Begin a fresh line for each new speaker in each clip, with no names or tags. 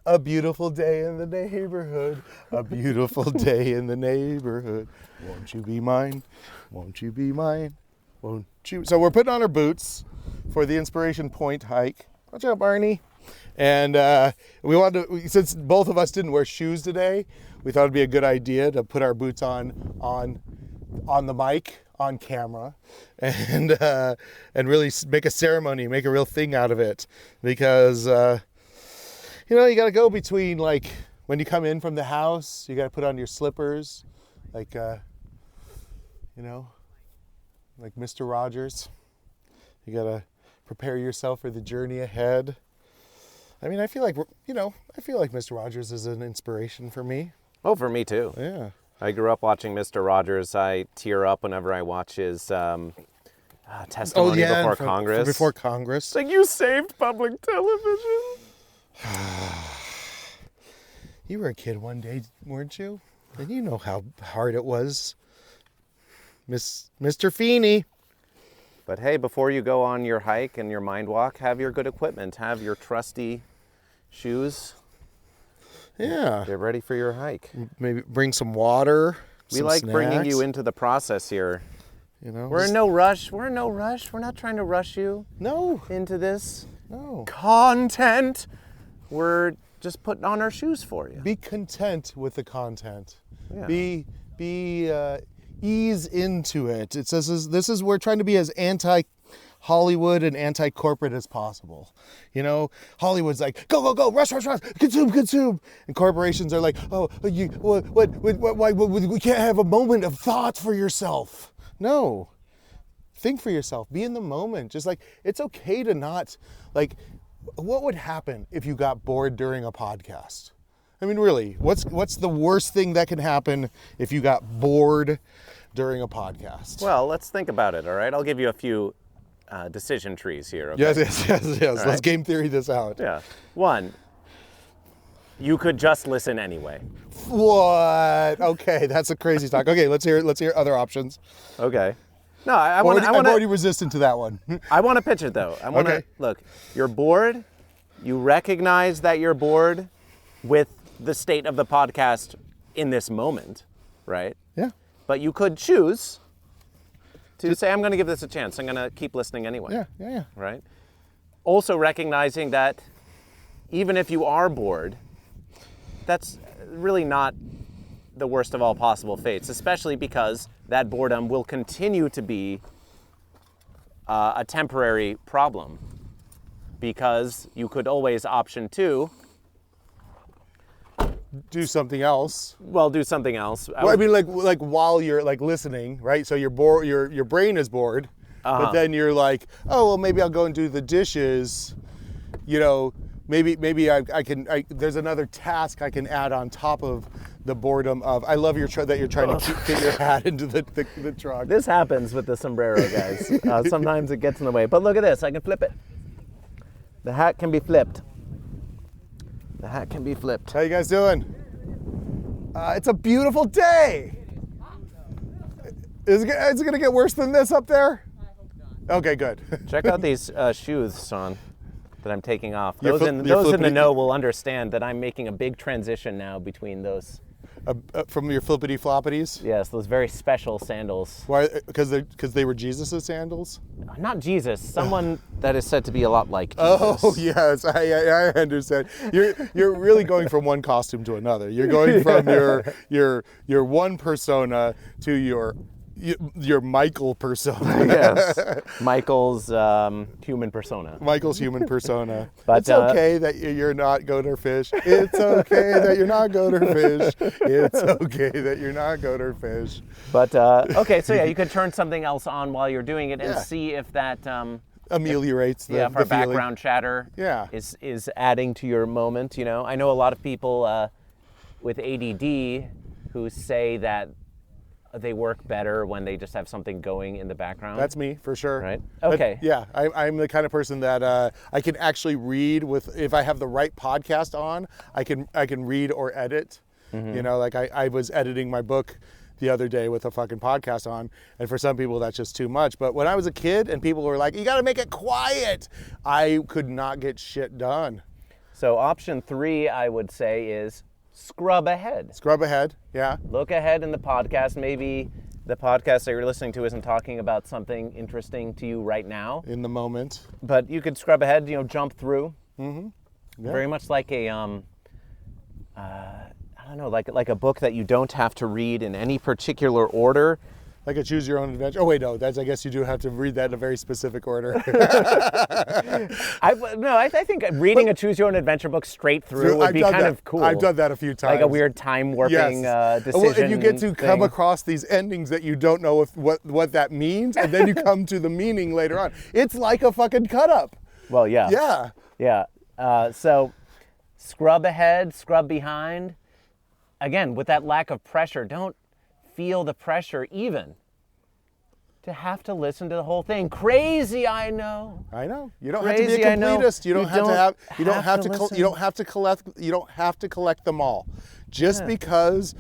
A beautiful day in the neighborhood. A beautiful day in the neighborhood. Won't you be mine? Won't you be mine? Won't you? So we're putting on our boots for the Inspiration Point hike. Watch out, Barney. And we wanted to, since both of us didn't wear shoes today, we thought it'd be a good idea to put our boots on the mic, on camera, and really make a ceremony, make a real thing out of it. Because, you got to go between, like, when you come in from the house, you got to put on your slippers, like, like Mr. Rogers. You got to prepare yourself for the journey ahead. I mean, I feel like Mr. Rogers is an inspiration for me.
Oh, for me too.
Yeah.
I grew up watching Mr. Rogers. I tear up whenever I watch his testimony before Congress.
Before Congress.
It's like, you saved public television.
You were a kid one day, weren't you? And you know how hard it was. Mr. Feeney.
But hey, before you go on your hike and your mind walk, have your good equipment. Have your trusty shoes.
Yeah.
Get ready for your hike.
Maybe bring some water.
We like
snacks.
bringing you into the process here. We're in no rush. We're not trying to rush you.
No.
Into this.
No.
Content. We're just putting on our shoes for you.
Be content with the content.
Yeah.
Be ease into it. It says we're trying to be as anti-Hollywood and anti-corporate as possible. Hollywood's like, go, rush, consume. And corporations are like, oh, why, we can't have a moment of thought for yourself. No. Think for yourself. Be in the moment. Just like, it's okay to not, like, what would happen if you got bored during a podcast? I mean, really, what's the worst thing that can happen if you got bored during a podcast?
Well, let's think about it, all right? I'll give you a few decision trees here, okay?
Yes. Let's
right.
game theory this out.
Yeah. 1, you could just listen anyway.
What? Okay, that's a crazy talk. Okay, let's hear other options.
Okay. No, I'm
already resistant to that one.
I want to pitch it, though. Look, you're bored. You recognize that you're bored with the state of the podcast in this moment, right?
Yeah.
But you could choose to say, I'm going to give this a chance. I'm going to keep listening anyway.
Yeah.
Right? Also recognizing that even if you are bored, that's really not the worst of all possible fates, especially because that boredom will continue to be a temporary problem, because you could always option 2,
do something else.
Well, do something else.
I mean, like while you're like listening, right? So you're bored. Your brain is bored, but then you're like, oh well, maybe I'll go and do the dishes. Maybe I can. There's another task I can add on top of the boredom of. I love that you're trying to get your hat into the truck.
This happens with the sombrero, guys. Sometimes it gets in the way. But look at this. I can flip it. The hat can be flipped. The hat can be flipped.
How you guys doing? It's a beautiful day. Is it going to get worse than this up there? I hope not. Okay, good.
Check out these shoes, Sean, that I'm taking off.
Those
in the know will understand that I'm making a big transition now between those.
From your flippity floppities?
Yes, those very special sandals.
Why? Because they were Jesus' sandals?
Not Jesus. Someone that is said to be a lot like Jesus.
Oh yes, I understand. You're really going from one costume to another. You're going from your one persona to your Michael persona.
Yes, Michael's human persona.
Michael's human persona.
But,
it's okay that you're not goat or fish. It's okay that you're not goat or fish. It's okay that you're not goat or fish.
But okay, so yeah, you could turn something else on while you're doing it and see if that
ameliorates the
if our
the
background chatter is adding to your moment. I know a lot of people with ADD who say that they work better when they just have something going in the background.
That's me, for sure.
Right? Okay.
But, I'm the kind of person that I can actually read if I have the right podcast on, I can read or edit. Mm-hmm. Like I was editing my book the other day with a fucking podcast on, and for some people that's just too much. But when I was a kid and people were like, you got to make it quiet, I could not get shit done.
So option 3, I would say, is scrub ahead.
Scrub ahead, yeah.
Look ahead in the podcast. Maybe the podcast that you're listening to isn't talking about something interesting to you right now.
In the moment.
But you could scrub ahead, jump through.
Mm-hmm. Yeah.
Very much like a, I don't know, like a book that you don't have to read in any particular order.
Like a choose your own adventure. Oh wait, no, I guess you do have to read that in a very specific order.
I think reading a choose your own adventure book straight through would be kind of cool.
I've done that a few times.
Like a weird time warping decision.
Well, and you get to come
thing.
across these endings that you don't know what that means, and then you come to the meaning later on. It's like a fucking cut up.
Well, yeah.
Yeah.
Yeah. So scrub ahead, scrub behind. Again, with that lack of pressure, don't feel the pressure even to have to listen to the whole thing. Crazy, I know.
I know. You don't
Crazy,
have to be a completist. You don't have to collect them all. Just because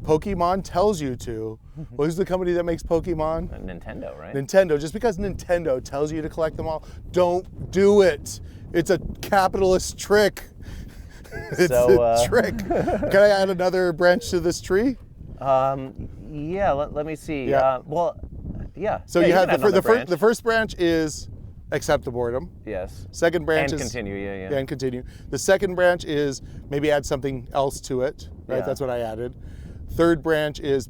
Pokemon tells you to. Well, who's the company that makes Pokemon?
Nintendo, right?
Nintendo. Just because Nintendo tells you to collect them all, don't do it. It's a capitalist trick. It's a trick. Can I add another branch to this tree?
Yeah, let me see.
Yeah. So
yeah,
you have
branch.
the first branch is accept the boredom.
Yes.
Second branch
and
is
continue. Yeah.
and continue. The second branch is maybe add something else to it. Right.
Yeah.
That's what I added. Third branch is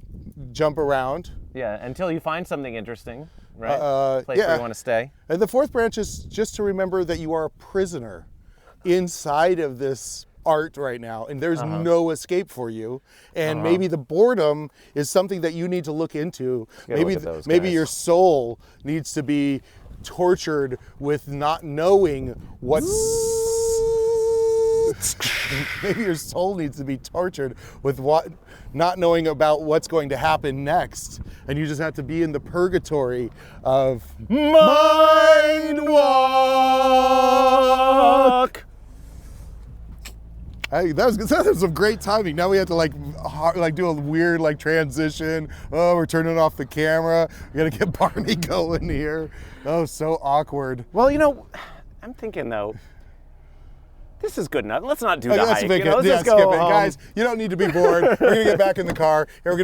jump around.
Yeah, until you find something interesting, right? Place where you want to stay.
And the fourth branch is just to remember that you are a prisoner inside of this art right now, and there's no escape for you, and maybe the boredom is something that you need to look into. Maybe your soul needs to be tortured with not knowing what's maybe your soul needs to be tortured with not knowing about what's going to happen next, and you just have to be in the purgatory of MindWalk. Hey, that was some great timing. Now we have to like do a weird transition. Oh, we're turning off the camera. We gotta get Barney going here. Oh, so awkward.
Well, I'm thinking though, this is good enough. Let's not do the hike.
Let's
just go
skip it.
home.
Guys, you don't need to be bored. We're gonna get back in the car. And I'm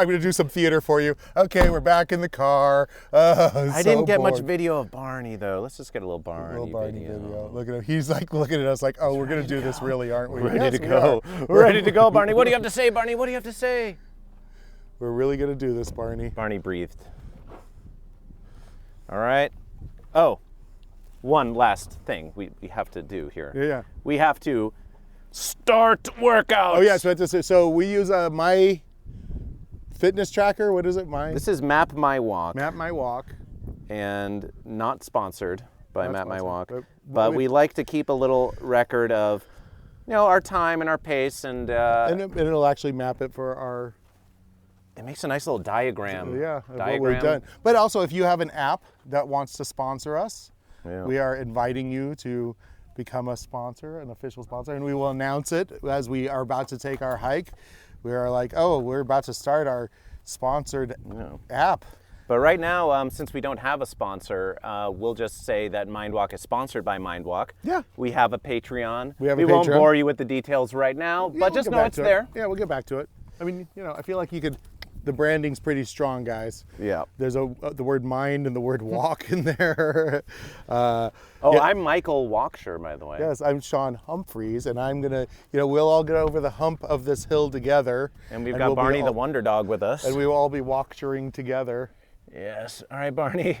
gonna do some theater for you. Okay, we're back in the car.
I didn't get much video of Barney though. Let's just get a little Barney,
video. Look at him. He's like looking at us like, oh, we're gonna do this really, aren't we?
Ready to go. We're ready to go, Barney. What do you have to say, Barney? What do you have to say?
We're really gonna do this, Barney.
Barney breathed. All right. Oh, one last thing we have to do here.
Yeah.
We have to start workout.
Oh yeah, so we use my fitness tracker. What is it?
This is Map My Walk.
Map My Walk.
And not sponsored by Map My Walk.
But
we like to keep a little record of, our time and our pace, and
it'll actually map it for our.
It makes a nice little diagram.
Yeah, of what we've done. But also, if you have an app that wants to sponsor us, we are inviting you to become a sponsor, an official sponsor, and we will announce it as we are about to take our hike. We are like, oh, we're about to start our sponsored app.
But right now, since we don't have a sponsor, we'll just say that MindWalk is sponsored by MindWalk.
Yeah.
We have a Patreon.
We
won't bore you with the details right now, but just know it's there.
Yeah, we'll get back to it. I mean, I feel like the branding's pretty strong, guys.
Yeah.
There's the word mind and the word walk in there.
I'm Michael Walkshire, by the way.
Yes, I'm Sean Humphreys, and I'm gonna, we'll all get over the hump of this hill together.
And we've got Barney the Wonder Dog with us.
And we will all be walkshiring together.
Yes. All right, Barney.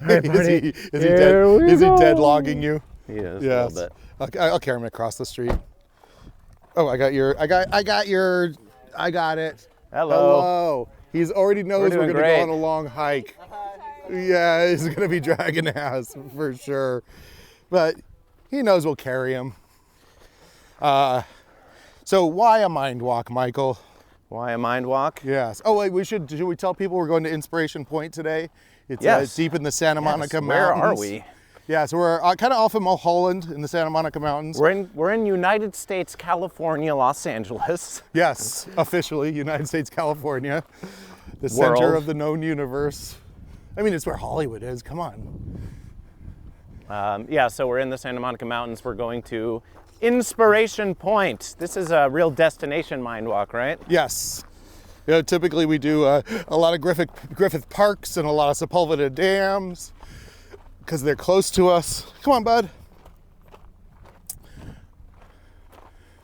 Is he dead logging you?
He is.
Yes.
A little bit.
I'll carry him across the street. Oh, I got it.
Hello.
He's already knows we're gonna
great.
go on a long hike. Yeah, he's gonna be dragging ass for sure. But he knows we'll carry him. So why a mind walk, Michael?
Why a mind walk?
Yes. Oh wait, should we tell people we're going to Inspiration Point today? It's deep in the Santa Monica Mountains.
Where are we?
Yeah, so we're kind of off of Mulholland in the Santa Monica Mountains.
We're in United States, California, Los Angeles.
Yes, officially United States, California, the center of the known universe. I mean, it's where Hollywood is. Come on.
So we're in the Santa Monica Mountains. We're going to Inspiration Point. This is a real destination mind walk, right?
Yes. Typically we do a lot of Griffith Parks and a lot of Sepulveda dams because they're close to us. Come on, bud.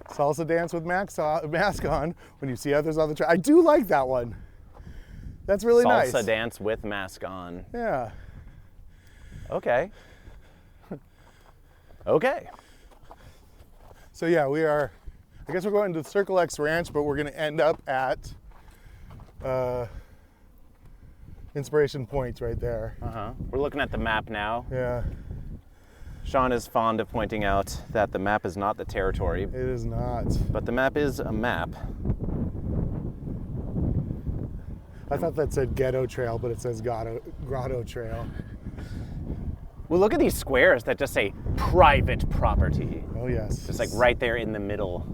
Salsa dance with mask on when you see others on the trail. I do like that one. That's really nice.
Salsa dance with mask on.
Yeah.
Okay. Okay.
So yeah, I guess we're going to the Circle X Ranch, but we're going to end up at Inspiration Point right there.
We're looking at the map now.
Yeah.
Sean is fond of pointing out that the map is not the territory.
It is not.
But the map is a map.
I thought that said Ghetto Trail, but it says Grotto Trail.
Well, look at these squares that just say private property.
Oh yes.
Just like right there in the middle.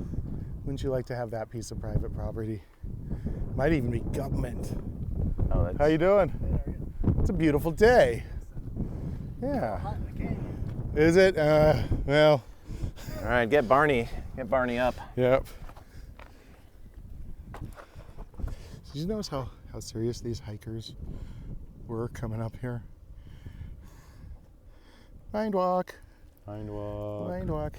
Wouldn't you like to have that piece of private property? Might even be government.
Oh, that's...
How you doing? It's a beautiful day. Yeah. Is it? Well.
All right, get Barney up.
Yep. Did you notice how serious these hikers were coming up here? MindWalk. MindWalk.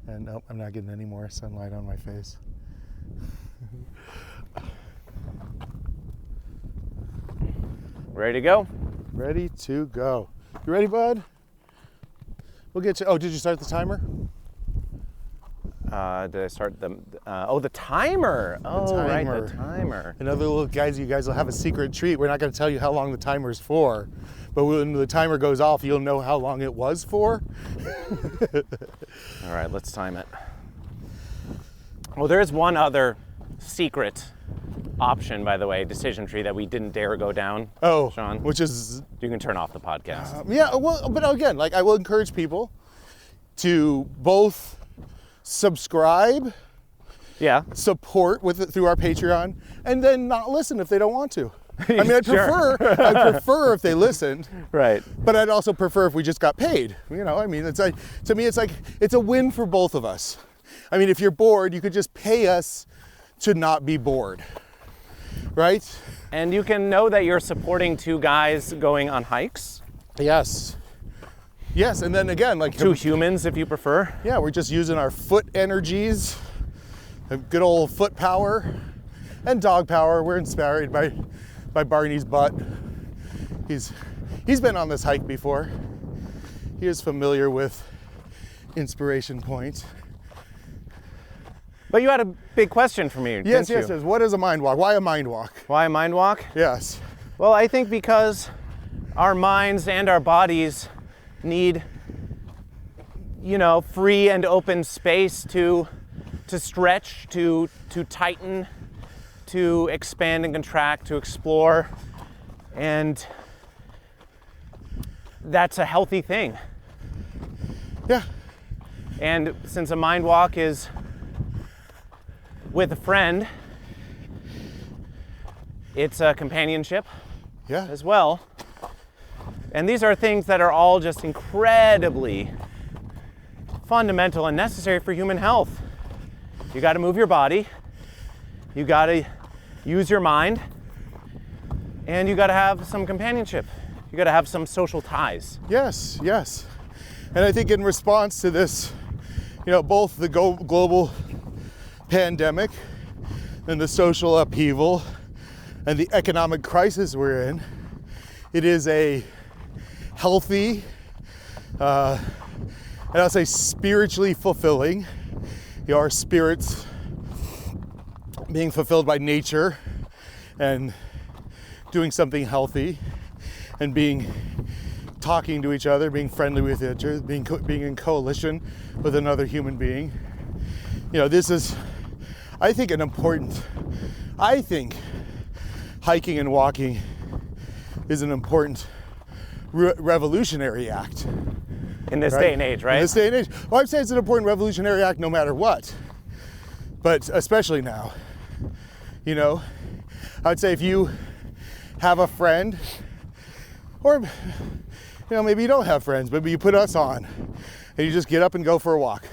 And nope, I'm not getting any more sunlight on my face.
Ready to go?
Ready to go. You ready, bud? We'll get you. Oh, did you start the timer?
Did I start the timer? Right, the timer.
And other little guys, you guys will have a secret treat. We're not going to tell you how long the timer's for, but when the timer goes off, you'll know how long it was for.
All right, let's time it. Well, there is one other secret option, by the way, decision tree that we didn't dare go down.
Oh,
Sean,
which is
you can turn off the podcast.
Yeah, well, but again, like I will encourage people to both subscribe, support with it through our Patreon, and then not listen if they don't want to. I mean, I'd prefer if they listened,
right?
But I'd also prefer if we just got paid. You know, I mean, it's like to me, it's like it's a win for both of us. I mean, if you're bored, you could just pay us to not be bored, right?
And you can know that you're supporting two guys going on hikes.
Yes. Yes, and then again, like
two humans, if you prefer.
Yeah, we're just using our foot energies, good old foot power, and dog power. We're inspired by Barney's butt. He's been on this hike before. He is familiar with Inspiration Point.
But you had a big question for me,
yes,
didn't you?
Yes. What is a mind walk? Why a mind walk?
Why a mind walk?
Yes.
Well, I think because our minds and our bodies need, free and open space to stretch, to tighten, to expand and contract, to explore. And that's a healthy thing.
Yeah.
And since a mind walk is with a friend, it's a companionship as well. And these are things that are all just incredibly fundamental and necessary for human health. You got to move your body, you got to use your mind, and you got to have some companionship. You got to have some social ties.
Yes, yes. And I think in response to this, both the global pandemic and the social upheaval and the economic crisis we're in, it is a healthy, and I'll say spiritually fulfilling. Our spirits being fulfilled by nature and doing something healthy and talking to each other, being friendly with each other, being in coalition with another human being. This is, I think hiking and walking is an important revolutionary act.
In this day and age, right?
In this day and age. Well, I'd say it's an important revolutionary act no matter what, but especially now. I'd say if you have a friend, or maybe you don't have friends, but you put us on, and you just get up and go for a walk.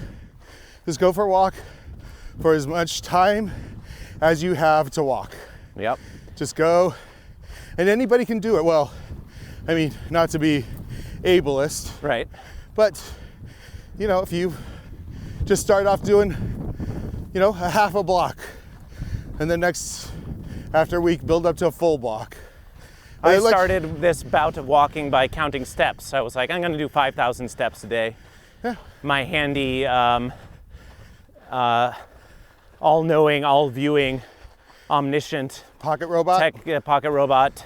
Just go for a walk for as much time as you have to walk.
Yep.
Just go, and anybody can do it. Well, I mean, not to be ableist,
Right.
but you know, if you just start off doing, you know, a half a block, and then after a week, build up to a full block.
I started this bout of walking by counting steps. I was like, I'm going to do 5,000 steps a day.
Yeah.
My handy, all-knowing, all-viewing, omniscient
Pocket robot.
pocket robot,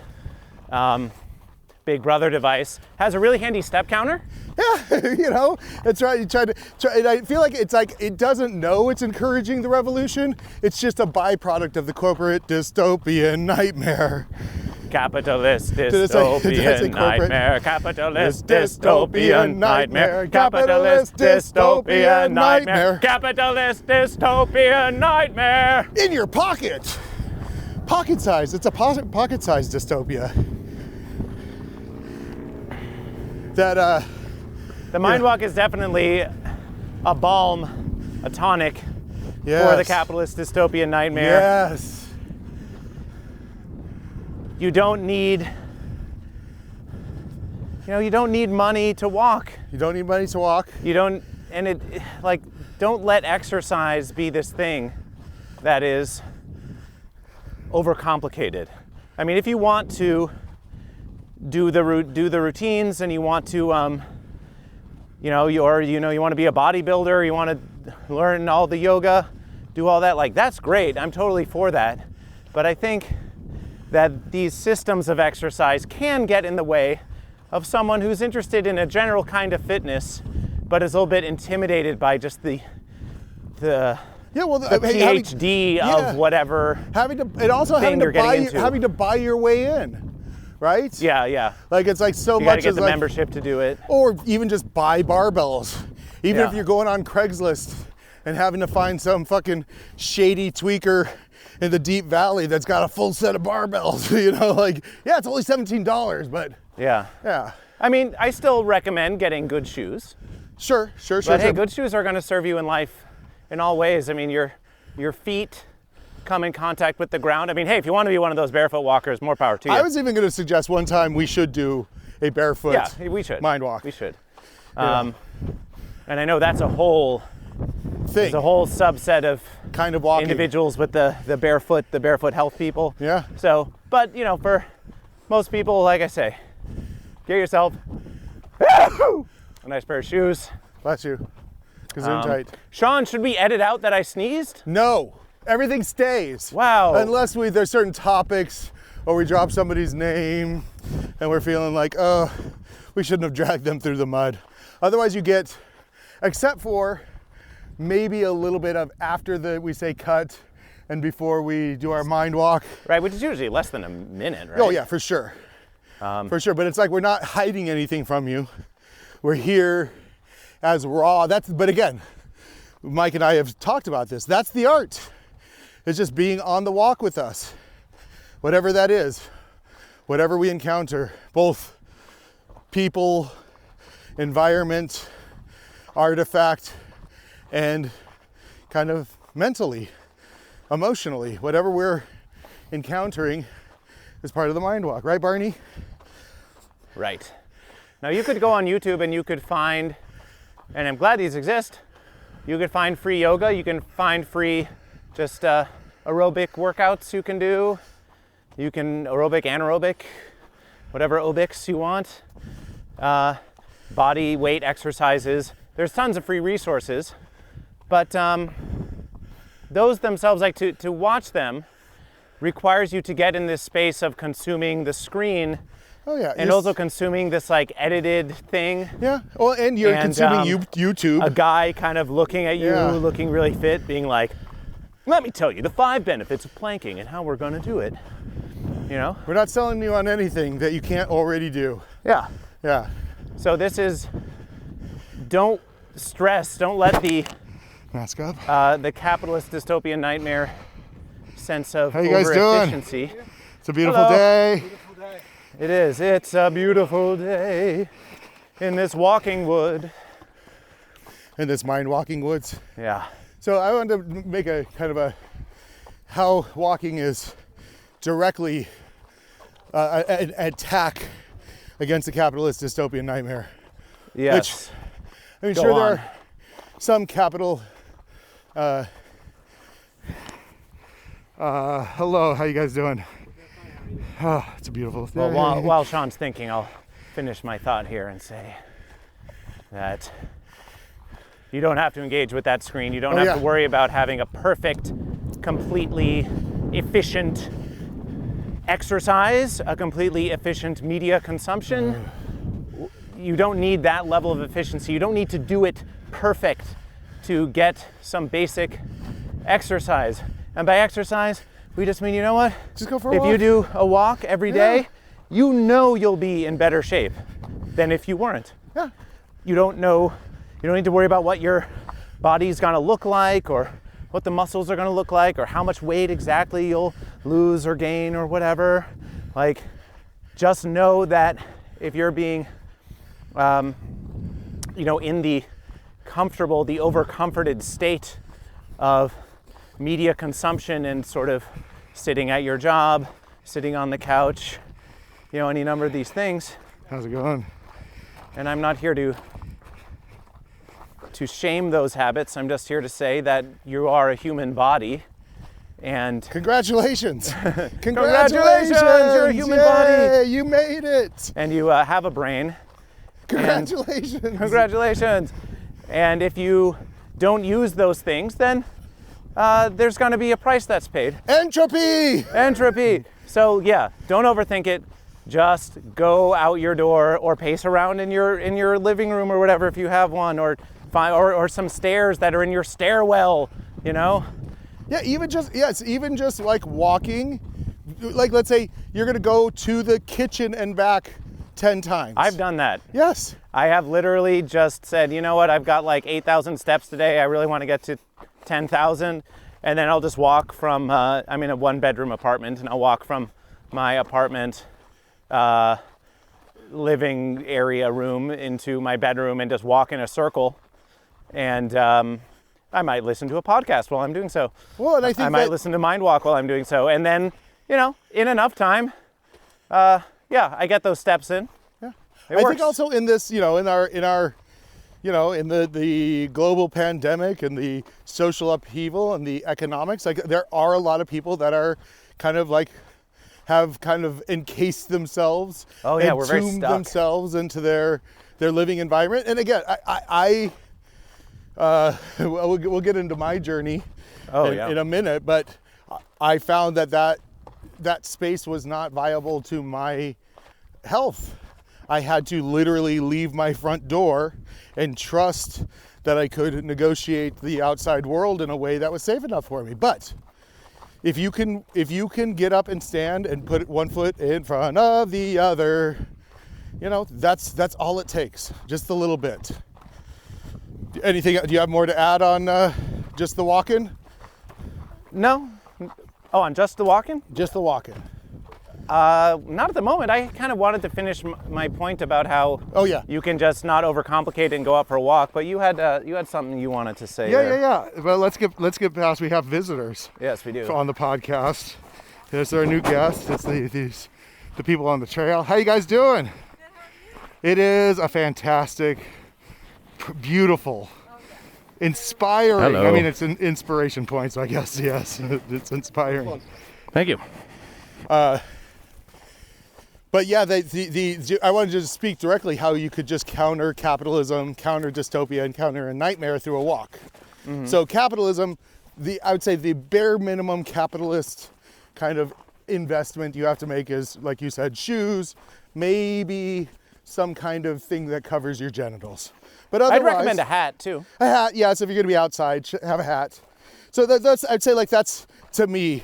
Big Brother device has a really handy step counter.
Yeah, you know, it's right. You try, and I feel like it's like it doesn't know it's encouraging the revolution. It's just a byproduct of the corporate dystopian nightmare.
Capitalist dystopian nightmare. Capitalist dystopian nightmare. Capitalist dystopian nightmare. Capitalist dystopian nightmare.
In your pocket. Pocket size. It's a pocket size dystopia. That
the MindWalk is definitely a balm, a tonic
yes.
for the capitalist dystopian nightmare.
Yes.
You don't need, you don't need money to walk.
You don't need money to walk.
You don't, and don't let exercise be this thing that is overcomplicated. I mean, if you want to do the routines and you want to, you want to be a bodybuilder, you want to learn all the yoga, do all that, that's great. I'm totally for that. But I think that these systems of exercise can get in the way of someone who's interested in a general kind of fitness, but is a little bit intimidated by just the PhD of whatever.
Having to buy your way in, right?
Yeah.
Like it's so
you
much
gotta get
as
the membership to do it,
or even just buy barbells. Even if you're going on Craigslist and having to find some fucking shady tweaker in the deep valley that's got a full set of barbells, it's only $17, but
yeah. I mean, I still recommend getting good shoes.
Sure.
But hey, good shoes are going to serve you in life in all ways. I mean, your feet come in contact with the ground. I mean, hey, if you want to be one of those barefoot walkers, more power to you.
I was even going to suggest one time we should do a barefoot
we should.
mind walk.
We should. And I know that's a whole
thing.
There's a whole subset of
kind of walking
individuals with the barefoot health people.
Yeah.
So, but for most people, like I say, get yourself a nice pair of shoes.
Bless you. Gazoon tight.
Sean, should we edit out that I sneezed?
No. Everything stays.
Wow.
Unless there's certain topics or we drop somebody's name and we're feeling like, oh, we shouldn't have dragged them through the mud. Otherwise you get, except for maybe a little bit of after we say cut and before we do our mind walk.
Right, which is usually less than a minute, right?
Oh yeah, for sure. For sure, but it's like we're not hiding anything from you. We're here as raw. But again, Mike and I have talked about this. That's the art. It's just being on the walk with us. Whatever that is, whatever we encounter, both people, environment, artifact, and kind of mentally, emotionally, whatever we're encountering is part of the mind walk, right, Barney?
Right. Now you could go on YouTube and you could find, and I'm glad these exist, you could find free yoga, you can find free just aerobic workouts you can do. You can aerobic, anaerobic, whatever aerobics you want. Body weight exercises. There's tons of free resources, but those themselves, to watch them, requires you to get in this space of consuming the screen.
Oh yeah,
and also consuming this edited thing.
Yeah. Well, and you're consuming YouTube.
A guy kind of looking at you, looking really fit, being like, "Let me tell you the 5 benefits of planking and how we're going to do it."
We're not selling you on anything that you can't already do.
Yeah.
Yeah.
So this is, don't stress, don't let the
mask up.
The capitalist dystopian nightmare sense of
how you guys doing?
Efficiency.
It's a beautiful day.
It is. It's a beautiful day in this walking wood.
in this mind walking woods.
Yeah.
So I wanted to make a kind of a how walking is directly an attack against the capitalist dystopian nightmare.
Yes.
Which,
Go
there
on.
are some capital. Hello, how you guys doing? Oh, it's a beautiful day.
Well, while Sean's thinking, I'll finish my thought here and say that you don't have to engage with that screen. You don't have to worry about having a perfect, completely efficient exercise, a completely efficient media consumption. You don't need that level of efficiency. You don't need to do it perfect to get some basic exercise. And by exercise, we just mean, you know what?
Just go for a
If
walk.
you do a walk every day, you know you'll be in better shape than if you weren't.
Yeah.
You don't need to worry about what your body's gonna look like or what the muscles are gonna look like or how much weight exactly you'll lose or gain or whatever. Like, just know that if you're being, in the comfortable, the over-comforted state of media consumption and sort of sitting at your job, sitting on the couch, any number of these things.
How's it going?
And I'm not here to shame those habits. I'm just here to say that you are a human body. And
congratulations.
Congratulations, you're a human body.
You made it.
And you have a brain.
Congratulations.
Congratulations. And if you don't use those things, then there's going to be a price that's paid.
Entropy.
So yeah, don't overthink it. Just go out your door or pace around in your living room or whatever if you have one, or some stairs that are in your stairwell.
Yeah, even just like walking. Like, let's say you're gonna go to the kitchen and back 10 times.
I've done that.
Yes.
I have literally just said, you know what, I've got like 8,000 steps today. I really want to get to 10,000. And then I'll just walk from, I'm in a 1-bedroom apartment, and I'll walk from my apartment living area room into my bedroom and just walk in a circle. And I might listen to a podcast while I'm doing so.
Well, and I think
I might listen to MindWalk while I'm doing so. And then, in enough time, I get those steps in.
Yeah.
It
I
works.
think also in this, in our in the global pandemic and the social upheaval and the economics, like, there are a lot of people that are kind of like have kind of encased themselves,
we're very
entombed
stuck.
themselves into their living environment. And again, we'll get into my journey in a minute, but I found that space was not viable to my health. I had to literally leave my front door and trust that I could negotiate the outside world in a way that was safe enough for me. But if you can get up and stand and put one foot in front of the other, that's all it takes. Just a little bit. Anything? Do you have more to add on just the walking?
No. Oh, on just the walking?
Just the walking.
Not at the moment. I kind of wanted to finish my point about how you can just not overcomplicate it and go out for a walk. But you had something you wanted to say.
Yeah. Well, let's get past. We have visitors.
Yes, we do.
On the podcast. There's our new guest. It's the people on the trail. How you guys doing? Good, how are you? It is a fantastic, beautiful, inspiring.
Hello.
I mean, it's an inspiration point, so I guess yes, it's inspiring.
Thank you.
But yeah, I wanted to just speak directly how you could just counter capitalism, counter dystopia, and counter a nightmare through a walk. Mm-hmm. So capitalism, I would say the bare minimum capitalist kind of investment you have to make is, like you said, shoes, maybe some kind of thing that covers your genitals. But otherwise,
I'd recommend a hat too.
A hat, yes. If you're gonna be outside, have a hat. So that's I'd say, like, that's, to me,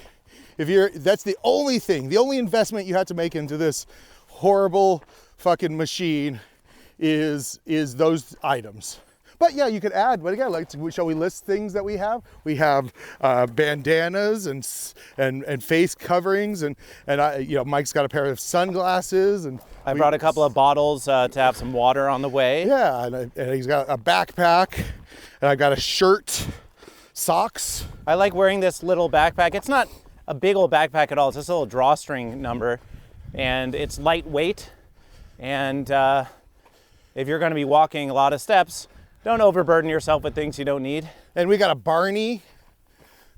that's the only thing, the only investment you have to make into this horrible fucking machine is those items. But yeah, you could add, but again, shall we list things that we have? We have bandanas and face coverings, and Mike's got a pair of sunglasses, and
I brought a couple of bottles to have some water on the way.
Yeah, and he's got a backpack. And I got a shirt, socks.
I like wearing this little backpack. It's not a big old backpack at all. It's just a little drawstring number, and it's lightweight. And if you're going to be walking a lot of steps, don't overburden yourself with things you don't need.
And we got a Barney,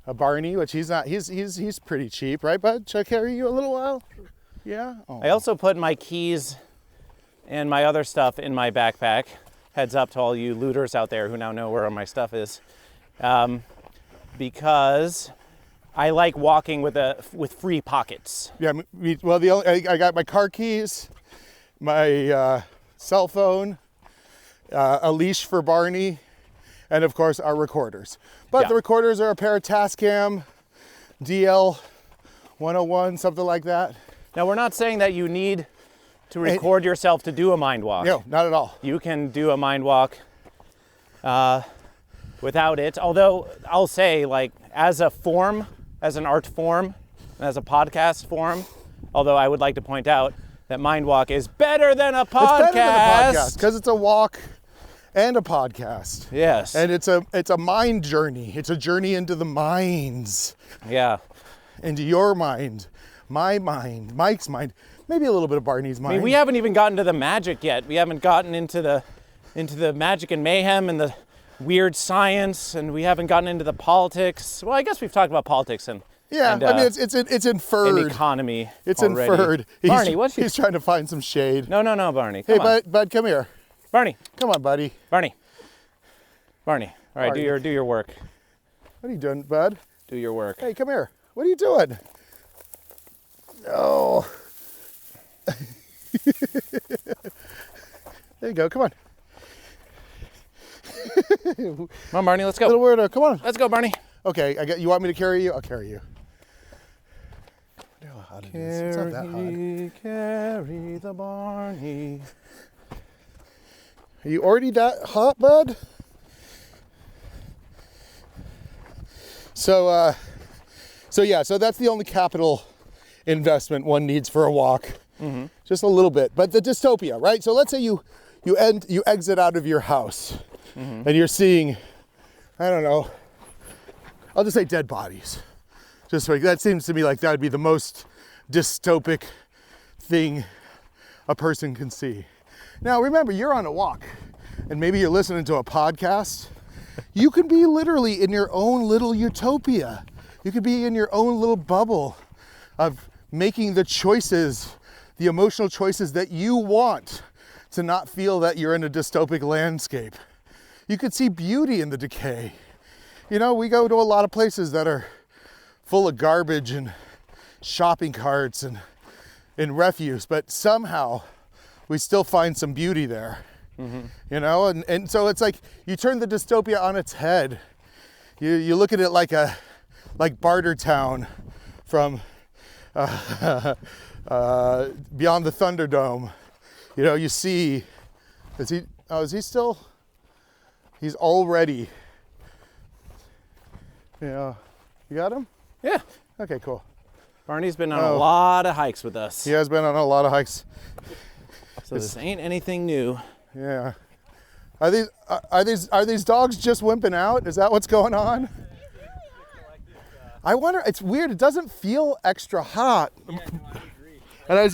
which he's pretty cheap, right, bud? Should I carry you a little while? Yeah. Oh.
I also put my keys and my other stuff in my backpack. Heads up to all you looters out there who now know where my stuff is, because I like walking with free pockets.
Yeah. I got my car keys, my cell phone, a leash for Barney, and of course our recorders. But the recorders are a pair of Tascam DL 101, something like that.
Now, we're not saying that you need to record yourself to do a mind walk.
No, not at all.
You can do a mind walk without it. Although I'll say, like, as a form, as an art form, as a podcast form, although I would like to point out that mind walk is better than a podcast.
It's better than a podcast because it's a walk and a podcast.
Yes.
And it's a mind journey. It's a journey into the minds.
Yeah.
Into your mind, my mind, Mike's mind, maybe a little bit of Barney's mind.
I mean, we haven't even gotten to the magic yet. We haven't gotten into the magic and mayhem and the weird science, and we haven't gotten into the politics. Well, I guess we've talked about politics and
I mean, it's inferred.
And economy.
It's
already.
Inferred.
Barney,
he's trying to find some shade.
No, Barney. Come on.
Bud, come here.
Barney.
Come on, buddy.
Barney. All right,
Barney.
do your work.
What are you doing, bud?
Do your work.
Hey, come here. What are you doing? Oh. There you go. Come on.
Come on, Barney. Let's go.
Little weirdo. Come on.
Let's go, Barney.
Okay. You want me to carry you? I'll carry you. I wonder how hot it is. It's not that hot.
Carry the Barney.
Are you already that hot, bud? So that's the only capital investment one needs for a walk. Mm-hmm. Just a little bit. But the dystopia, right? So let's say you exit out of your house, mm-hmm. and you're seeing, I don't know, I'll just say dead bodies. Just like that seems to me like that would be the most dystopic thing a person can see. Now remember, you're on a walk, and maybe you're listening to a podcast. You can be literally in your own little utopia. You could be in your own little bubble of making the choices, the emotional choices that you want to not feel that you're in a dystopic landscape. You could see beauty in the decay. You know, we go to a lot of places that are full of garbage and shopping carts and refuse, but somehow we still find some beauty there. Mm-hmm. You know, and so it's like you turn the dystopia on its head. You look at it like Bartertown from Beyond the Thunderdome. You know, you see, is he still? He's already. Yeah, you got him?
Yeah.
Okay, cool.
Barney's been on a lot of hikes with us.
He has been on a lot of hikes.
So this ain't anything new.
Yeah. Are these dogs just wimping out? Is that what's going on? I wonder. It's weird. It doesn't feel extra hot. And I was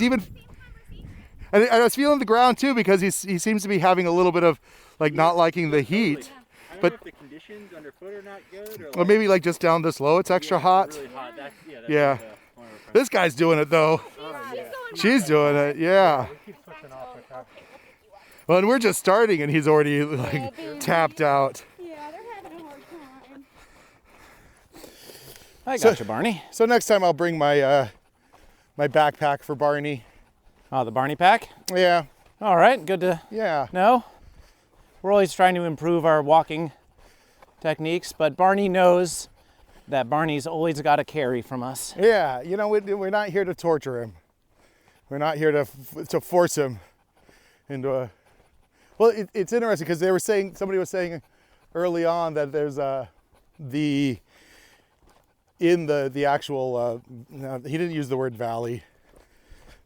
feeling the ground too because he seems to be having a little bit of like not liking the heat.
I don't know if the conditions underfoot are not good,
or maybe like just down this low, it's extra hot.
Really hot.
Yeah. This guy's doing it though. She's doing it. Yeah. Well, and we're just starting, and he's already like tapped out.
Yeah, they're having a hard time.
I got you, Barney.
So next time I'll bring my my backpack for Barney.
Oh, the Barney pack?
Yeah.
All right, good to know. We're always trying to improve our walking techniques, but Barney knows that Barney's always got a carry from us.
Yeah, you know, we're not here to torture him. We're not here to force him into a... Well, it's interesting because somebody was saying early on that there's the actual, he didn't use the word valley,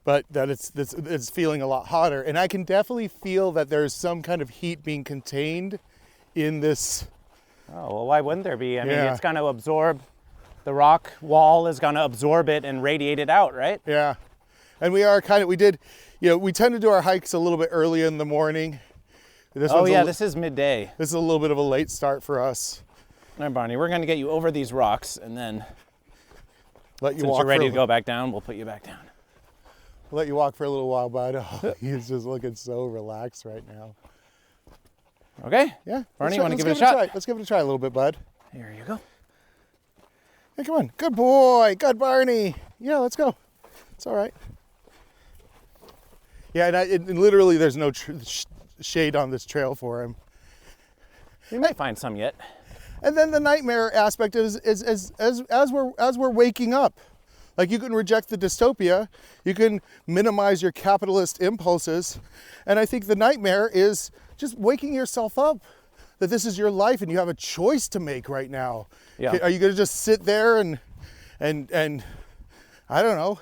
but that it's feeling a lot hotter. And I can definitely feel that there's some kind of heat being contained in this
Oh, well, why wouldn't there be? I mean,
Yeah.
it's going to absorb, the rock wall is going to absorb it and radiate it out, right?
Yeah. And we did, we tend to do our hikes a little bit early in the morning. This
This is midday.
This is a little bit of a late start for us.
All right, Barney, we're going to get you over these rocks, and then
Let you
since
walk
you're ready
for
to go back down, we'll put you back down.
Let you walk for a little while, bud. Oh, he's just looking so relaxed right now.
Okay?
Yeah.
Barney,
let's
you want to
let's
give it a shot?
try. Let's give it a try a little bit, bud.
Here you go.
Hey, come on. Good boy. Good Barney. Yeah, let's go. It's all right. Yeah, and literally there's no shade on this trail for him.
You might find some yet.
And then the nightmare aspect is as we're waking up. Like, you can reject the dystopia, you can minimize your capitalist impulses, and I think the nightmare is just waking yourself up that this is your life and you have a choice to make right now.
Yeah.
Are you going to just sit there and I don't know,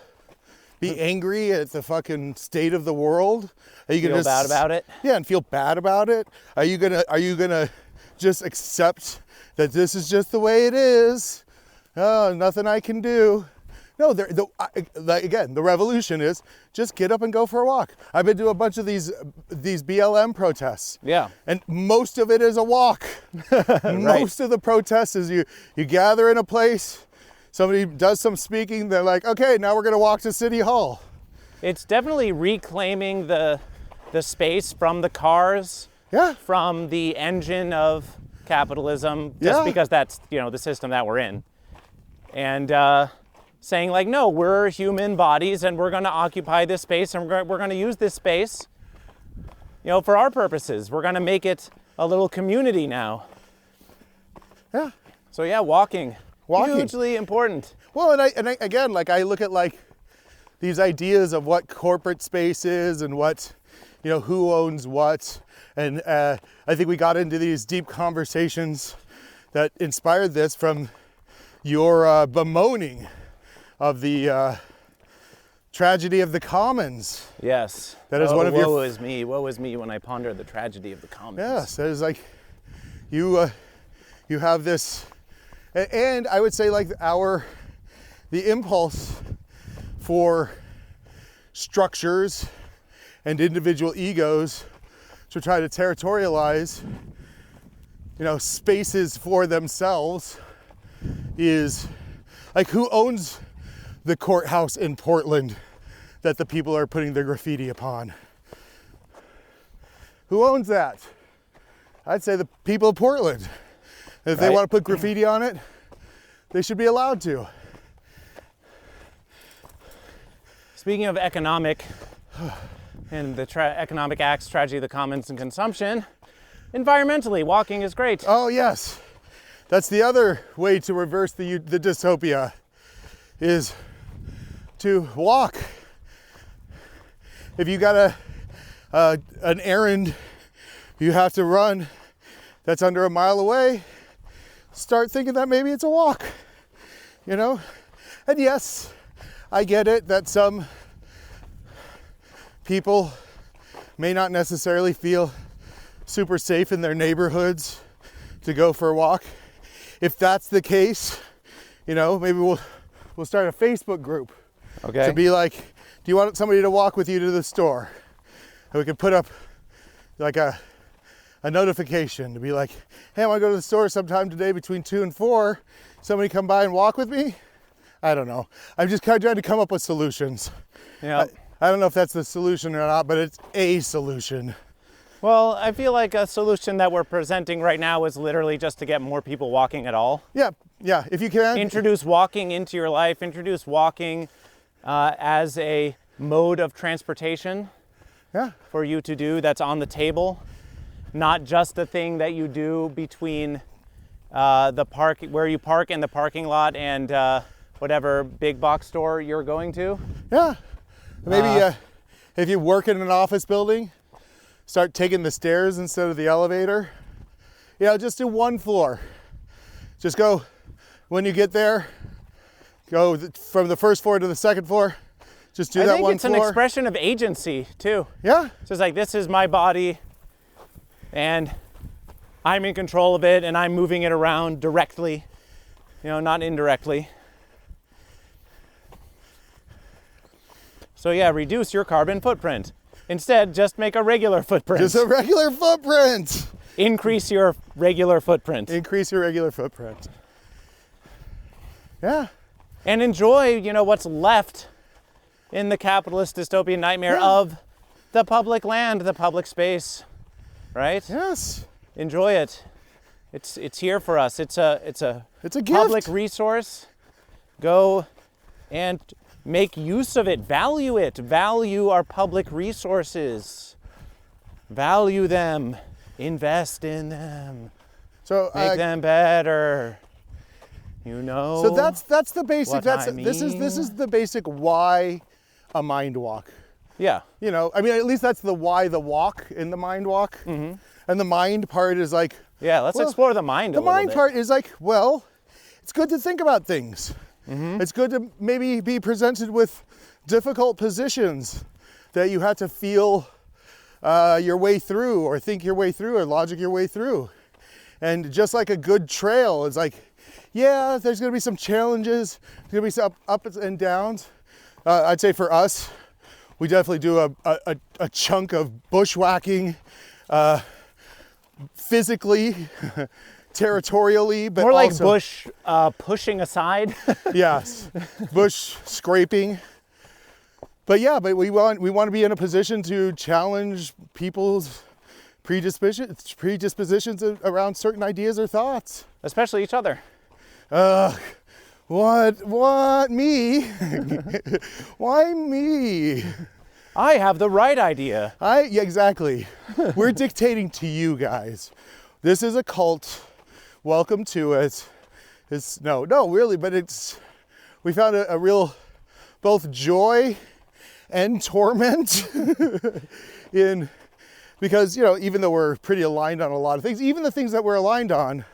be angry at the fucking state of the world? Are you
Feel
gonna
bad about it?
Yeah, and feel bad about it? Are you gonna just accept that this is just the way it is? Oh, nothing I can do. No, again, the revolution is just get up and go for a walk. I've been to a bunch of these BLM protests.
Yeah.
And most of it is a walk. Most of the protests is you gather in a place, somebody does some speaking, they're like, okay, now we're gonna walk to City Hall.
It's definitely reclaiming the space from the cars,
Yeah.
from the engine of capitalism, just
Yeah.
because that's, the system that we're in. And saying like, no, we're human bodies and we're gonna occupy this space and we're gonna use this space, for our purposes. We're gonna make it a little community now.
Yeah.
So yeah, walking.
Walking.
Hugely important.
Well, and I again, like, I look at like these ideas of what corporate space is and what, who owns what. And I think we got into these deep conversations that inspired this from your bemoaning of the tragedy of the commons.
Yes.
That is one of your...
Woe is me when I ponder the tragedy of the commons.
Yes, that is like, you have this, and I would say like the impulse for structures and individual egos to try to territorialize, spaces for themselves is like, who owns the courthouse in Portland that the people are putting their graffiti upon? Who owns that? I'd say the people of Portland. If they want to put graffiti on it, they should be allowed to.
Speaking of economic and the economic acts, tragedy of the commons, and consumption, environmentally, walking is great.
Oh yes, that's the other way to reverse the dystopia, is to walk. If you got an errand you have to run that's under a mile away, start thinking that maybe it's a walk, And yes, I get it that some people may not necessarily feel super safe in their neighborhoods to go for a walk. If that's the case, maybe we'll start a Facebook group.
Okay.
To be like, do you want somebody to walk with you to the store? And we can put up like a notification to be like, hey, I want to go to the store sometime today between 2 and 4. Somebody come by and walk with me? I don't know. I'm just kind of trying to come up with solutions.
Yeah.
I don't know if that's the solution or not, but it's a solution.
Well, I feel like a solution that we're presenting right now is literally just to get more people walking at all.
Yeah, if you can.
Introduce walking into your life. Introduce walking as a mode of transportation for you to do that's on the table. Not just a thing that you do between the park, where you park in the parking lot, and whatever big box store you're going to.
Yeah. Maybe if you work in an office building, start taking the stairs instead of the elevator. Just do one floor. Just go, when you get there, go from the first floor to the second floor. Just do that one floor.
I think it's an expression of agency too.
Yeah.
So it's like, this is my body, and I'm in control of it and I'm moving it around directly, not indirectly. So yeah, reduce your carbon footprint. Instead, just make a regular footprint.
Just a regular footprint.
Increase your regular footprint.
Increase your regular footprint. Yeah.
And enjoy, what's left in the capitalist dystopian nightmare of the public land, the public space, right?
Yes.
Enjoy it. It's here for us. It's a
gift.
Public resource. Go and make use of it. Value it. Value our public resources. Value them. Invest in them.
So
make them better.
So that's the basic. This is the basic why a mind walk.
Yeah.
At least that's the why the walk in the mind walk. Mm-hmm. And the mind part is like,
yeah, let's explore the mind a little bit.
The mind part is like, it's good to think about things. Mm-hmm. It's good to maybe be presented with difficult positions that you had to feel your way through, or think your way through, or logic your way through. And just like a good trail, it's like, yeah, there's going to be some challenges, there's going to be some ups and downs. I'd say for us, we definitely do a chunk of bushwhacking, physically, territorially, but
more like
also,
bush pushing aside.
Yes, bush scraping. But we want to be in a position to challenge people's predispositions around certain ideas or thoughts,
especially each other.
What me? Why me?
I have the right idea.
Yeah, exactly. We're dictating to you guys. This is a cult. Welcome to it. It's really, but we found a real both joy and torment because even though we're pretty aligned on a lot of things, even the things that we're aligned on.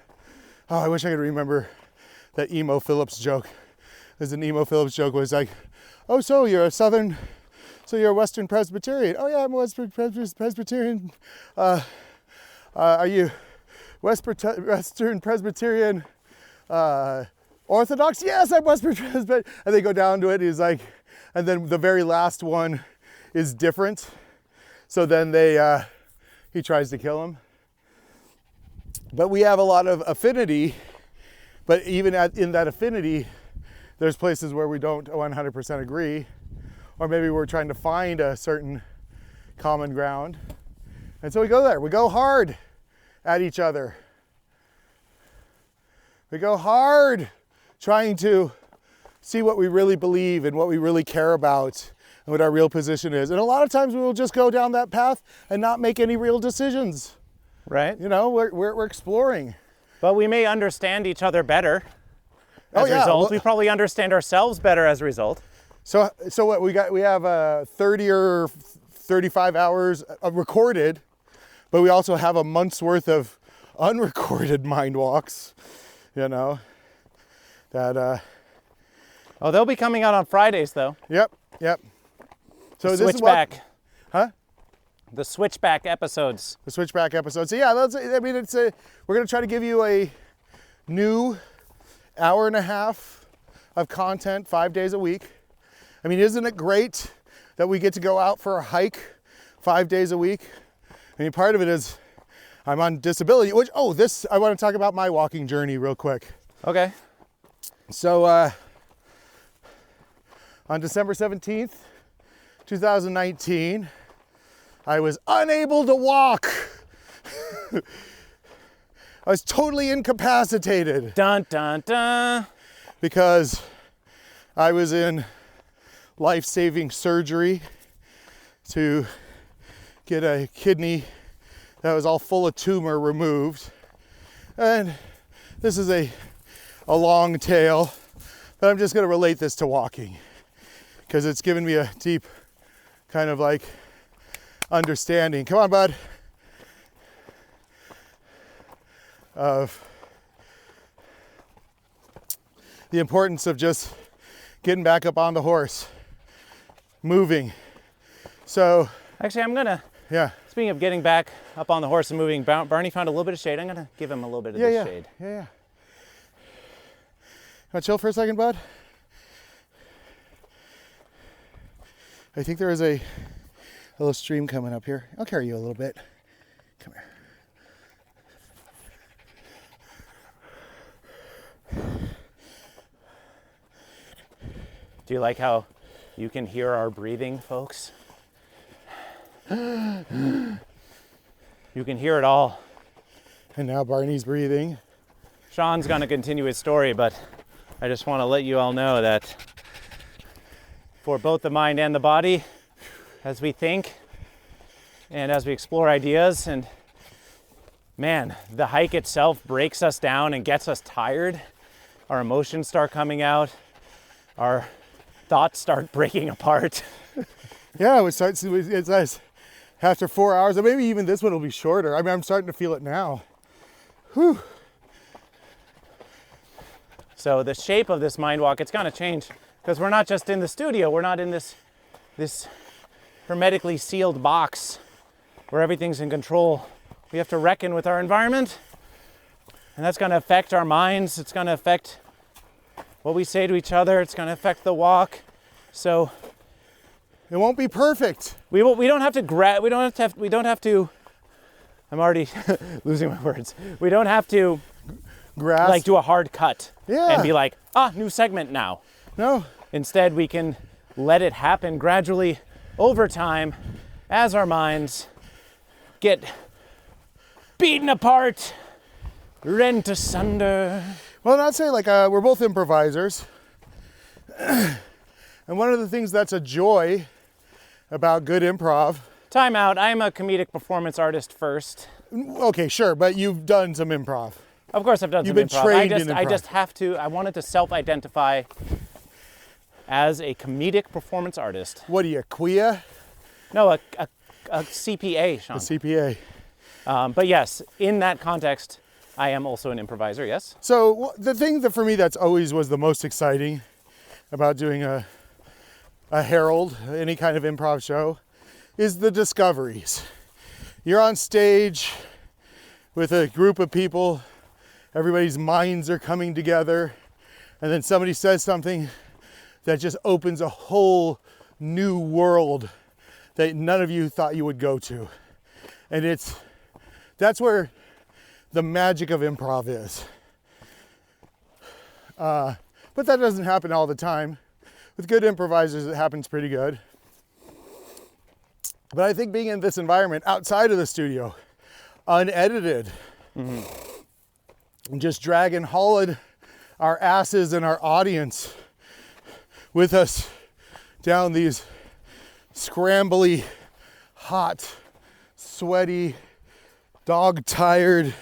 Oh, I wish I could remember that Emo Phillips joke. There's an Emo Phillips joke where it's like, oh, so you're a Western Presbyterian. Oh yeah, I'm a Western Presbyterian. Are you Western Presbyterian Orthodox? Yes, I'm Western Presbyterian. And they go down to it. He's like, and then the very last one is different. So then he tries to kill him. But we have a lot of affinity. But even in that affinity, there's places where we don't 100% agree. Or maybe we're trying to find a certain common ground. And so we go there. We go hard at each other. We go hard trying to see what we really believe and what we really care about and what our real position is. And a lot of times we will just go down that path and not make any real decisions.
Right.
We're exploring.
But we may understand each other better as a result. We probably understand ourselves better as a result.
So what we got? We have 30 or 35 hours of recorded, but we also have a month's worth of unrecorded mind walks. That.
They'll be coming out on Fridays though.
Yep. So this is
Switchback.
Huh?
The Switchback episodes.
The Switchback episodes. So yeah, we're gonna try to give you a new hour and a half of content 5 days a week. Isn't it great that we get to go out for a hike 5 days a week? Part of it is I'm on disability, I want to talk about my walking journey real quick.
Okay.
So on December 17th, 2019, I was unable to walk. I was totally incapacitated.
Dun, dun, dun.
Because I was in life-saving surgery to get a kidney that was all full of tumor removed. And this is a long tale, but I'm just going to relate this to walking because it's given me a deep kind of like understanding. Come on, bud. Of the importance of just getting back up on the horse, moving. So
actually, I'm gonna.
Yeah.
Speaking speaking of getting back up on the horse and moving, Barney found a little bit of shade. I'm gonna give him a little bit of this shade.
Yeah. Want to chill for a second, bud? I think there is a little stream coming up here. I'll carry you a little bit. Come here.
Do you like how you can hear our breathing, folks? You can hear it all.
And now Barney's breathing.
Sean's gonna continue his story, but I just want to let you all know that for both the mind and the body, as we think and as we explore ideas, and man, the hike itself breaks us down and gets us tired. Our emotions start coming out. Our thoughts start breaking apart.
Yeah, it's nice. After 4 hours, or maybe even this one will be shorter. I mean, I'm starting to feel it now. Whew.
So the shape of this mind walk, it's gonna change because we're not just in the studio. We're not in this hermetically sealed box where everything's in control. We have to reckon with our environment, and that's gonna affect our minds. It's gonna affect what we say to each other. It's gonna affect the walk. So
It won't be perfect.
we don't have to. I'm already losing my words. We don't have to
Grasp.
like do a hard cut
Yeah.
and be like, new segment now.
No.
Instead, we can let it happen gradually over time as our minds get beaten apart, rent asunder.
Well, I'd say we're both improvisers. And one of the things that's a joy about good improv.
Time out. I'm a comedic performance artist first.
Okay, sure, but you've done some improv.
Of course, I've done
You've
some
been
improv.
trained in
I
improv.
just have to. I wanted to self-identify as a comedic performance artist.
What are you, queer?
No, a CPA, Sean.
A CPA.
But yes, in that context, I am also an improviser. Yes.
So the thing that for me that's always was the most exciting about doing a Herald, any kind of improv show, is the discoveries. You're on stage with a group of people, everybody's minds are coming together, and then somebody says something that just opens a whole new world that none of you thought you would go to. And that's where the magic of improv is. But that doesn't happen all the time. With good improvisers, it happens pretty good. But I think being in this environment outside of the studio, unedited, and just dragging hauling our asses and our audience with us down these scrambly, hot, sweaty, dog-tired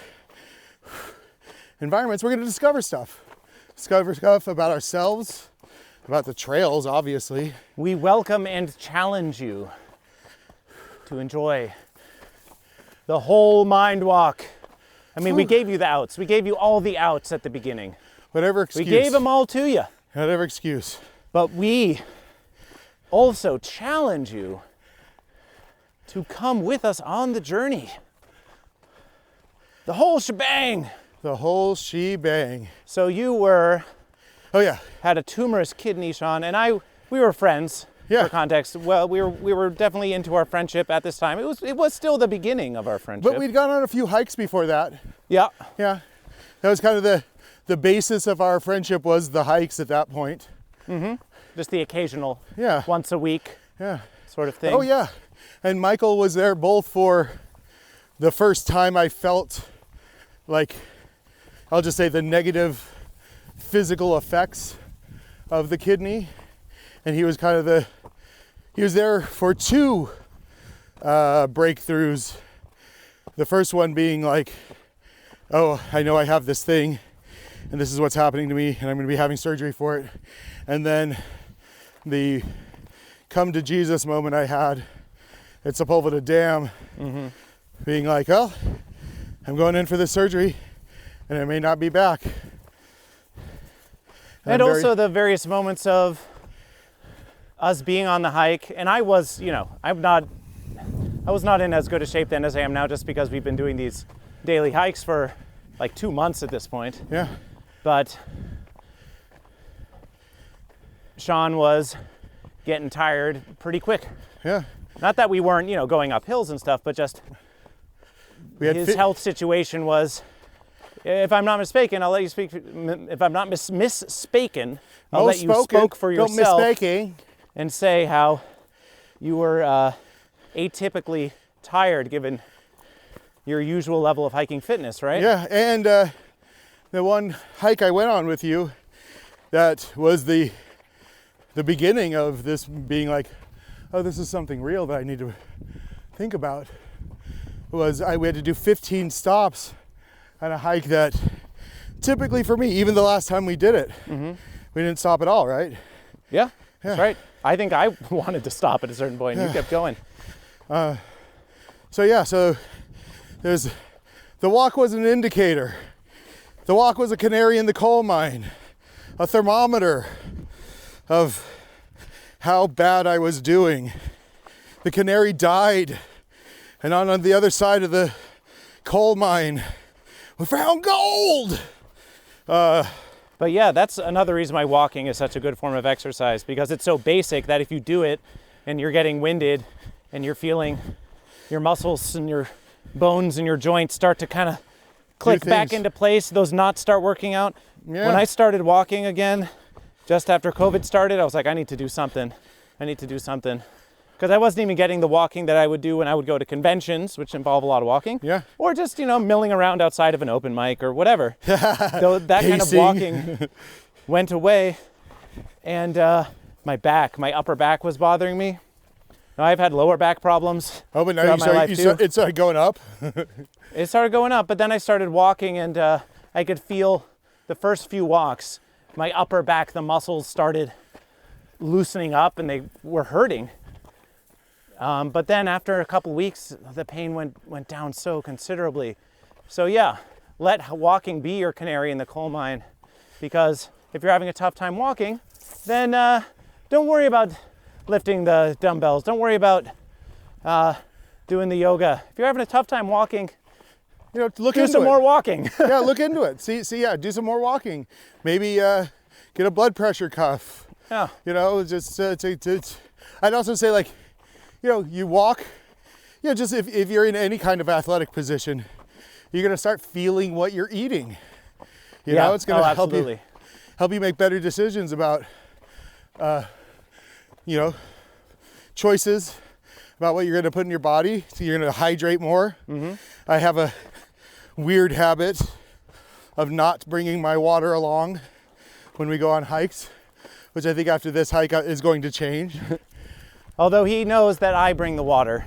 environments, we're going to discover stuff. Discover stuff about ourselves, about the trails, obviously.
We welcome and challenge you to enjoy the whole mind walk. I mean, we gave you the outs. We gave you all the outs at the beginning.
Whatever excuse.
We gave them all to you.
Whatever excuse.
But we also challenge you to come with us on the journey. The whole shebang.
The whole shebang.
So you
Oh yeah.
had a tumorous kidney, Sean, and we were friends.
Yeah.
For context, well, we were definitely into our friendship at this time. It was still the beginning of our friendship.
But we'd gone on a few hikes before that.
Yeah.
Yeah. That was kind of the basis of our friendship was the hikes at that point.
Just the occasional,
Yeah.
once a week
Yeah.
sort of thing.
Oh yeah. And Michael was there both for the first time I felt like, I'll just say the negative physical effects of the kidney. And he was he was there for two breakthroughs. The first one being like, oh, I know I have this thing and this is what's happening to me and I'm going to be having surgery for it. And then the come to Jesus moment I had at Sepulveda Dam, being like, well, I'm going in for this surgery and I may not be back.
And also the various moments of us being on the hike, and I was I was not in as good a shape then as I am now, just because we've been doing these daily hikes for like 2 months at this point.
Yeah.
But Sean was getting tired pretty quick.
Yeah.
Not that we weren't, going up hills and stuff, but just his health situation was, if I'm not mistaken, I'll let you speak. If I'm not misspoken, I'll let you spoke for yourself and say how you were atypically tired given your usual level of hiking fitness, right?
Yeah, and the one hike I went on with you, that was the beginning of this being like, oh, this is something real that I need to think about, was we had to do 15 stops on a hike that typically for me, even the last time we did it, we didn't stop at all, right?
Yeah, that's right. I think I wanted to stop at a certain point and you kept going.
So there's, the walk was an indicator. The walk was a canary in the coal mine, a thermometer of how bad I was doing. The canary died, and on the other side of the coal mine, we found gold.
But yeah, that's another reason why walking is such a good form of exercise, because it's so basic that if you do it and you're getting winded and you're feeling your muscles and your bones and your joints start to kind of click back into place, those knots start working out.
Yeah.
When I started walking again, just after COVID started, I was like, I need to do something. Because I wasn't even getting the walking that I would do when I would go to conventions, which involve a lot of walking.
Yeah.
Or just, milling around outside of an open mic or whatever. So that kind of walking went away. And my upper back was bothering me. Now, I've had lower back problems.
Oh, but now it started going up?
It started going up, but then I started walking and I could feel the first few walks, my upper back, the muscles started loosening up and they were hurting. But then after a couple weeks, the pain went down so considerably. So yeah, let walking be your canary in the coal mine, because if you're having a tough time walking, then don't worry about lifting the dumbbells. Don't worry about doing the yoga. If you're having a tough time walking, do some more walking.
Yeah, look into it. See, do some more walking. Maybe get a blood pressure cuff.
Yeah.
I'd also say, you walk, just if you're in any kind of athletic position, you're going to start feeling what you're eating. It's going to help you make better decisions about, choices about what you're going to put in your body. So you're going to hydrate more. Mm-hmm. I have a weird habit of not bringing my water along when we go on hikes, which I think after this hike is going to change.
Although he knows that I bring the water.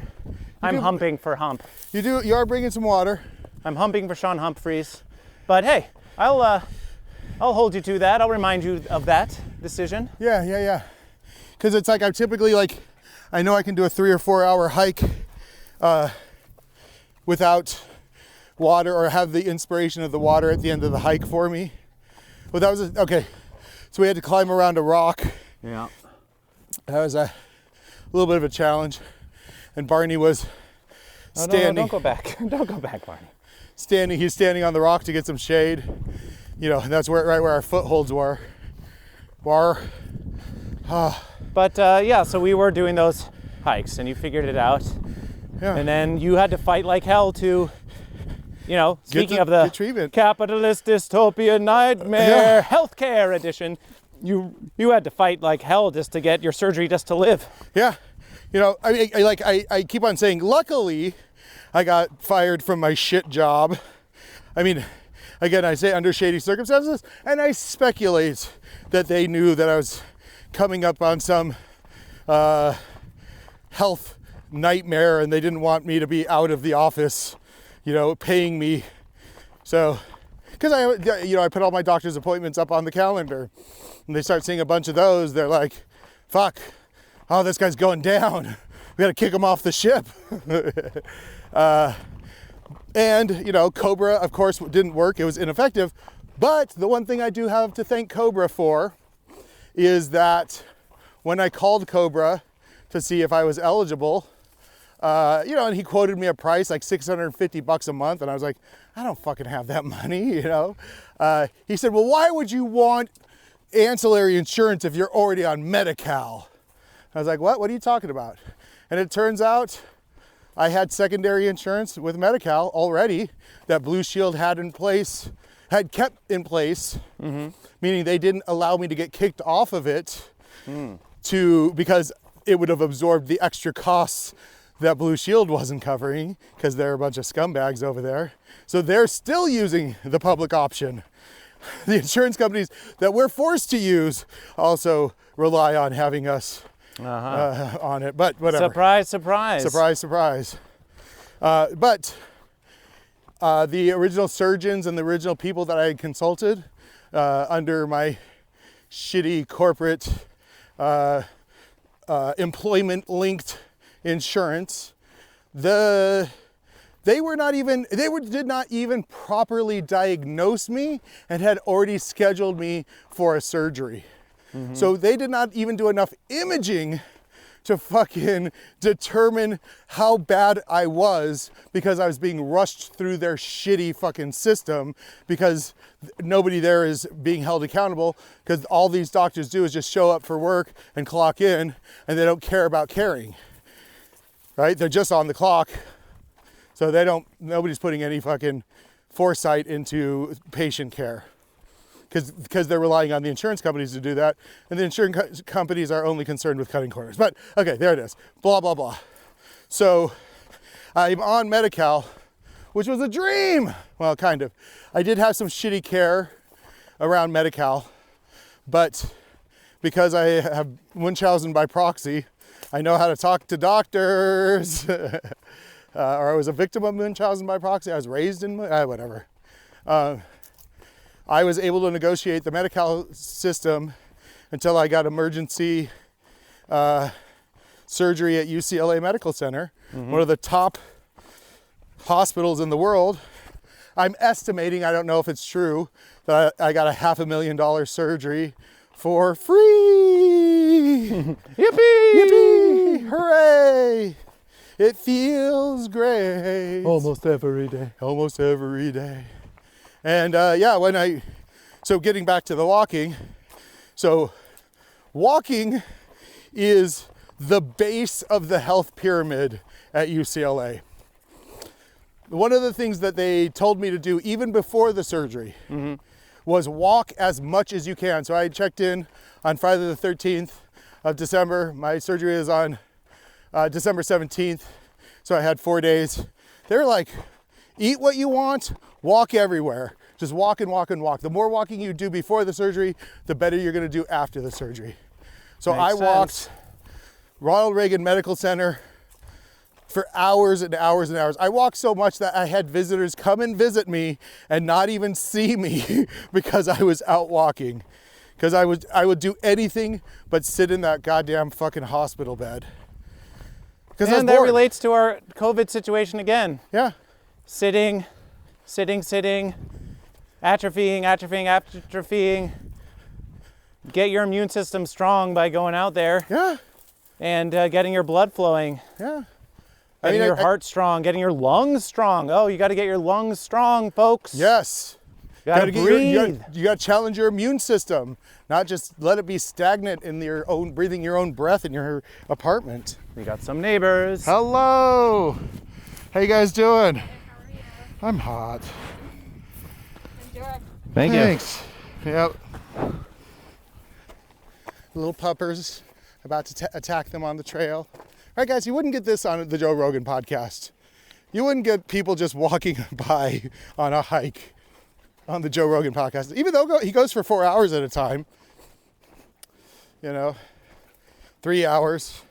I'm humping for Hump.
You are bringing some water.
I'm humping for Sean Humphreys. But hey, I'll hold you to that. I'll remind you of that decision.
Yeah. Because it's like I'm typically I know I can do a 3 or 4 hour hike without water, or have the inspiration of the water at the end of the hike for me. Well, that was okay. So we had to climb around a rock.
Yeah.
That was a little bit of a challenge. And Barney was standing.
No, don't go back. Don't go back, Barney.
He's standing on the rock to get some shade. And that's right where our footholds were.
But so we were doing those hikes and you figured it out.
Yeah.
And then you had to fight like hell to, speaking of the capitalist dystopia nightmare healthcare edition, you had to fight like hell just to get your surgery just to live.
Yeah. I keep on saying, luckily, I got fired from my shit job. I mean, again, I say under shady circumstances, and I speculate that they knew that I was coming up on some health nightmare and they didn't want me to be out of the office, paying me. So, because I put all my doctor's appointments up on the calendar, and they start seeing a bunch of those, they're like, fuck, oh, this guy's going down. We got to kick him off the ship. And, Cobra, of course, didn't work. It was ineffective. But the one thing I do have to thank Cobra for is that when I called Cobra to see if I was eligible, and he quoted me a price like $650 a month, and I was like, I don't fucking have that money, He said, well, why would you want ancillary insurance if you're already on Medi-Cal? I was like, what? What are you talking about? And it turns out I had secondary insurance with Medi-Cal already that Blue Shield had kept in place, meaning they didn't allow me to get kicked off of it because it would have absorbed the extra costs that Blue Shield wasn't covering because they're a bunch of scumbags over there. So they're still using the public option. The insurance companies that we're forced to use also rely on having us on it, but whatever.
Surprise, surprise.
Surprise, surprise. But the original surgeons and the original people that I had consulted under my shitty corporate employment-linked insurance, did not even properly diagnose me and had already scheduled me for a surgery. So they did not even do enough imaging to fucking determine how bad I was because I was being rushed through their shitty fucking system because nobody there is being held accountable because all these doctors do is just show up for work and clock in and they don't care about caring, right? They're just on the clock. So nobody's putting any fucking foresight into patient care because they're relying on the insurance companies to do that. And the insurance companies are only concerned with cutting corners. But okay, there it is. Blah, blah, blah. So I'm on Medi-Cal, which was a dream. Well, kind of. I did have some shitty care around Medi-Cal, but because I have Munchausen by proxy, I know how to talk to doctors. Or I was a victim of Munchausen by proxy. I was raised in, whatever. I was able to negotiate the Medi-Cal system until I got emergency surgery at UCLA Medical Center, one of the top hospitals in the world. I'm estimating, I don't know if it's true, that I got a $500,000 surgery for free.
Yippee!
Yippee! Hooray! It feels great.
Almost every day.
Almost every day. And so getting back to the walking, so walking is the base of the health pyramid at UCLA. One of the things that they told me to do even before the surgery was walk as much as you can. So I checked in on Friday the 13th of December. My surgery is on December 17th. So I had 4 days. They're like, eat what you want, walk everywhere. Just walk and walk and walk. The more walking you do before the surgery, the better you're gonna do after the surgery. So I walked Ronald Reagan Medical Center for hours and hours and hours. I walked so much that I had visitors come and visit me and not even see me because I was out walking. Because I would do anything but sit in that goddamn fucking hospital bed.
And that relates to our COVID situation again.
Yeah.
Sitting, atrophying. Get your immune system strong by going out there.
Yeah.
And getting your blood flowing.
Yeah.
Getting your heart strong, getting your lungs strong. Oh, you got to get your lungs strong, folks.
Yes.
You got to breathe.
You got to challenge your immune system, not just let it be stagnant in your own breathing your own breath in your apartment.
We got some neighbors.
Hello. How you guys doing?
How are you?
I'm hot.
Enjoy.
Thank you.
Thanks. Yep. Little puppers, about to attack them on the trail. All right, guys, you wouldn't get this on the Joe Rogan podcast. You wouldn't get people just walking by on a hike on the Joe Rogan podcast, even though he goes for 4 hours at a time. 3 hours.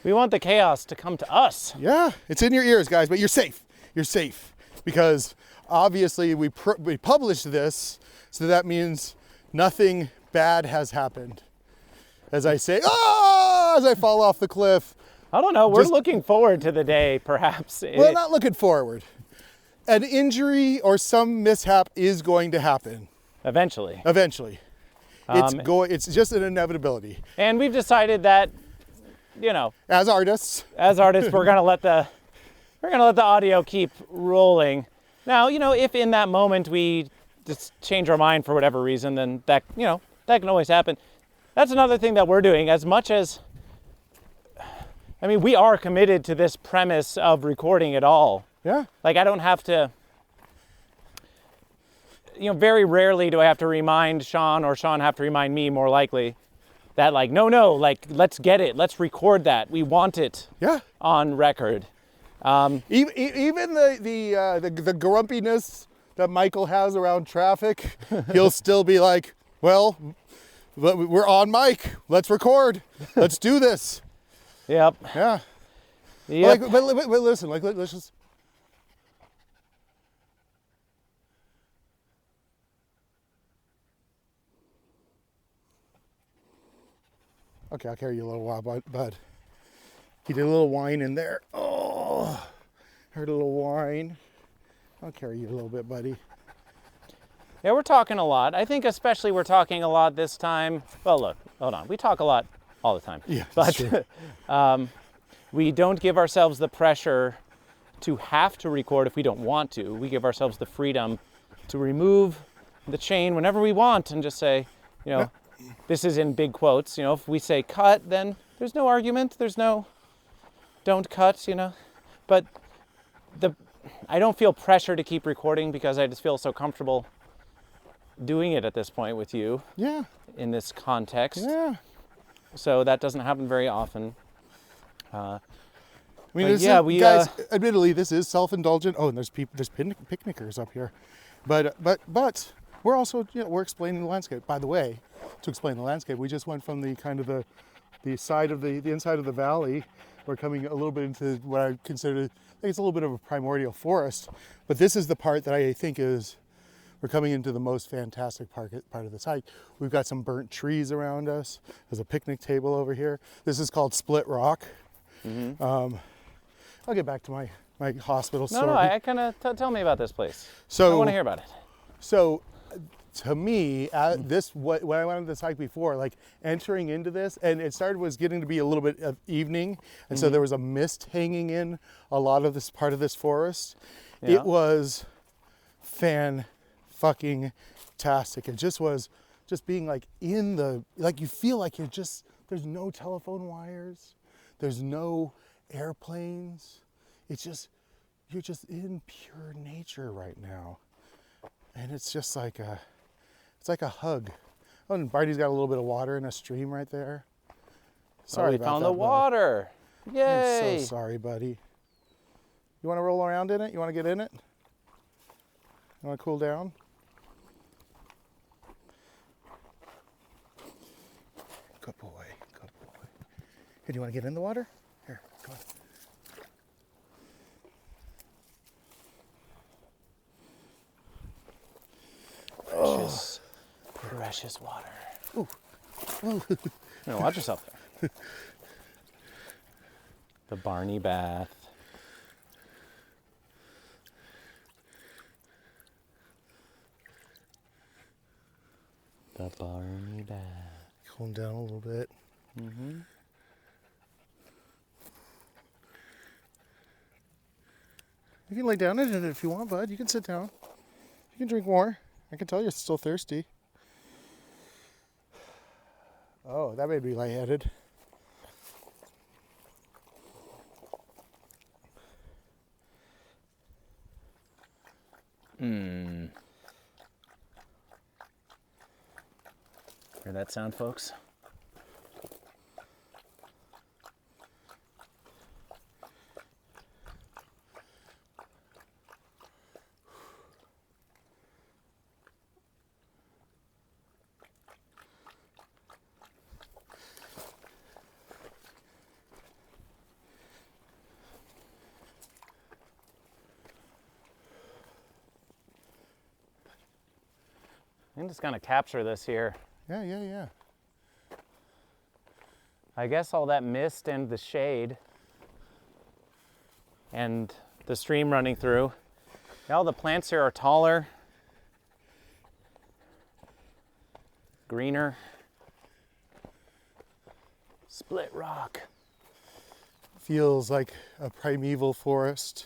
We want the chaos to come to us.
Yeah, it's in your ears, guys, but you're safe. You're safe because obviously we published this, so that means nothing bad has happened. As I say, as I fall off the cliff.
I don't know. We're looking forward to the day, perhaps.
Well, not looking forward. An injury or some mishap is going to happen.
Eventually.
It's just an inevitability.
And we've decided that,
as artists,
we're going to let the we're going to let the audio keep rolling. Now, if in that moment we just change our mind for whatever reason, then that can always happen. That's another thing that we're doing. As much as, we are committed to this premise of recording it all.
Yeah.
Like, I don't have to, very rarely do I have to remind Sean or Sean have to remind me, more likely, that no, let's get it. Let's record that. We want it on record.
Even the grumpiness that Michael has around traffic, he'll still be like, well, we're on mic. Let's record. Let's do this.
Yep.
Yeah.
Yep.
But listen, let's just. Okay, I'll carry you a little while, bud. He did a little whine in there. Oh, heard a little whine. I'll carry you a little bit, buddy.
Yeah, we're talking a lot. I think especially we're talking a lot this time. Well, look, hold on. We talk a lot all the time.
Yeah, that's true.
We don't give ourselves the pressure to have to record if we don't want to. We give ourselves the freedom to remove the chain whenever we want and just say, this is in big quotes. If we say cut, then there's no argument. There's no don't cut, But I don't feel pressure to keep recording because I just feel so comfortable doing it at this point with you.
Yeah.
In this context.
Yeah.
So that doesn't happen very often.
Guys, admittedly, this is self-indulgent. Oh, and there's picnickers up here, but we're also, we're explaining the landscape. By the way, to explain the landscape, we just went from the kind of the side of the inside of the valley. We're coming a little bit into what I consider, I think it's a little bit of a primordial forest, but this is the part that I think we're coming into the most fantastic part of the site. We've got some burnt trees around us. There's a picnic table over here. This is called Split Rock. Mm-hmm. I'll get back to my hospital story.
No, I kind of tell me about this place.
So
I want to hear about it.
So, to me, when I went on this hike before, entering into this, and it was getting to be a little bit of evening, and so there was a mist hanging in a lot of this part of this forest. Yeah. It was fucking tastic. It just was being in you feel like there's no telephone wires. There's no airplanes. You're just in pure nature right now. And it's just like a hug. Oh, and Barney's got a little bit of water in a stream right there. Sorry about that.
We found the water. Yay.
I'm so sorry, buddy. You want to roll around in it? You want to get in it? You want to cool down? Good boy. Here, do you want to get in the water? Here, come on.
Precious water.
Ooh.
Watch yourself there. The Barney bath. The Barney bath.
Calm down a little bit.
Mm-hmm.
You can lay down in it if you want, bud. You can sit down. You can drink more. I can tell you're still thirsty. Oh, that made me lightheaded.
Hear that sound, folks? I'm just gonna capture this here.
Yeah.
I guess all that mist and the shade and the stream running through. All the plants here are taller, greener. Split Rock.
feels like a primeval forest.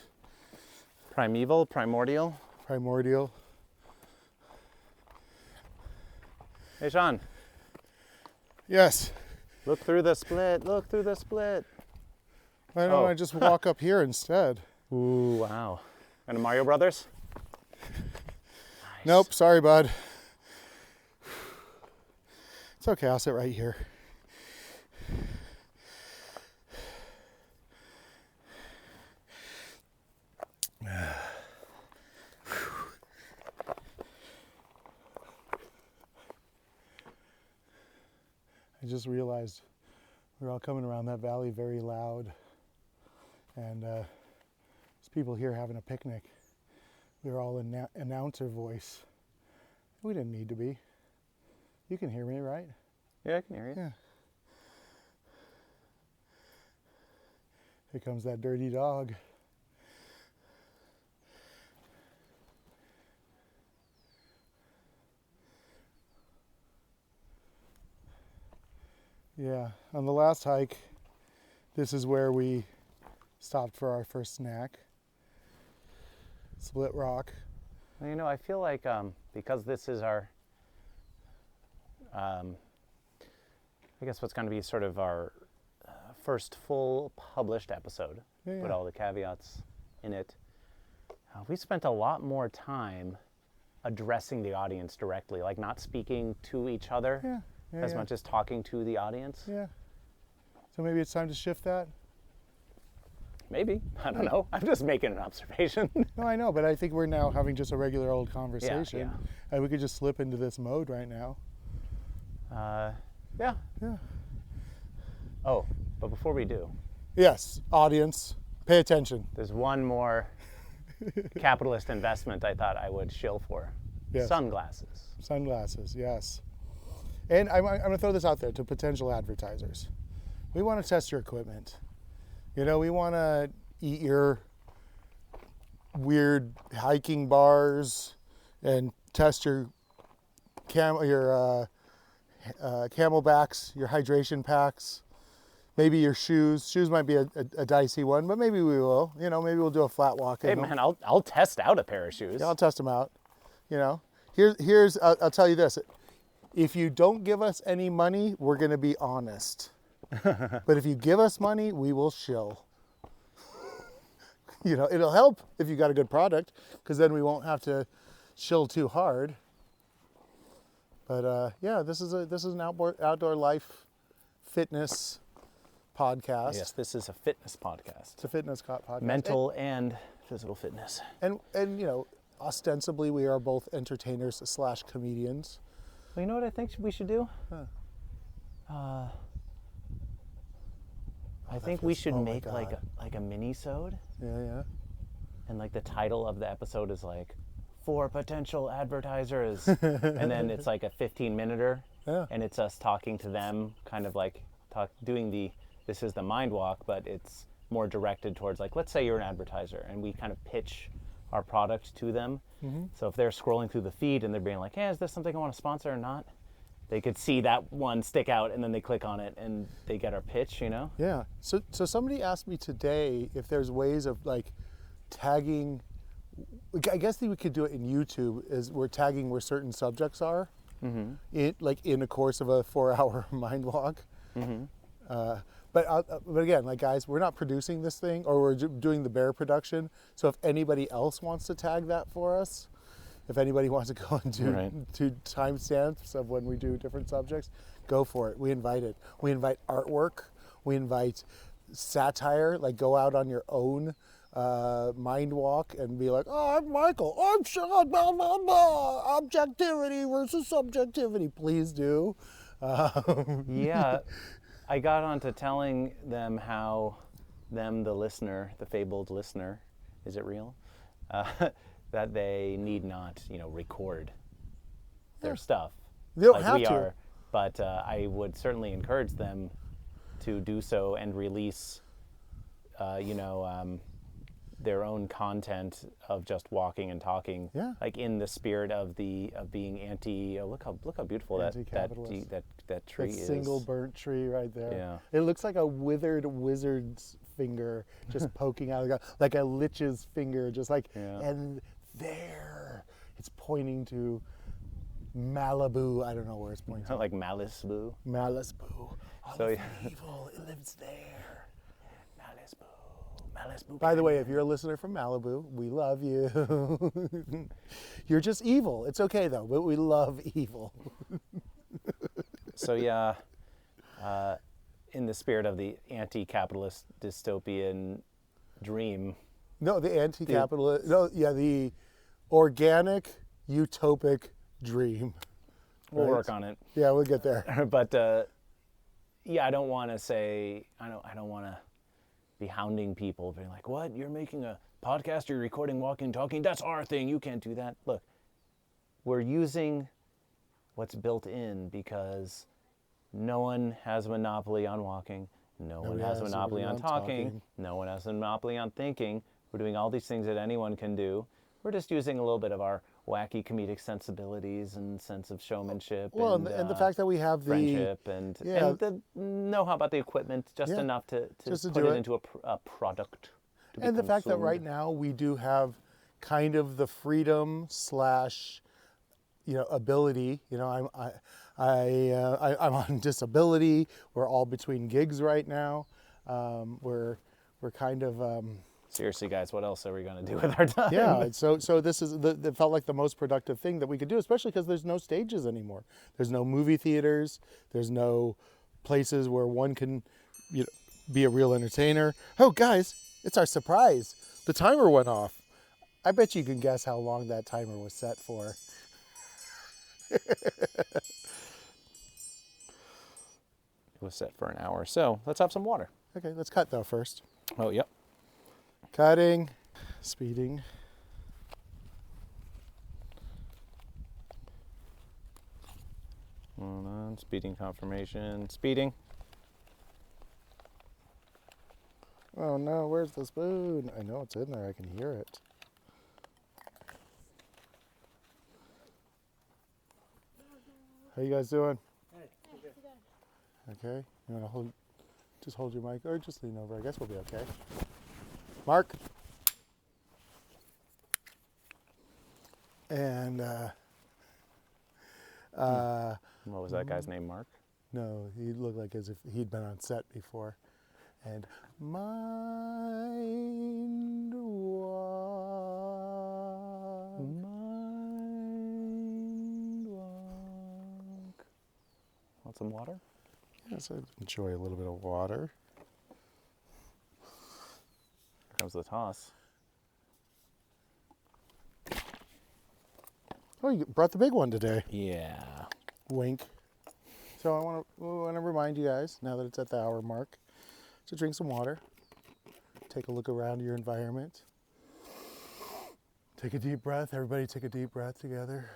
Primeval, primordial.
Primordial.
Hey, Sean,
Yes.
look through the split. Look through the split.
Why don't
Oh.
I just walk up here instead?
Ooh, wow. And a Mario Brothers?
Nope, sorry, bud. It's okay, I'll sit right here. I just realized we're all coming around that valley very loud, and there's people here having a picnic. We were all in announcer voice. We didn't need to be. You can hear me, right?
Yeah, I can hear you.
Yeah. Here comes that dirty dog. Yeah, on the last hike, this is where we stopped for our first snack. Split Rock.
Well, you know, I feel like because this is our, I guess what's going to be sort of our first full published episode
Yeah,
with
yeah.
all the caveats in it, we spent a lot more time addressing the audience directly, like not speaking to each other as much as talking to the audience.
Yeah. So maybe it's time to shift that?
Maybe. I don't know. I'm just making an observation.
No, I know, but I think we're now having just a regular old conversation.
yeah.
And we could just slip into this mode right now.
Yeah.
Yeah.
Oh, but before we do,
Yes, audience, pay attention.
there's one more capitalist investment I thought I would shill for.
Yes.
Sunglasses.
Sunglasses, yes. And I'm going to throw this out there to potential advertisers. We want to test your equipment. You know, we want to eat your weird hiking bars and test your camelbacks, your hydration packs, maybe your shoes. Shoes might be a dicey one, but maybe we will. You know, maybe we'll do a flat walk.
Hey man, I'll test out a pair of shoes.
Yeah, I'll test them out. You know, here's I'll tell you this. If you don't give us any money, we're going to be honest. But if you give us money, we will shill. You know, it'll help if you got a good product, because then we won't have to shill too hard. But yeah, this is an outdoor life fitness podcast.
Yes, this is a fitness podcast.
It's a fitness podcast.
Mental and physical fitness.
And you know, ostensibly we are both entertainers / comedians.
Well, you know what I think we should do? I think we should
oh my
make like
God.
a mini-sode,
Yeah.
and like the title of the episode is like, "For Potential Advertisers," and then it's like a 15-minuter,
Yeah.
and it's us talking to them, kind of like doing this is the MindWalk, but it's more directed towards like, let's say you're an advertiser, and we kind of pitch our product to them.
Mm-hmm.
So if they're scrolling through the feed and they're being like, hey, is this something I want to sponsor or not? They could see that one stick out, and then they click on it and they get our pitch, you know?
Yeah. So somebody asked me today if there's ways of like tagging. I guess that we could do it in YouTube. Is we're tagging where certain subjects are, in a course of a 4-hour mind walk. But again, like guys, we're not producing this thing, or we're doing the bear production. So if anybody else wants to tag that for us, if anybody wants to go and do timestamps of when we do different subjects, go for it. We invite it. We invite artwork. We invite satire. Like go out on your own mind walk and be like, oh, I'm Michael. I'm Sean. Blah, blah, blah. Objectivity versus subjectivity. Please do.
Yeah. I got onto telling them how the listener, the fabled listener, is it real? That they need not, record their stuff.
They don't
like
have
we
to.
are, but I would certainly encourage them to do so and release, their own content of just walking and talking, like in the spirit of being anti. Oh, look how beautiful that tree
That
is.
single burnt tree right there.
Yeah.
It looks like a withered wizard's finger just poking out, like a lich's finger, just like,
Yeah.
and there, it's pointing to Malibu. I don't know where it's pointing to.
Like Malibu.
Malibu. All
So,
of
yeah.
the evil, it lives there.
Malibu.
By the way, if you're a listener from Malibu, we love you. You're just evil. It's okay though, but we love evil.
So yeah, in the spirit of the anti-capitalist dystopian dream,
No, the anti-capitalist. No, yeah, the organic utopic dream.
we'll
Right.
work on it.
Yeah, we'll get there.
But yeah, I don't want to say, I don't want to be hounding people, being like, what, you're making a podcast, you're recording walking, talking, that's our thing, you can't do that. Look, we're using what's built in because no one has a monopoly on walking, no one has a monopoly on talking, no one has a monopoly on thinking. We're doing all these things that anyone can do. We're just using a little bit of our wacky comedic sensibilities and sense of showmanship.
Well, and the fact that we have the
friendship and the know-how about the equipment, just
Yeah,
enough to
just to
put
do
it
it.
into a product. To be
and the fact that
consumed.
right now we do have kind of the freedom slash, ability. I'm on disability. We're all between gigs right now. We're kind of.
Seriously, guys, what else are we going to do with our time?
Yeah, so this is it felt like the most productive thing that we could do, especially because there's no stages anymore. There's no movie theaters. There's no places where one can, be a real entertainer. Oh, guys, it's our surprise. The timer went off. I bet you can guess how long that timer was set for.
It was set for an hour. So let's have some water.
Okay, let's cut though first.
Oh, yep.
Cutting, speeding.
Hold on. Speeding confirmation. Speeding.
Oh no, where's the spoon? I know it's in there. I can hear it. How you guys doing? Okay. You want to just hold your mic or just lean over. I guess we'll be okay. Mark. And
What was that guy's name, Mark?
no, he looked like as if he'd been on set before. And MindWalk.
Want some water?
Yes, I'd enjoy a little bit of water.
Here comes the toss.
Oh, you brought the big one today.
Yeah.
Wink. So I want to remind you guys, now that it's at the hour mark, to drink some water. Take a look around your environment. Take a deep breath. Everybody take a deep breath together.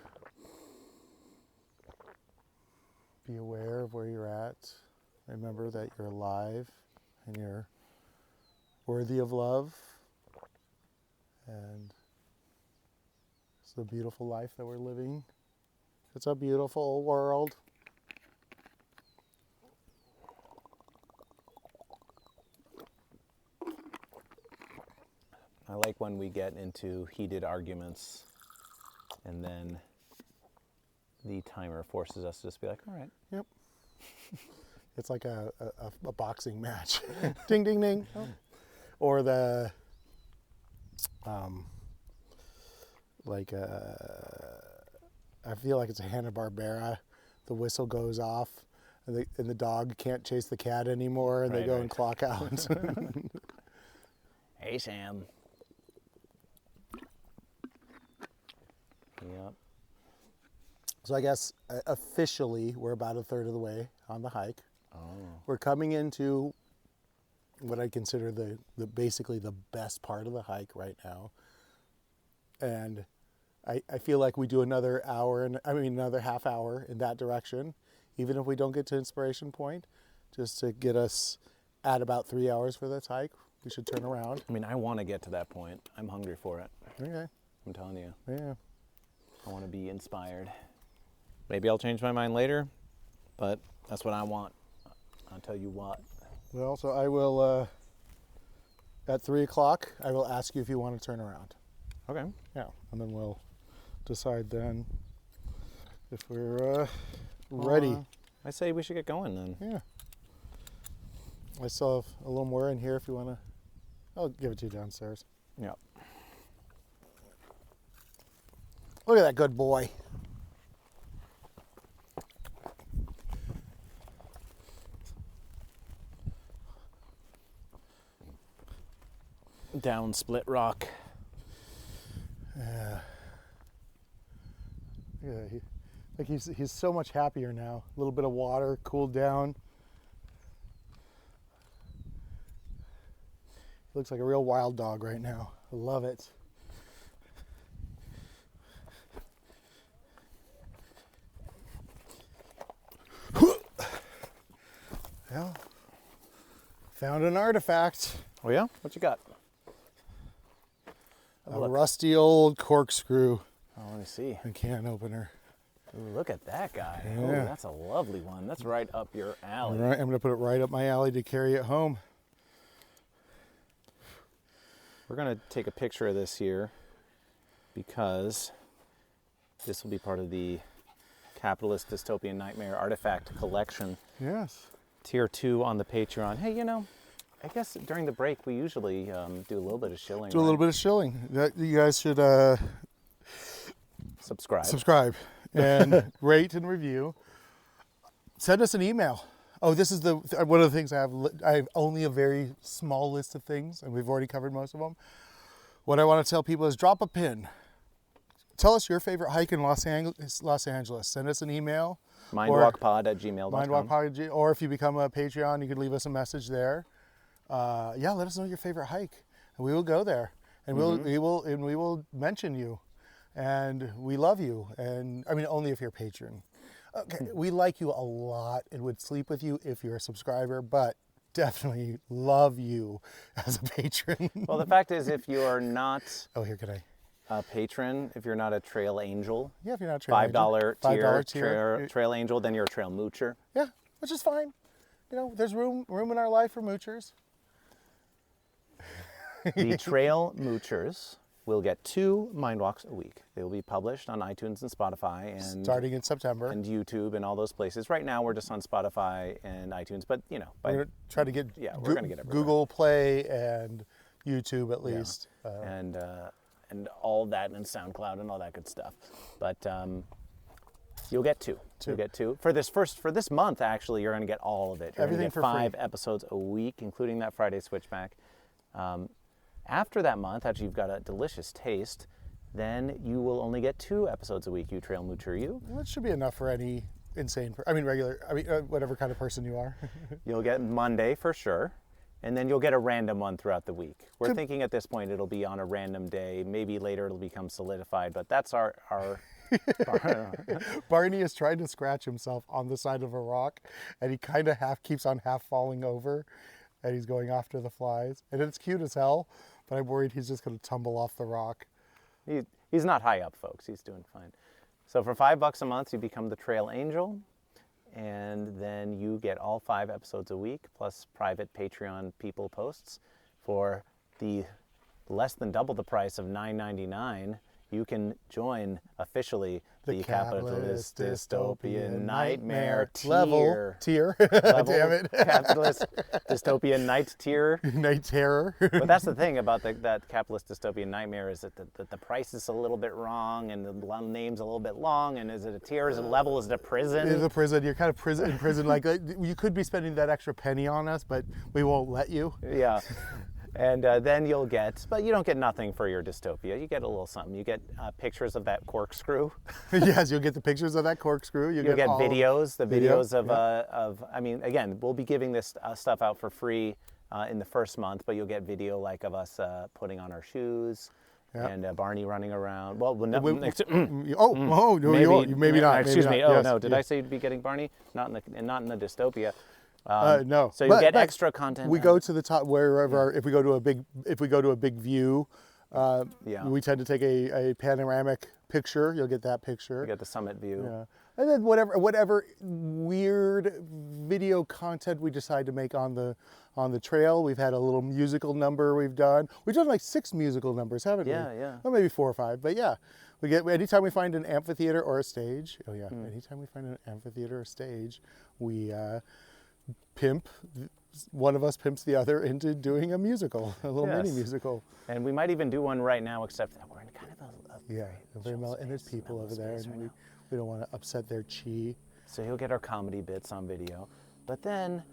Be aware of where you're at. Remember that you're alive and you're worthy of love. And it's the beautiful life that we're living. It's a beautiful world.
I like when we get into heated arguments and then the timer forces us to just be like, all right.
Yep. It's like a boxing match. Ding, ding, ding. Oh. Or the, I feel like it's a Hanna-Barbera. The whistle goes off and the dog can't chase the cat anymore and they
Right,
go
right.
and clock out.
Hey, Sam. Yep.
So I guess officially we're about a third of the way on the hike.
Oh.
We're coming into what I consider the basically the best part of the hike right now. And I feel like we do another half hour in that direction, even if we don't get to Inspiration Point, just to get us at about 3 hours for this hike. We should turn around.
I mean, I want to get to that point. I'm hungry for it.
Okay.
I'm telling you.
Yeah.
I want to be inspired. Maybe I'll change my mind later, but that's what I want. I'll tell you what.
Well, so I will at 3 o'clock, I will ask you if you want to turn around.
Okay.
Yeah, and then we'll decide then if we're ready.
I say we should get going then.
Yeah. I still have a little more in here if you want to. I'll give it to you downstairs.
Yeah.
Look at that good boy.
Down Split Rock.
Yeah. He's so much happier now. A little bit of water, cooled down. He looks like a real wild dog right now. I love it. Well, found an artifact.
Oh yeah? What you got?
A rusty old corkscrew
Oh, let me see.
and can opener.
Ooh, look at that guy.
Yeah.
Oh, that's a lovely one. That's right up your alley.
All right, I'm going to put it right up my alley to carry it home.
We're going to take a picture of this here because this will be part of the Capitalist Dystopian Nightmare Artifact Collection.
Yes.
Tier 2 on the Patreon. Hey, I guess during the break we usually do a little bit of shilling.
Do a little bit of shilling. You guys should
Subscribe.
And rate and review. Send us an email. Oh, this is one of the things I have. I have only a very small list of things, and we've already covered most of them. What I want to tell people is drop a pin. Tell us your favorite hike in Los Angeles. Send us an email.
MindWalkPod@gmail.com.
MindWalkPod, or if you become a Patreon, you can leave us a message there. Let us know your favorite hike, and we will go there, and we will mention you, and we love you, and I mean only if you're a patron. Okay, we like you a lot and would sleep with you if you're a subscriber, but definitely love you as a patron.
Well, the fact is, if you are not
Here can I?
a patron, if you're not a trail angel,
Yeah, if you're not a trail angel.
$5
tier.
trail angel, then you're a trail moocher.
Yeah, which is fine. There's room in our life for moochers.
The trail moochers will get 2 Mind Walks a week. They will be published on iTunes and Spotify and
Starting in September.
and YouTube and all those places. Right now we're just on Spotify and iTunes, but
We're going to try to get,
we're gonna get everywhere.
Google Play and YouTube at least.
and all that and SoundCloud and all that good stuff. But you'll get 2. You'll get 2 for this month. Actually, you're going to get all of it. You're
Everything
gonna get
for
5
free.
episodes a week, including that Friday switchback. After that month, after you've got a delicious taste, then you will only get 2 episodes a week. You trail moocher, you.
Well, it should be enough for any whatever kind of person you are.
You'll get Monday for sure, and then you'll get a random one throughout the week. We're thinking at this point it'll be on a random day. Maybe later it'll become solidified, but that's our
Barney is trying to scratch himself on the side of a rock, and he kind of keeps on half falling over, and he's going after the flies. And it's cute as hell, but I'm worried he's just going to tumble off the rock.
He's not high up, folks. He's doing fine. So for $5 a month, you become the Trail Angel, and then you get all 5 episodes a week, plus private Patreon people posts. For the less than double the price of $9.99, you can join officially the Capitalist Dystopian Nightmare
tier.
Level
Damn it.
Capitalist Dystopian Night Tier.
Night terror.
But that's the thing about that Capitalist Dystopian Nightmare is that the price is a little bit wrong, and the name's a little bit long, and is it a tier, is it a level, is it a prison?
It's a prison. You're kind of in prison. Like you could be spending that extra penny on us, but we won't let you.
Yeah. And then you'll get, but you don't get nothing for your dystopia. You get a little something. You get pictures of that corkscrew.
Yes, you'll get the pictures of that corkscrew.
You'll get videos, of, I mean, again, we'll be giving this stuff out for free in the first month, but you'll get video like of us putting on our shoes. Yeah. And Barney running around. Well, no,
maybe not.
Excuse me.
Not.
Oh
yes,
no, did I
yes.
say you'd be getting Barney? Not in the dystopia.
No.
So you get extra content.
We go to the top wherever. If we go to a big view, we tend to take a panoramic picture. You'll get that picture.
You get the summit view.
Yeah. And then whatever weird video content we decide to make on the trail. We've had a little musical number we've done. We've done like 6 musical numbers, haven't we?
Yeah.
Well, maybe 4 or 5, but yeah. We get anytime we find an amphitheater or a stage. Oh yeah. Anytime we find an amphitheater or stage, we one of us pimps the other into doing a musical, a little mini musical.
And we might even do one right now, except that we're in kind of
a very mellow, and there's people over there, and we don't want to upset their chi.
So you'll get our comedy bits on video. But then,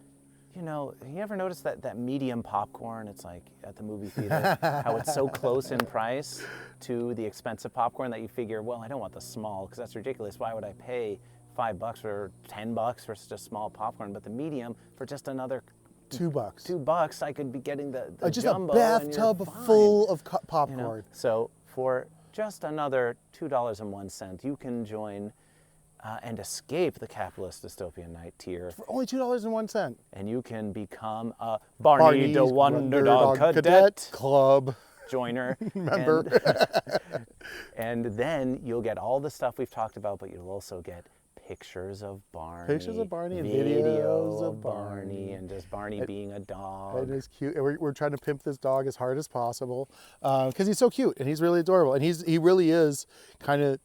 you ever notice that medium popcorn, it's like at the movie theater, how it's so close in price to the expensive popcorn that you figure, well, I don't want the small, because that's ridiculous. Why would I pay $5 or $10 for such a small popcorn? But the medium, for just another
$2.
$2, I could be getting the
just
jumbo.
A bathtub full of popcorn.
So for just another $2.01, you can join and escape the capitalist dystopian night tier.
For only $2.01.
And you can become a Barney da Wonder Dog Cadet
Club
joiner.
member.
And then you'll get all the stuff we've talked about, but you'll also get pictures of Barney.
Pictures of Barney and
videos of Barney. And just Barney being a dog.
It is cute. And we're trying to pimp this dog as hard as possible because he's so cute and he's really adorable. And he really is kind of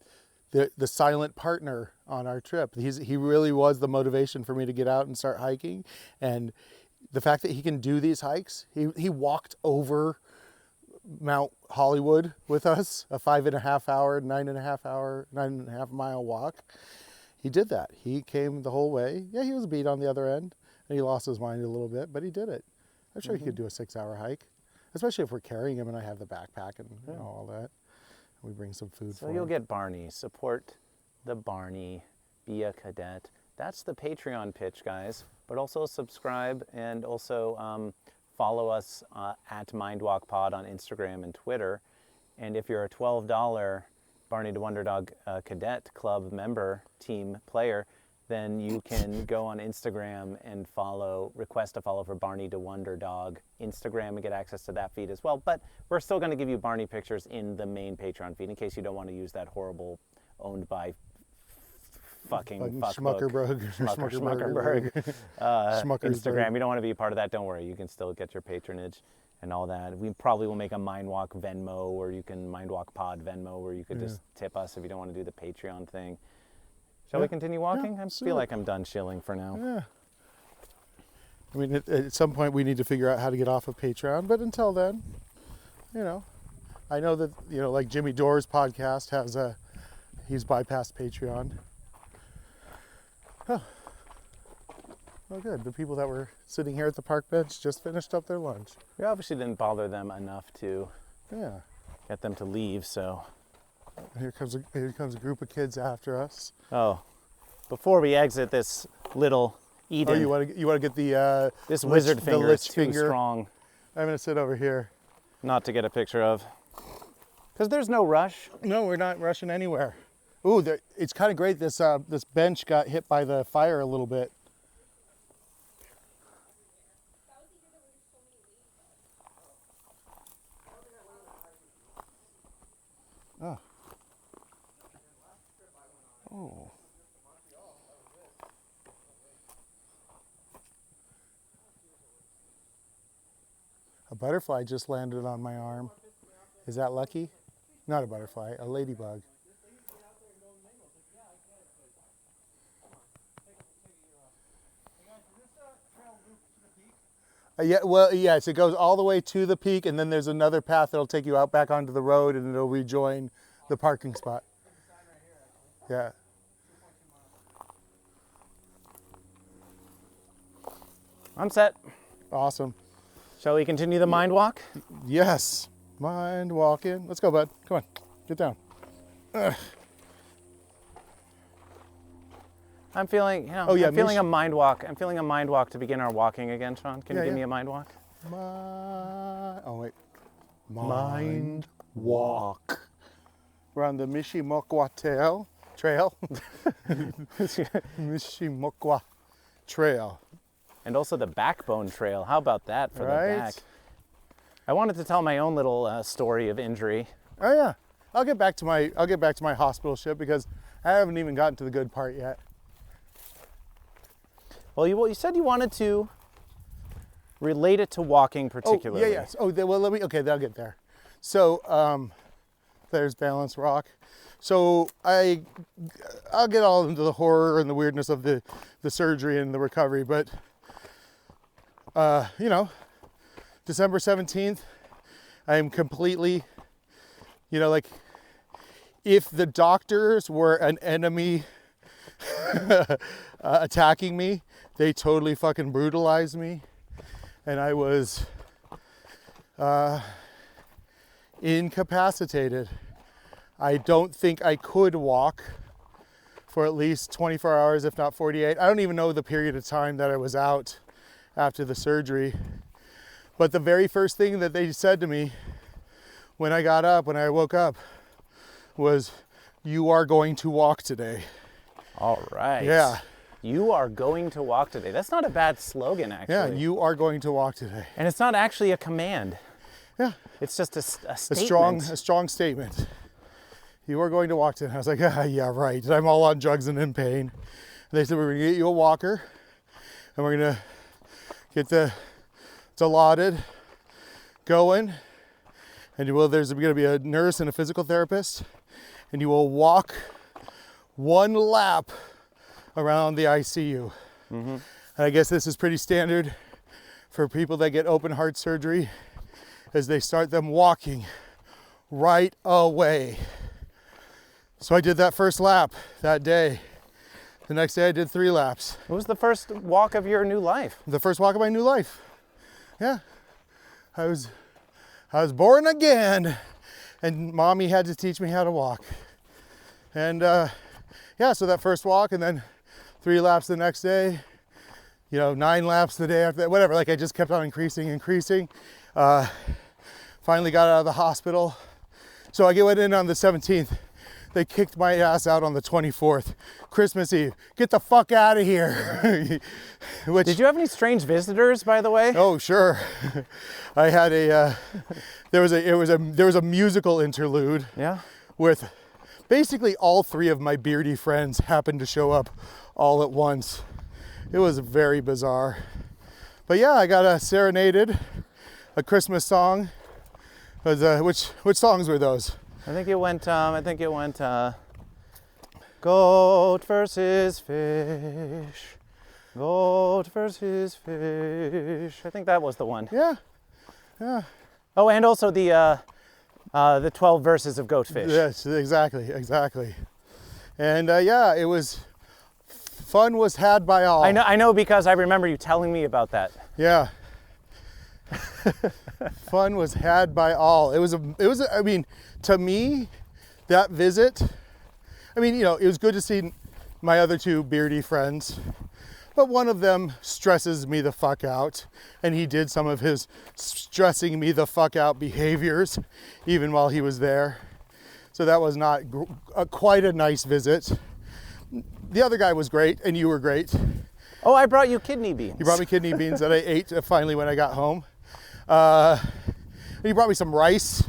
the silent partner on our trip. He really was the motivation for me to get out and start hiking. And the fact that he can do these hikes, he walked over Mount Hollywood with us, a 5.5 hour, 9.5 mile walk. He did that. He came the whole way. Yeah, he was beat on the other end and he lost his mind a little bit, but he did it. I'm sure he could do a 6-hour hike, especially if we're carrying him and I have the backpack and all that. We bring some food for him.
So you'll get Barney. Support the Barney. Be a cadet. That's the Patreon pitch, guys. But also subscribe and also follow us at MindWalk Pod on Instagram and Twitter. And if you're a $12 Barney da Wonder Dog Cadet Club member, team player, then you can go on Instagram and request a follow for Barney da Wonder Dog Instagram and get access to that feed as well. But we're still going to give you Barney pictures in the main Patreon feed in case you don't want to use that horrible owned by fucking
Schmuckerberg
Instagram. You don't want to be a part of that. Don't worry. You can still get your patronage and all that. We probably will make a MindWalk Venmo, or you can MindWalk Pod Venmo, where you could just tip us if you don't want to do the Patreon thing. Shall we continue walking?
Yeah,
I feel like I'm done shilling for now.
Yeah. I mean, at some point we need to figure out how to get off of Patreon, but until then, I know that, like Jimmy Dore's podcast he's bypassed Patreon. Oh. Well, good. The people that were sitting here at the park bench just finished up their lunch.
We obviously didn't bother them enough to
Yeah.
get them to leave, so.
Here comes a group of kids after us.
Oh, before we exit this little Eden.
Oh, you want to get the
this wizard finger is too strong.
I'm gonna sit over here.
Not to get a picture of. Because there's no rush.
No, we're not rushing anywhere. Ooh, it's kind of great. This bench got hit by the fire a little bit. Oh. Oh. A butterfly just landed on my arm. Is that lucky? Not a butterfly, a ladybug. Yes, it goes all the way to the peak, and then there's another path that'll take you out back onto the road, and it'll rejoin the parking spot. Yeah.
I'm set.
Awesome.
Shall we continue the mind walk?
Yes. Mind walking. Let's go, bud. Come on. Get down. Ugh.
I'm feeling, I'm feeling a mind walk. I'm feeling a mind walk to begin our walking again, Sean. Can you give me a mind walk? Mind
walk. We're on the Mishimokwa Trail. Mishimokwa Trail.
And also the Backbone Trail. How about that for the back? I wanted to tell my own little story of injury.
Oh, yeah. I'll get back to my hospital shit because I haven't even gotten to the good part yet.
Well, you said you wanted to relate it to walking particularly.
Oh, yeah. Oh, well, I'll get there. So, there's Balance Rock. So I'll get all into the horror and the weirdness of the surgery and the recovery, but December 17th, I am completely, like, if the doctors were an enemy attacking me, they totally fucking brutalized me. And I was incapacitated. I don't think I could walk for at least 24 hours, if not 48. I don't even know the period of time that I was out after the surgery. But the very first thing that they said to me when I woke up, was, "You are going to walk today."
All right.
Yeah.
You are going to walk today. That's not a bad slogan, actually.
Yeah, you are going to walk today.
And it's not actually a command.
Yeah.
It's just a statement.
A strong statement. You are going to walk today. I was like, yeah, right. And I'm all on drugs and in pain. And they said, we're going to get you a walker. And we're going to get the Dilaudid going. And there's going to be a nurse and a physical therapist. And you will walk one lap around the ICU. Mm-hmm. And I guess this is pretty standard for people that get open heart surgery, as they start them walking right away. So I did that first lap that day. The next day I did 3 laps.
It was the first walk of your new life.
The first walk of my new life. Yeah. I was born again, and mommy had to teach me how to walk. And so that first walk, and then 3 laps the next day, 9 laps the day after that, whatever. Like, I just kept on increasing. Finally got out of the hospital. So I went in on the 17th. They kicked my ass out on the 24th, Christmas Eve. Get the fuck out of here.
Did you have any strange visitors, by the way?
Oh, sure. I had there was a musical interlude.
Yeah.
With basically all 3 of my beardy friends happened to show up all at once. It was very bizarre. But yeah, I got serenaded a Christmas song. Which songs were those?
I think it went, goat versus fish. Goat versus fish. I think that was the one.
Yeah.
Oh, and also the 12 verses of goat fish.
Yes, exactly. And it was, fun was had by all.
I know because I remember you telling me about that.
Yeah. Fun was had by all. It was to me, that visit, it was good to see my other 2 beardy friends, but one of them stresses me the fuck out, and he did some of his stressing me the fuck out behaviors even while he was there. So that was not quite a nice visit. The other guy was great, and you were great.
Oh, I brought you kidney beans.
You brought me kidney beans that I ate finally when I got home. You brought me some rice.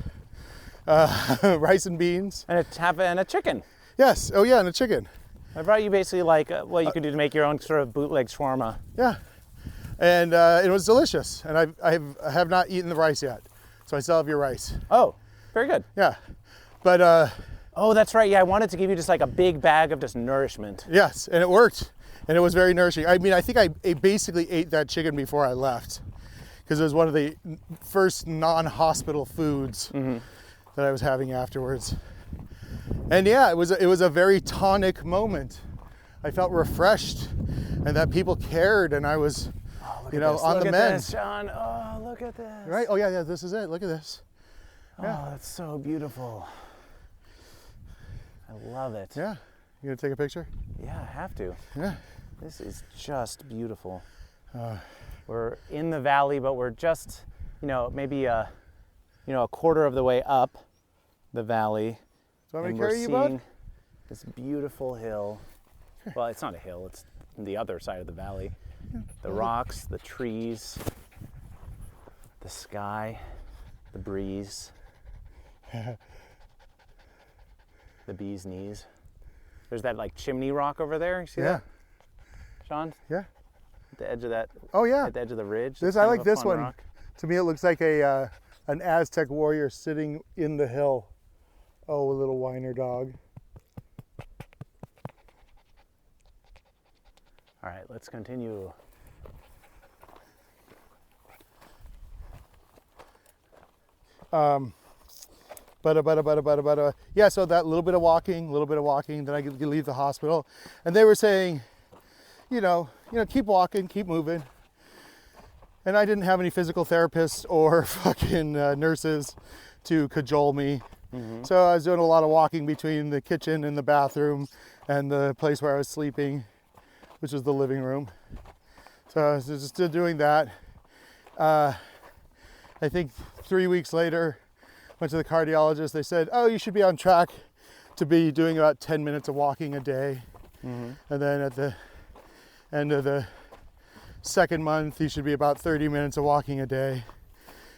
Rice and beans.
And a chicken.
Yes. Oh, yeah, and a chicken.
I brought you basically like what you could do to make your own sort of bootleg shawarma.
Yeah. And it was delicious. And I have not eaten the rice yet. So I still have your rice.
Oh, very good.
Yeah. But...
oh, that's right. Yeah, I wanted to give you just like a big bag of just nourishment.
Yes, and it worked. And it was very nourishing. I think I basically ate that chicken before I left, because it was one of the first non-hospital foods that I was having afterwards. And yeah, it was a very tonic moment. I felt refreshed, and that people cared, and I was, on the mend.
This, John. Oh, look at this.
Right? Oh yeah, this is it. Look at this.
Yeah. Oh, that's so beautiful. I love it.
Yeah. You gonna take a picture?
Yeah, I have to.
Yeah.
This is just beautiful. We're in the valley, but we're just, maybe a quarter of the way up the valley.
Do you want me
and
to carry you,
we're
bud?
seeing this beautiful hill. Well, it's not a hill, it's the other side of the valley. The rocks, the trees, the sky, the breeze. the bee's knees. There's that like chimney rock over there. You see
Yeah.
that, Sean?
Yeah.
At the edge of that.
Oh yeah.
At the edge of the ridge.
This
It's
I
kind
like
of a
this
fun
one.
rock.
To me, it looks like an Aztec warrior sitting in the hill. Oh, a little whiner dog.
All right, let's continue.
Yeah, so that little bit of walking, then I could leave the hospital. And they were saying, you know, keep walking, keep moving. And I didn't have any physical therapists or fucking nurses to cajole me.
Mm-hmm.
So I was doing a lot of walking between the kitchen and the bathroom and the place where I was sleeping, which was the living room. So I was just doing that. I think 3 weeks later, went to the cardiologist. They said, oh, you should be on track to be doing about 10 minutes of walking a day.
Mm-hmm.
And then at the end of the second month, you should be about 30 minutes of walking a day.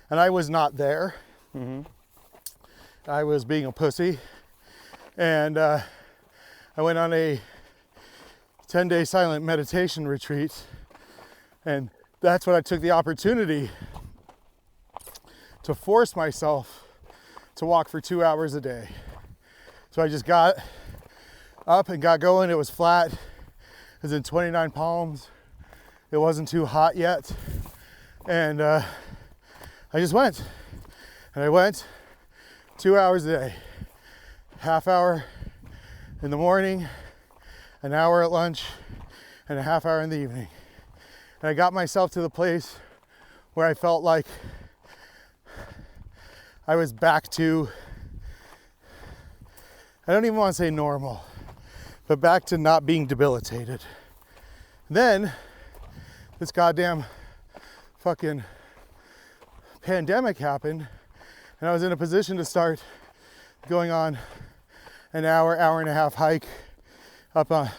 And I was not there.
Mm-hmm.
I was being a pussy. And I went on a 10-day silent meditation retreat. And that's when I took the opportunity to force myself to walk for 2 hours a day. So I just got up and got going. It was flat. It was in 29 palms. It wasn't too hot yet. And I just went. And I went 2 hours a day. Half hour in the morning, an hour at lunch, and a half hour in the evening. And I got myself to the place where I felt like I was back to, I don't even want to say normal, but back to not being debilitated. Then this goddamn fucking pandemic happened, and I was in a position to start going on an hour and a half hike up on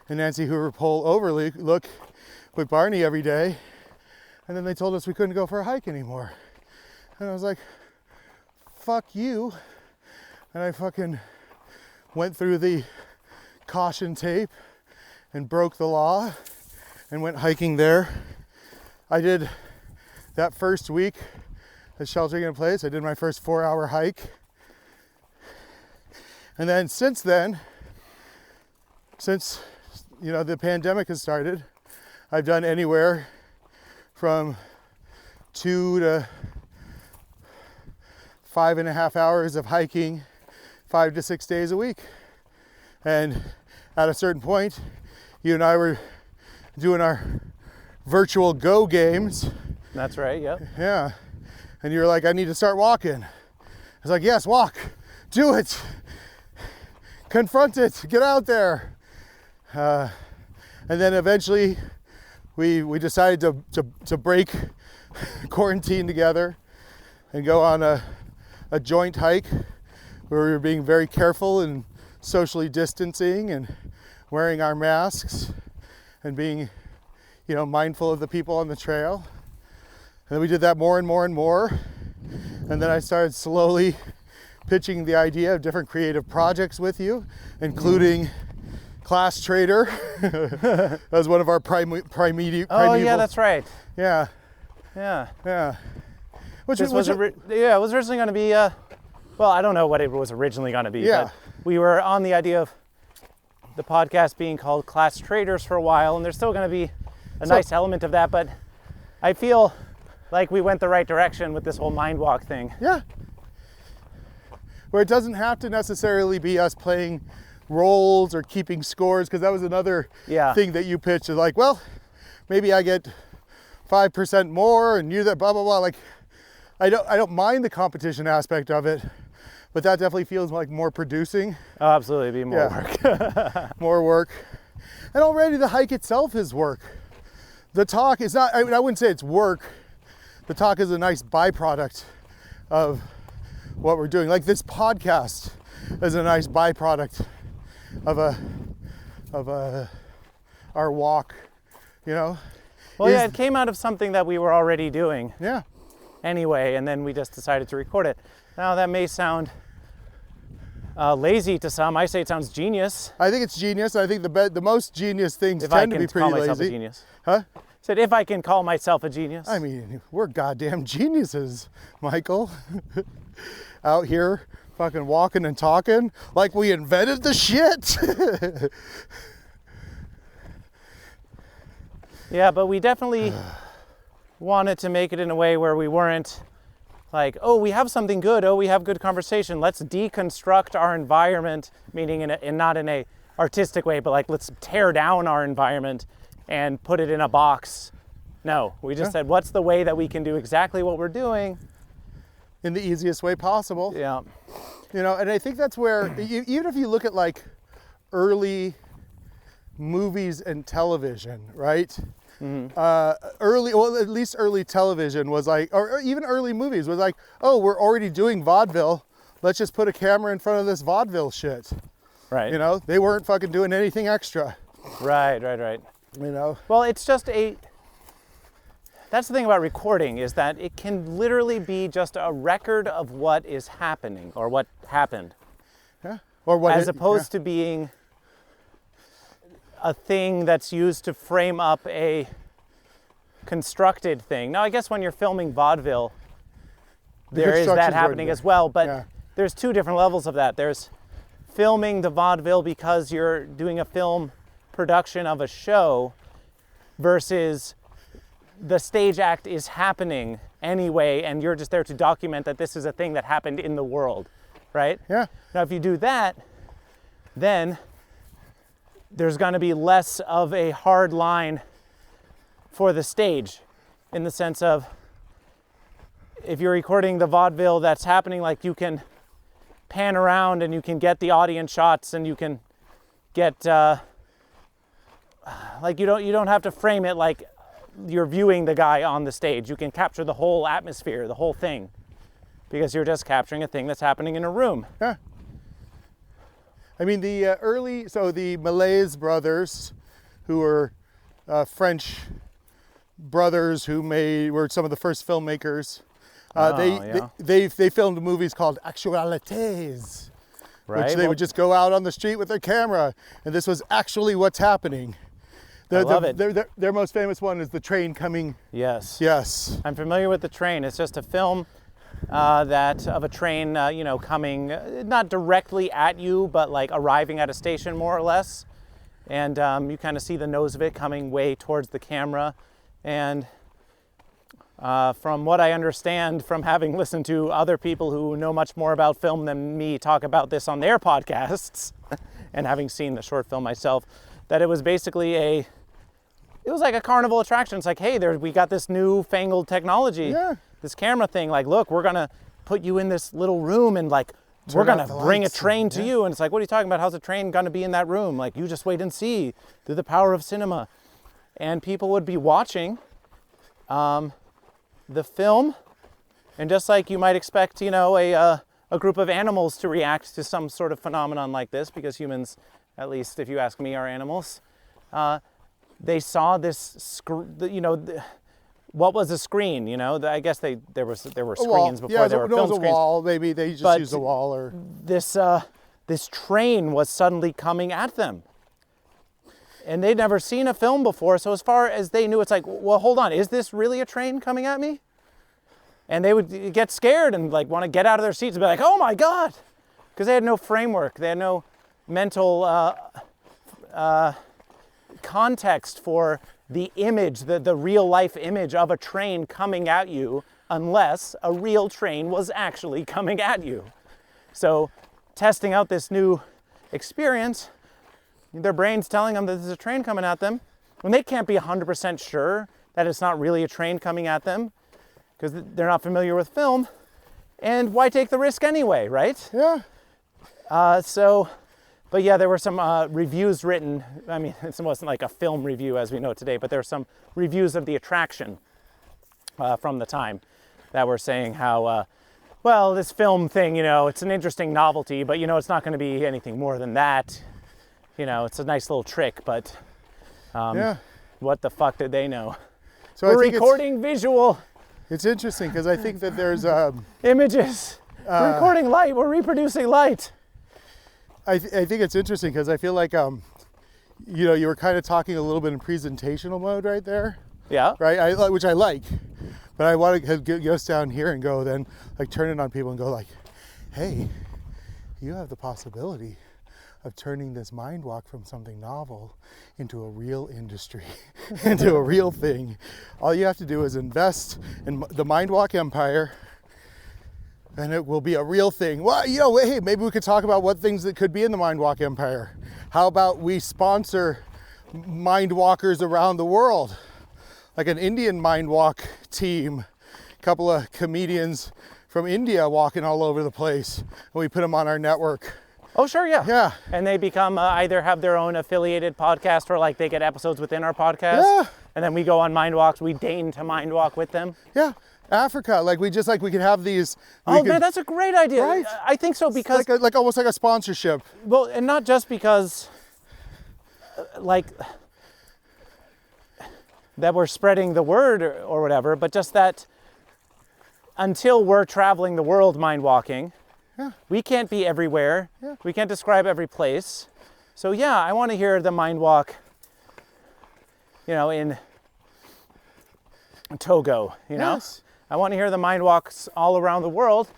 the Nancy Hoover Pole overlook with Barney every day. And then they told us we couldn't go for a hike anymore. And I was like, fuck you. And I fucking went through the caution tape and broke the law and went hiking there. I did that first week of sheltering in place. I did my first 4-hour hike. And then since the pandemic has started, I've done anywhere from 2 to 5.5 hours of hiking 5 to 6 days a week. And at a certain point, you and I were doing our virtual Go games.
That's right, yep.
Yeah. And you were like, I need to start walking. I was like, yes, walk. Do it. Confront it. Get out there. And then eventually we decided to break quarantine together and go on a joint hike where we were being very careful and socially distancing and wearing our masks and being, mindful of the people on the trail. And then we did that more and more and more. And then I started slowly pitching the idea of different creative projects with you, including Class Trader. That was one of our primeval.
Oh, yeah, that's right.
Yeah.
Yeah.
Which
it was originally going to be, well, I don't know what it was originally going to be,
Yeah.
but we were on the idea of the podcast being called Class Traders for a while, and there's still going to be a nice element of that, but I feel like we went the right direction with this whole MindWalk thing.
Yeah. Where it doesn't have to necessarily be us playing roles or keeping scores, because that was another thing that you pitched, is like, well, maybe I get 5% more and you that blah blah blah. Like, I don't mind the competition aspect of it, but that definitely feels like more producing.
Oh, absolutely, it'd be more work.
More work. And already the hike itself is work. The talk is not, I wouldn't say it's work. The talk is a nice byproduct of what we're doing. Like this podcast is a nice byproduct of our walk,
Well, yeah, it came out of something that we were already doing.
Yeah.
Anyway, and then we just decided to record it. Now that may sound lazy to some. I say it sounds genius.
I think it's genius. I think the most genius things
If I
tend to
can
be
call
pretty
myself a
lazy.
genius.
Huh?
Said if I can call myself a genius.
I mean, we're goddamn geniuses, Michael. Out here fucking walking and talking like we invented the shit.
Yeah, but we definitely wanted to make it in a way where we weren't like, oh, we have something good. Oh, we have good conversation. Let's deconstruct our environment, meaning not in a artistic way, but like let's tear down our environment and put it in a box. No, we just said, what's the way that we can do exactly what we're doing?
In the easiest way possible.
Yeah.
You know, and I think that's where, even if you look at like early movies and television, right? At least early television was like, or even early movies was like, oh, we're already doing vaudeville. Let's just put a camera in front of this vaudeville shit.
Right.
You know, they weren't fucking doing anything extra.
Right.
You know?
Well, it's just that's the thing about recording, is that it can literally be just a record of what is happening or what happened.
Yeah. Or what
as opposed to being a thing that's used to frame up a constructed thing. Now, I guess when you're filming vaudeville, there is that happening as well, but there's two different levels of that. There's filming the vaudeville because you're doing a film production of a show versus the stage act is happening anyway, and you're just there to document that this is a thing that happened in the world, right?
Yeah.
Now, if you do that, then there's going to be less of a hard line for the stage, in the sense of if you're recording the vaudeville that's happening, like you can pan around and you can get the audience shots and you can get like you don't have to frame it like you're viewing the guy on the stage. You can capture the whole atmosphere, the whole thing, because you're just capturing a thing that's happening in a room.
Yeah. I mean, the Malaise brothers, who were French brothers who were some of the first filmmakers. They filmed movies called Actualités,
right?
Which they would just go out on the street with their camera, and this was actually what's happening.
I love it.
Their most famous one is the train coming.
Yes.
Yes.
I'm familiar with the train. It's just a film that of a train, coming not directly at you, but like arriving at a station more or less. And you kind of see the nose of it coming way towards the camera. And from what I understand from having listened to other people who know much more about film than me talk about this on their podcasts, and having seen the short film myself, that it was basically it was like a carnival attraction. It's like, hey, we got this new fangled technology, this camera thing. Like, look, we're gonna put you in this little room and like, we're gonna bring a train to you. And it's like, what are you talking about? How's a train gonna be in that room? Like, you just wait and see through the power of cinema. And people would be watching the film, and just like you might expect, a group of animals to react to some sort of phenomenon like this, because humans, at least if you ask me, are animals. They saw this, what was a screen? I guess there were screens before there were film screens.
A wall. Maybe they just used a wall or.
This train was suddenly coming at them, and they'd never seen a film before. So as far as they knew, it's like, well, hold on, is this really a train coming at me? And they would get scared and like want to get out of their seats and be like, oh my God, because they had no framework, they had no mental context for the image, the real life image of a train coming at you, unless a real train was actually coming at you. So testing out this new experience, their brain's telling them that there's a train coming at them, when they can't be 100% sure that it's not really a train coming at them, because they're not familiar with film, and why take the risk anyway, right?
Yeah.
But yeah, there were some reviews written. I mean, it wasn't like a film review as we know today, but there were some reviews of the attraction from the time that were saying how, well, this film thing, it's an interesting novelty, but it's not going to be anything more than that. It's a nice little trick, but what the fuck did they know?
So
we're recording visual.
It's interesting because I think that there's
images. We're recording light. We're reproducing light.
I think it's interesting because I feel like, you were kind of talking a little bit in presentational mode right there.
Yeah.
Right, which I like, but I want to get us down here and go then, like turn it on people and go like, hey, you have the possibility of turning this MindWalk from something novel into a real industry, into a real thing. All you have to do is invest in the MindWalk empire, and it will be a real thing. Well, hey, maybe we could talk about what things that could be in the MindWalk empire. How about we sponsor MindWalkers around the world? Like an Indian MindWalk team, a couple of comedians from India walking all over the place, and we put them on our network.
Oh, sure, yeah.
Yeah.
And they become either have their own affiliated podcast or like they get episodes within our podcast.
Yeah.
And then we go on MindWalks. We deign to MindWalk with them.
Yeah. Africa, like we could have these.
Man, that's a great idea.
Right?
I think so because
like almost like a sponsorship.
well, and not just because that we're spreading the word or whatever, but just that until we're traveling the world mind walking, we can't be everywhere.
Yeah.
We can't describe every place. So yeah, I want to hear the mind walk, in Togo,
Yes.
I want to hear the mind walks all around the world.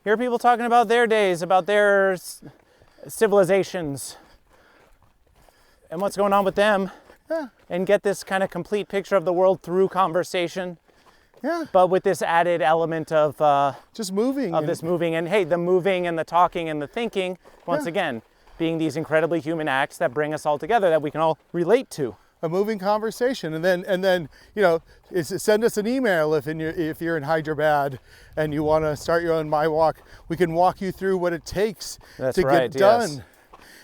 Hear people talking about their days, about their civilizations, and what's going on with them.
Yeah.
And get this kind of complete picture of the world through conversation,
Yeah.
but with this added element of
Just moving.
this moving, and hey, the moving and the talking and the thinking, once again, being these incredibly human acts that bring us all together that we can all relate to.
A moving conversation, and then send us an email if you're in Hyderabad and you want to start your own MindWalk. We can walk you through what it takes
That's
to
right,
get done.
yes.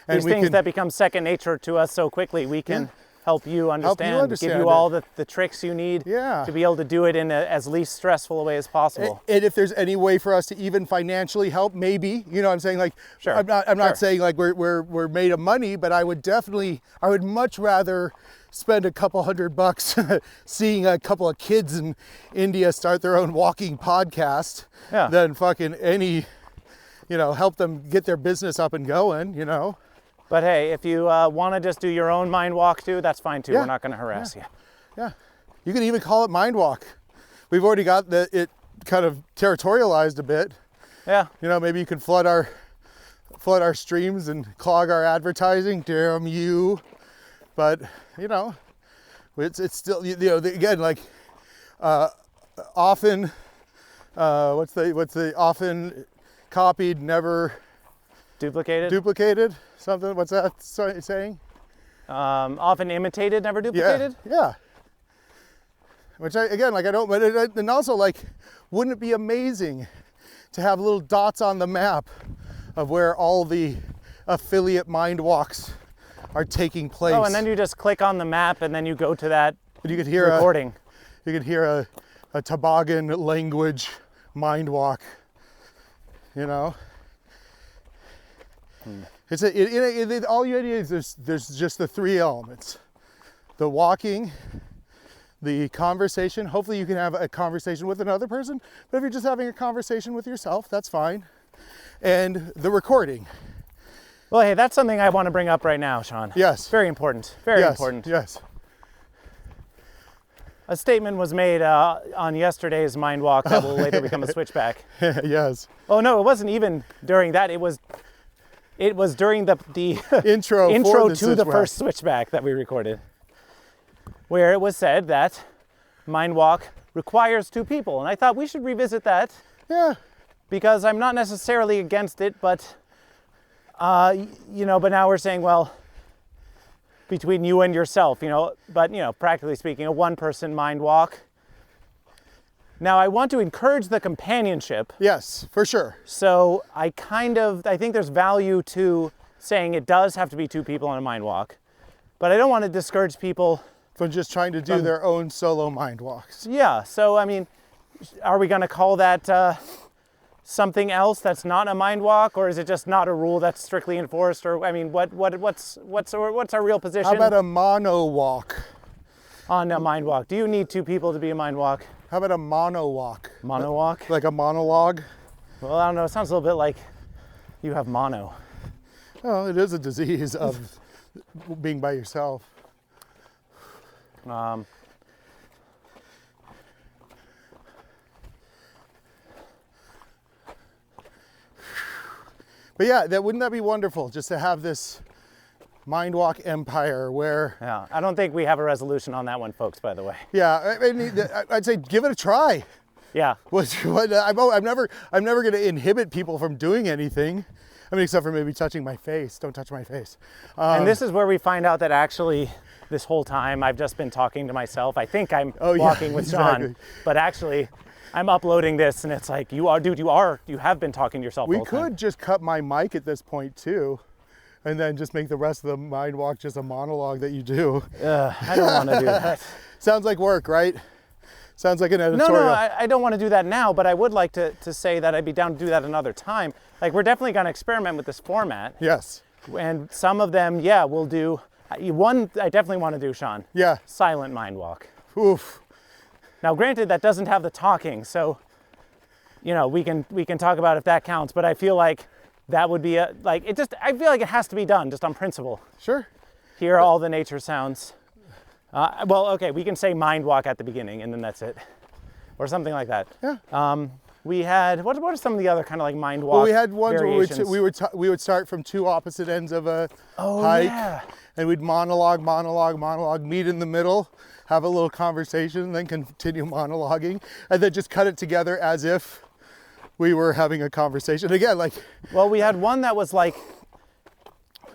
And
These
we
things
can,
that become second nature to us so quickly, we can help you understand, give
understand
you
it.
all the tricks you need
Yeah.
to be able to do it in as least stressful a way as possible.
and if there's any way for us to even financially help, maybe, I'm saying, like,
Sure.
I'm
Sure.
not saying like we're made of money, but I would much rather spend a couple $100 seeing a couple of kids in India start their own walking podcast than fucking help them get their business up and going,
But hey, if you want to just do your own mind walk too, that's fine too.
Yeah.
We're not going to harass you.
Yeah, you can even call it MindWalk. We've already got it kind of territorialized a bit.
Yeah.
Maybe you can flood our streams and clog our advertising. Damn you! But it's still again like often. What's the often copied, never duplicated? Something. What's that saying?
Often imitated, never duplicated.
Yeah. Which I don't. But and also wouldn't it be amazing to have little dots on the map of where all the affiliate mind walks are taking place?
Oh, and then you just click on the map, and then you go to that
you could hear
recording.
You could hear a toboggan language mind walk. It's all you need is there's just the three elements: the walking, the conversation. Hopefully you can have a conversation with another person, but if you're just having a conversation with yourself, that's fine. And the recording.
Well, hey, that's something I want to bring up right now, Sean.
Yes.
Very important. Very important.
Yes.
A statement was made on yesterday's Mind Walk that will later become a switchback.
Yes.
Oh no, it wasn't even during that. It was during the
intro
to the first switchback that we recorded, where it was said that Mind Walk requires two people, and I thought we should revisit that.
Yeah.
Because I'm not necessarily against it, but but now we're saying, well, between you and yourself, but practically speaking, a one-person mind walk. Now I want to encourage the companionship.
Yes, for sure.
So I think there's value to saying it does have to be two people on a mind walk, but I don't want to discourage people
from just trying to do their own solo mind walks.
Yeah, so I mean, are we going to call that something else that's not a mind walk, or is it just not a rule that's strictly enforced? Or I mean, what's our real position?
How about a mono walk?
On a mind walk, do you need two people to be a mind walk?
How about a mono walk?
Mono walk?
Like a monologue?
Well, I don't know. It sounds a little bit like you have mono.
Oh, it is a disease of being by yourself.
Um,
But yeah, wouldn't that be wonderful just to have this MindWalk empire where...
yeah, I don't think we have a resolution on that one, folks, by the way.
Yeah, I'd say give it a try.
Yeah.
I'm never going to inhibit people from doing anything. I mean, except for maybe touching my face. Don't touch my face.
And this is where we find out that actually this whole time I've just been talking to myself. I think I'm walking with
exactly.
Sean, but actually I'm uploading this and it's like, you have been talking to yourself the whole time.
We could just cut my mic at this point too, and then just make the rest of the MindWalk just a monologue that you do.
I don't want to do that.
Sounds like work, right? Sounds like an editorial.
No, I don't want to do that now, but I would like to say that I'd be down to do that another time. Like, we're definitely going to experiment with this format.
Yes.
And some of them, yeah, we'll do. One I definitely want to do, Sean.
Yeah.
Silent mind walk.
Oof.
Now, granted, that doesn't have the talking, so, you know, we can talk about if that counts, but I feel like that would be I feel like it has to be done just on principle.
Sure.
Hear all the nature sounds. Well, okay, we can say mind walk at the beginning and then that's it. Or something like that.
Yeah.
We had, what are some of the other kind of like mind walk
Well, we had ones
variations?
where we would start from two opposite ends of a
Oh,
hike.
yeah.
And we'd monologue, meet in the middle, have a little conversation, and then continue monologuing, and then just cut it together as if we were having a conversation. Again, like...
Well, we had one that was like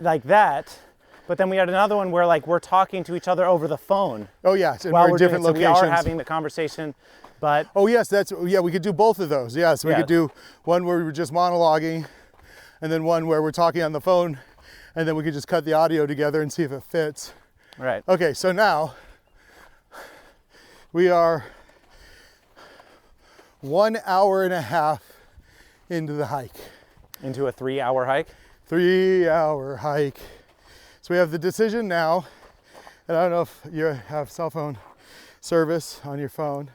that, but then we had another one where like we're talking to each other over the phone.
Oh, yes, and
while
we're in different
doing it.
locations.
So we are having the conversation, but...
Oh, yes, we could do both of those. Yes, we could do one where we were just monologuing, and then one where we're talking on the phone, and then we could just cut the audio together and see if it fits.
Right.
Okay, so now we are 1 hour and a half into the hike.
Into a 3-hour hike?
3-hour hike. So we have the decision now, and I don't know if you have cell phone service on your phone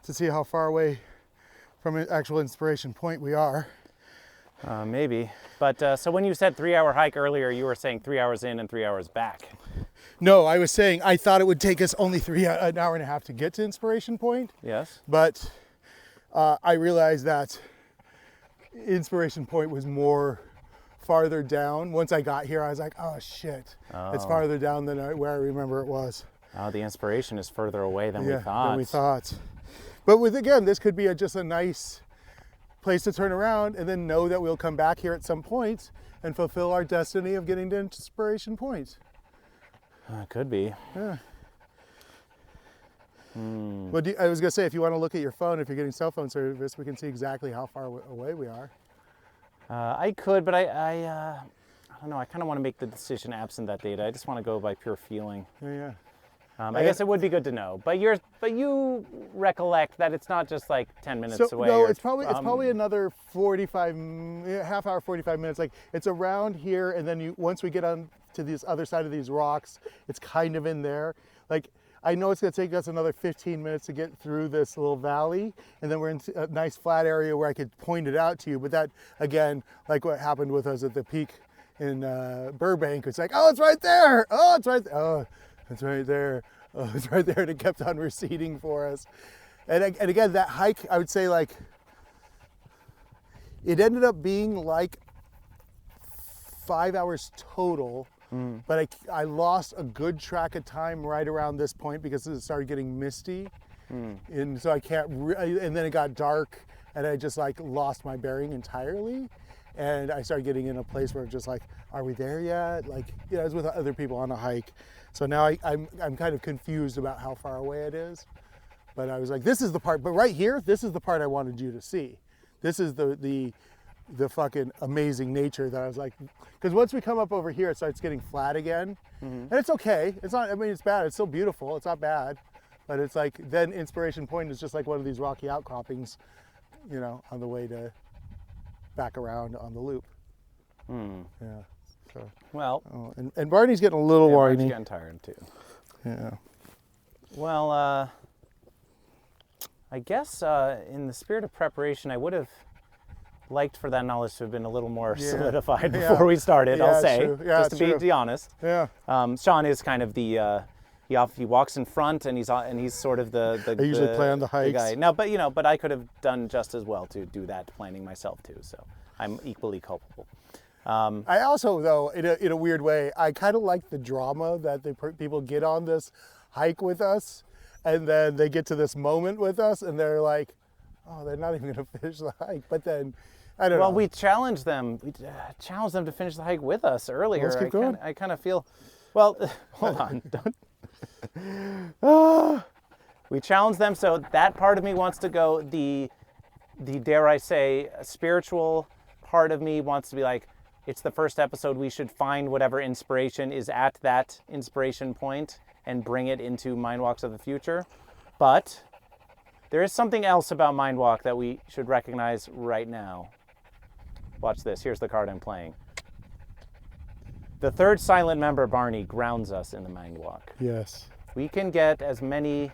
to see how far away from an actual inspiration point we are.
Maybe. But so when you said 3-hour hike earlier, you were saying 3 hours in and 3 hours back.
No, I was saying I thought it would take us only an hour and a half to get to inspiration point.
Yes.
But I realized that inspiration point was more farther down. Once I got here, I was like, oh shit, it's farther down than where I remember it was.
Oh, the inspiration is further away than we
thought. But again, this could be just a nice place to turn around and then know that we'll come back here at some point and fulfill our destiny of getting to inspiration point.
Could be.
Yeah. Well, I was going to say, if you want to look at your phone, if you're getting cell phone service, we can see exactly how far away we are.
I could, but I don't know. I kind of want to make the decision absent that data. I just want to go by pure feeling.
Yeah.
I guess it would be good to know. But you recollect that it's not just like 10 minutes away.
No, it's probably another 45, half hour, 45 minutes. Like it's around here, and then once we get on to this other side of these rocks, it's kind of in there. Like I know it's going to take us another 15 minutes to get through this little valley, and then we're in a nice flat area where I could point it out to you. But that, again, like what happened with us at the peak in Burbank, it's like, oh, it's right there. Oh, it's right there. Oh, it's right there. Oh, it's right there. And it kept on receding for us. And again, that hike, I would say like, it ended up being like 5 hours total. But I lost a good track of time right around this point because it started getting misty. And so I can't, and then it got dark and I just like lost my bearing entirely. And I started getting in a place where just like, are we there yet? Like, you know, I was with other people on a hike. So now I'm kind of confused about how far away it is. But I was like, this is the part, but right here, this is the part I wanted you to see. This is the fucking amazing nature that I was like, because once we come up over here, it starts getting flat again. And it's okay. It's not, I mean, it's bad. It's still beautiful. It's not bad. But it's like, then Inspiration Point is just like one of these rocky outcroppings, you know, on the way to back around on the loop. Yeah. So.
Well.
Oh, and Barney's getting a little whiny.
Barney's getting tired too.
Yeah.
Well, I guess in the spirit of preparation, I would have liked for that knowledge to have been a little more
Yeah.
solidified
Yeah.
before we started,
Yeah,
I'll
it's
say,
true. Yeah,
just to
it's
be honest.
Yeah.
Sean is kind of the, he walks in front and he's sort of the
I usually plan the hikes.
guy. No, but I could have done just as well to do that planning myself too, so I'm equally culpable.
I also, though, in a weird way, I kind of like the drama that people get on this hike with us, and then they get to this moment with us, and they're like, oh, they're not even going to finish the hike. But then, I don't know.
Well, we challenged them. We challenged them to finish the hike with us earlier.
Let's keep going.
I kind of feel, well, hold on. Don't. We challenged them, so that part of me wants to go. The dare I say, spiritual part of me wants to be like, it's the first episode. We should find whatever inspiration is at that inspiration point and bring it into MindWalks of the future. But there is something else about MindWalk that we should recognize right now. Watch this. Here's the card I'm playing. The third silent member, Barney, grounds us in the MindWalk.
Yes.
We can get as many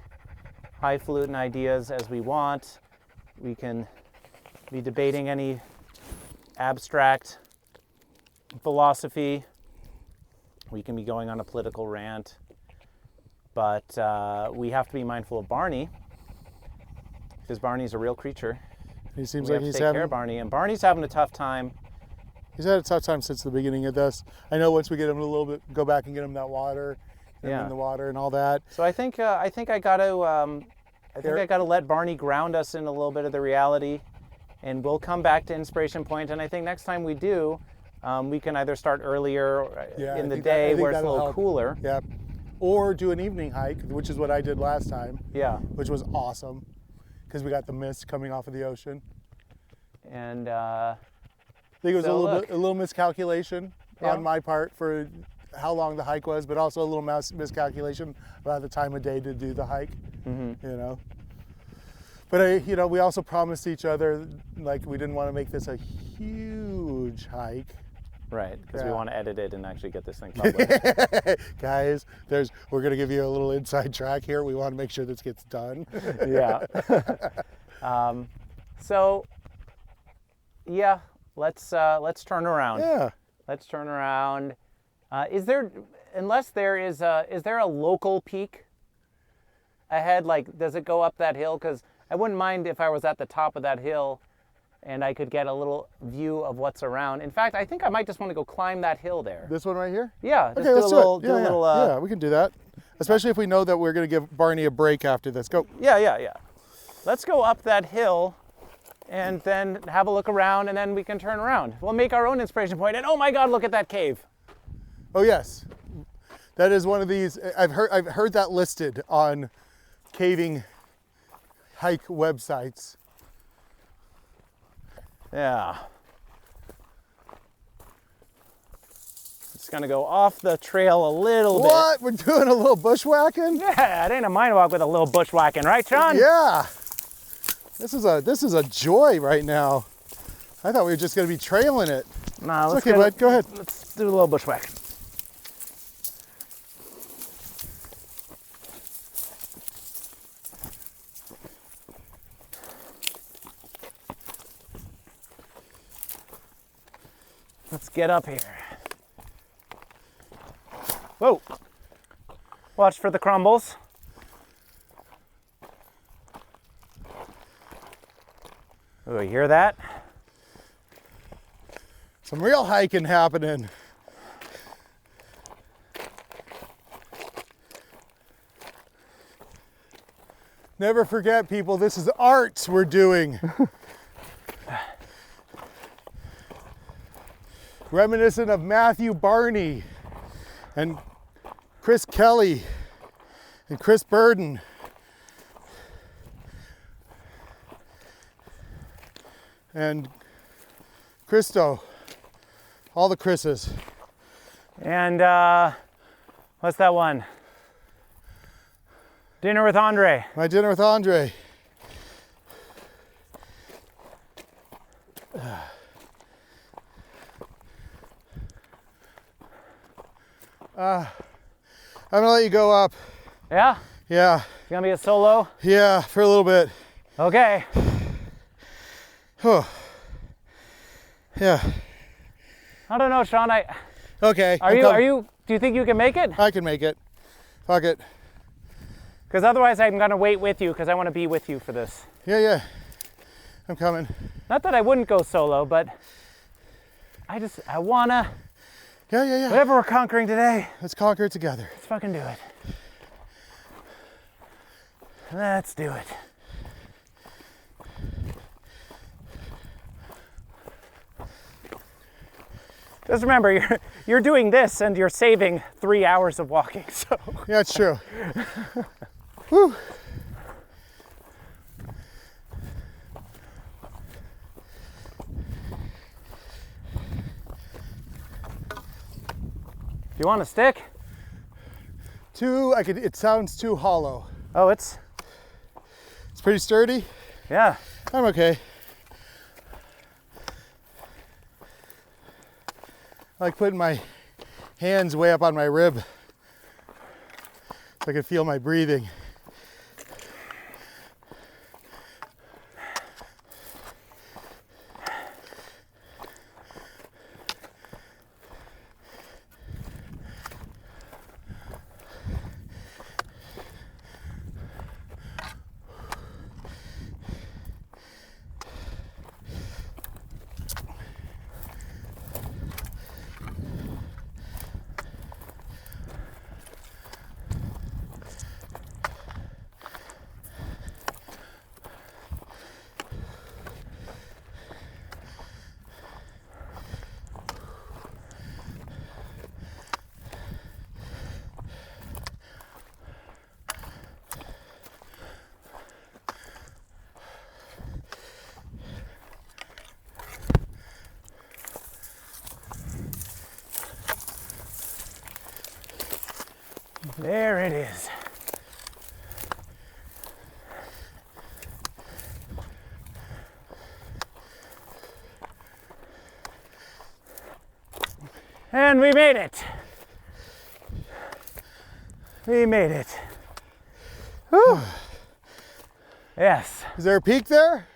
highfalutin ideas as we want. We can be debating any abstract philosophy. We can be going on a political rant. But we have to be mindful of Barney, because Barney's a real creature.
He seems
We
like
have
he's
to take care
having,
of Barney, and Barney's having a tough time.
he's had a tough time since the beginning of this. I know once we get him a little bit, go back and get him that water, get him
Yeah.
in the water and all that.
So I think I gotta let Barney ground us in a little bit of the reality, and we'll come back to Inspiration Point. And I think next time we do, we can either start earlier
Yeah, I
in the
think that- I
day
think
where it's a
that'll
little
help.
cooler.
Yeah. Or do an evening hike, which is what I did last time,
Yeah,
which was awesome because we got the mist coming off of the ocean.
and
I think it was
So
a
look.
little miscalculation
Yeah.
on my part for how long the hike was, but also a little miscalculation about the time of day to do the hike. You know. But we also promised each other, like, we didn't want to make this a huge hike.
right, because we
Yeah.
want to edit it and actually get this thing published.
Guys, we're gonna give you a little inside track here. We want to make sure this gets done.
Yeah. So, yeah, let's turn around.
Yeah.
Let's turn around. Is there a local peak ahead? Like, does it go up that hill? Because I wouldn't mind if I was at the top of that hill and I could get a little view of what's around. In fact, I think I might just want to go climb that hill there.
This one right here?
Yeah, just
Okay, let's do it.
do a little.
Yeah, we can do that. Especially if we know that we're gonna give Barney a break after this. Go.
Yeah. Let's go up that hill and then have a look around, and then we can turn around. We'll make our own inspiration point, and oh my God, look at that cave.
Oh yes, that is one of these. I've heard that listed on caving hike websites.
Yeah. It's gonna go off the trail a little bit.
What? We're doing a little bushwhacking?
Yeah, it ain't a MindWalk with a little bushwhacking, right, Sean?
Yeah. This is a joy right now. I thought we were just gonna be trailing it.
Nah,
It's okay, bud. Go ahead.
Let's do a little bushwhack. Let's get up here. Whoa. Watch for the crumbles. Oh, you hear that?
Some real hiking happening. Never forget, people, this is art we're doing. Reminiscent of Matthew Barney and Chris Kelly and Chris Burden. And Christo, all the Chris's.
And what's that one? Dinner with Andre.
My dinner with Andre. I'm gonna let you go up.
Yeah?
Yeah,
You gonna be a solo?
yeah, for a little bit.
Okay.
Whew. Yeah.
I don't know, Sean.
Okay.
Are you? Do you think you can make it?
I can make it. Fuck it.
Because otherwise, I'm gonna wait with you because I want to be with you for this.
Yeah. I'm coming.
Not that I wouldn't go solo, but I wanna.
Yeah.
Whatever we're conquering today,
Let's conquer it together.
let's fucking do it. Let's do it. Just remember, you're doing this and you're saving 3 hours of walking, so.
Yeah, it's true. Whew.
Do you want a stick?
It sounds too hollow.
Oh, it's
Pretty sturdy.
yeah.
I'm okay. I like putting my hands way up on my rib so I can feel my breathing.
There it is. And we made it. We made it. Whew. Yes.
Is there a peak there?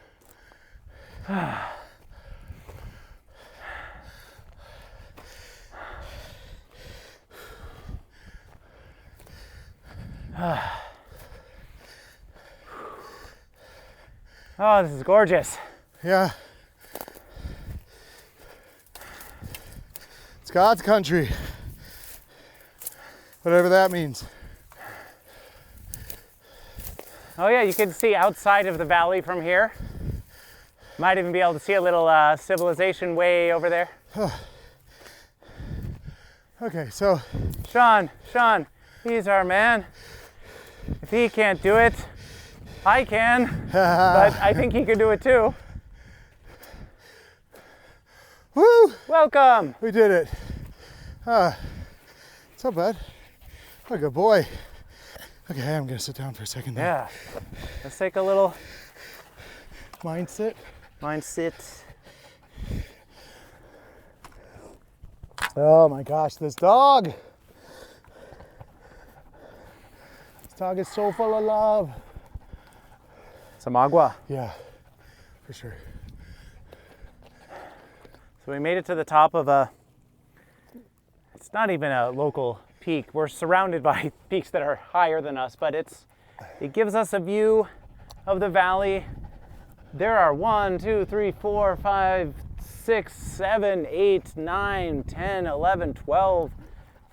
Oh, this is gorgeous.
Yeah. It's God's country. Whatever that means.
Oh yeah, you can see outside of the valley from here. Might even be able to see a little civilization way over there.
Okay, so
Sean, he's our man. If he can't do it, I can. But I think he could do it too.
woo!
Welcome.
We did it. It's not bad. Oh, good boy. Okay, I'm gonna sit down for a second there.
Yeah. Let's take a little
Mind sit.
sit.
Oh my gosh, this dog. This dog is so full of love.
Some agua.
Yeah, for sure.
So we made it to the top of it's not even a local peak. We're surrounded by peaks that are higher than us, but it gives us a view of the valley. There are 1, 2, 3, 4, 5, 6, 7, 8, 9, 10, 11, 12,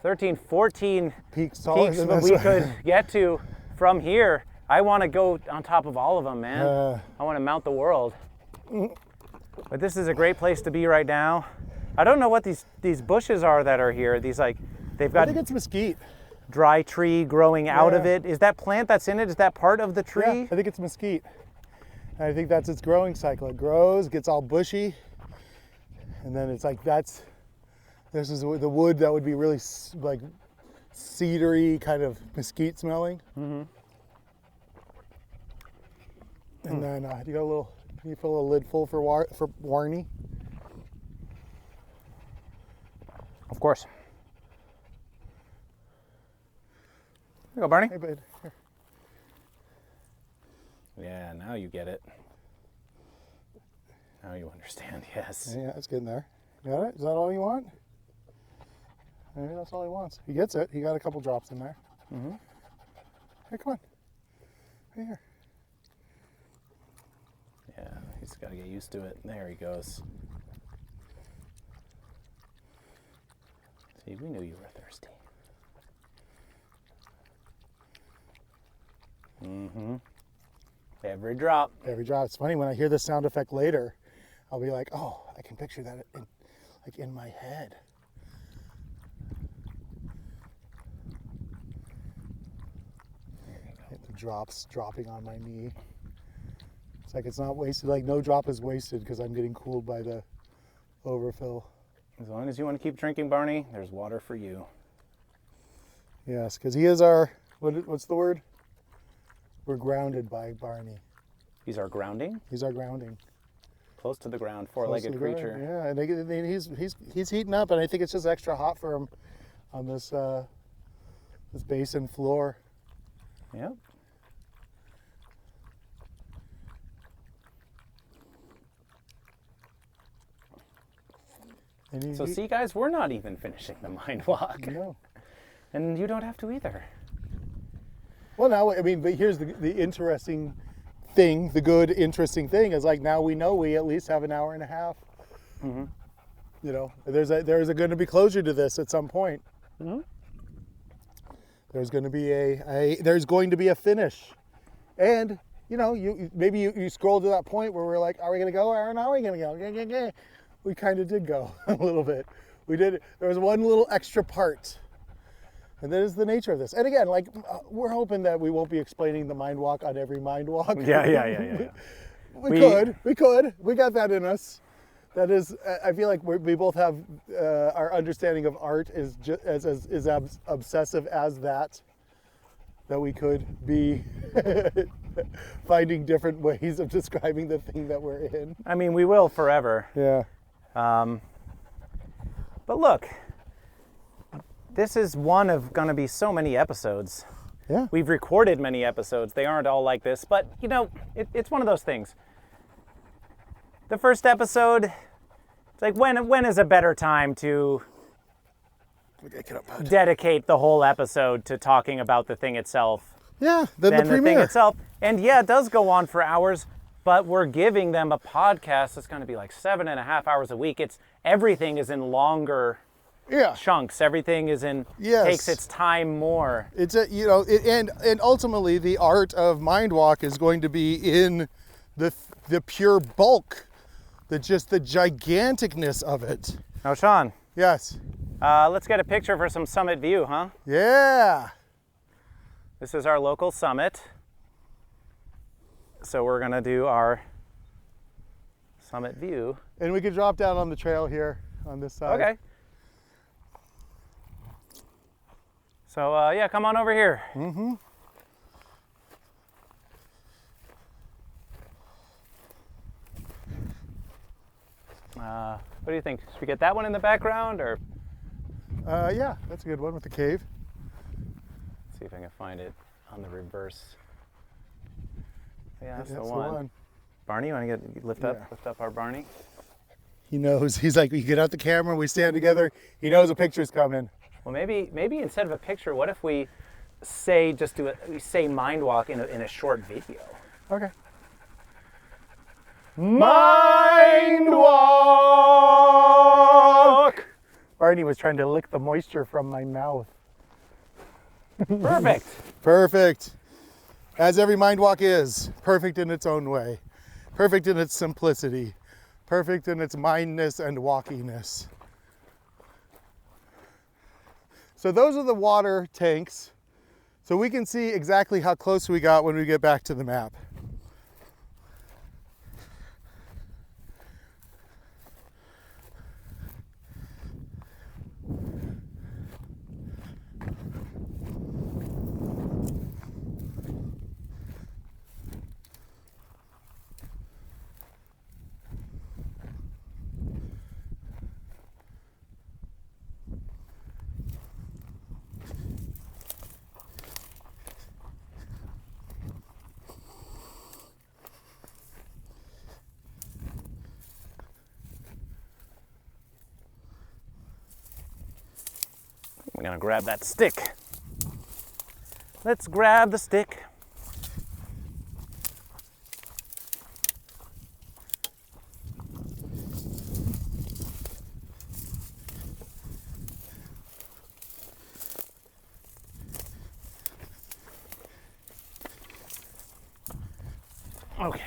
13, 14
Peaks taller
peaks
than
that
this.
we could get to from here. I want to go on top of all of them, man. I want to mount the world. But this is a great place to be right now. I don't know what these bushes are that are here. They've
I
got
think it's mesquite.
dry tree growing out of
Yeah.
it. Is that plant that's in it, is that part of the tree?
Yeah, I think it's mesquite. And I think that's its growing cycle. It grows, gets all bushy, and then it's like this is the wood that would be really like cedary, kind of mesquite smelling. Mm-hmm. And then you fill a lid full for Warney.
Of course. Here you go, Barney.
Hey, bud. Here.
Yeah, now you get it. Now you understand, yes.
Yeah, it's getting there. Got it? Is that all you want? Maybe that's all he wants. He gets it. He got a couple drops in there.
Mm-hmm.
Hey, come on. Right here.
Yeah, he's got to get used to it. There he goes. See, we knew you were thirsty. Mm-hmm. Every drop.
Every drop. It's funny when I hear the sound effect later, I'll be like, oh, I can picture that in my head. The drops dropping on my knee. It's like it's not wasted. Like no drop is wasted because I'm getting cooled by the overfill.
As long as you want to keep drinking, Barney, there's water for you.
Yes, because he is our, what's the word? We're grounded by Barney.
He's our grounding?
He's our grounding.
Close to the ground, four-legged creature.
Yeah, and he's heating up, and I think it's just extra hot for him on this this basin floor.
Yep. So see, guys, we're not even finishing the mind walk.
No.
And you don't have to either.
Well, now, I mean, but here's the interesting thing, the good, interesting thing is like now we know we at least have an hour and a half.
Mm-hmm.
You know, there's going to be closure to this at some point.
Mm-hmm.
There's going to be there's going to be a finish. And, you know, maybe you scroll to that point where we're like, are we going to go or are we going to go? We kind of did go a little bit. We did. There was one little extra part. And that is the nature of this. And again, like, we're hoping that we won't be explaining the mind walk on every mind walk.
Yeah.
We could. We got that in us. That is, I feel like we both have our understanding of art is as obsessive as that we could be finding different ways of describing the thing that we're in.
I mean, we will forever.
Yeah.
But look, this is one of going to be so many episodes.
Yeah.
We've recorded many episodes. They aren't all like this, but you know, it's one of those things. The first episode, it's like when is a better time to dedicate the whole episode to talking about the thing itself?
Yeah, the
than the thing
premiere
itself. And yeah, it does go on for hours, but we're giving them a podcast that's going to be like 7.5 hours a week. Everything is in longer chunks. Everything is takes its time more.
It's and ultimately the art of MindWalk is going to be in the pure bulk, the giganticness of it.
Now, Sean.
Yes.
Let's get a picture for some summit view, huh?
Yeah.
This is our local summit. So we're gonna do our summit view.
And we could drop down on the trail here on this side.
Okay. So yeah, come on over here.
Mm-hmm.
What do you think? Should we get that one in the background, or?
Yeah, that's a good one with the cave.
Let's see if I can find it on the reverse. Yeah, that's the
The
one.
one.
Barney, you want to lift up our Barney?
He knows. He's like, we get out the camera, we stand together. He knows a picture's coming.
Well, maybe instead of a picture, what if we say MindWalk in a short video?
Okay.
MindWalk!
Barney was trying to lick the moisture from my mouth.
Perfect.
Perfect. As every MindWalk is, perfect in its own way. Perfect in its simplicity. Perfect in its mindness and walkiness. So those are the water tanks. So we can see exactly how close we got when we get back to the map.
I'm gonna grab that stick. Let's grab the stick. Okay.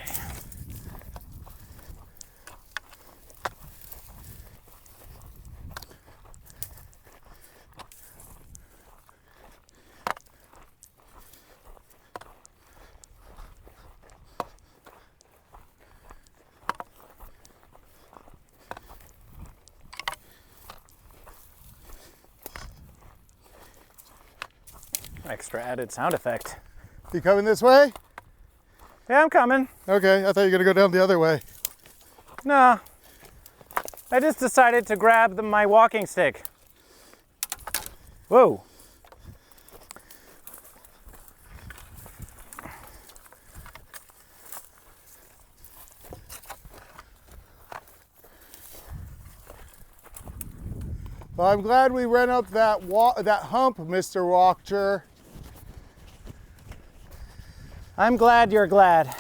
Extra added sound effect.
You coming this way?
Yeah, I'm coming.
Okay, I thought you were gonna go down the other way.
No. I just decided to grab my walking stick. Whoa.
Well, I'm glad we ran up that hump, Mr. Walker.
I'm glad you're glad.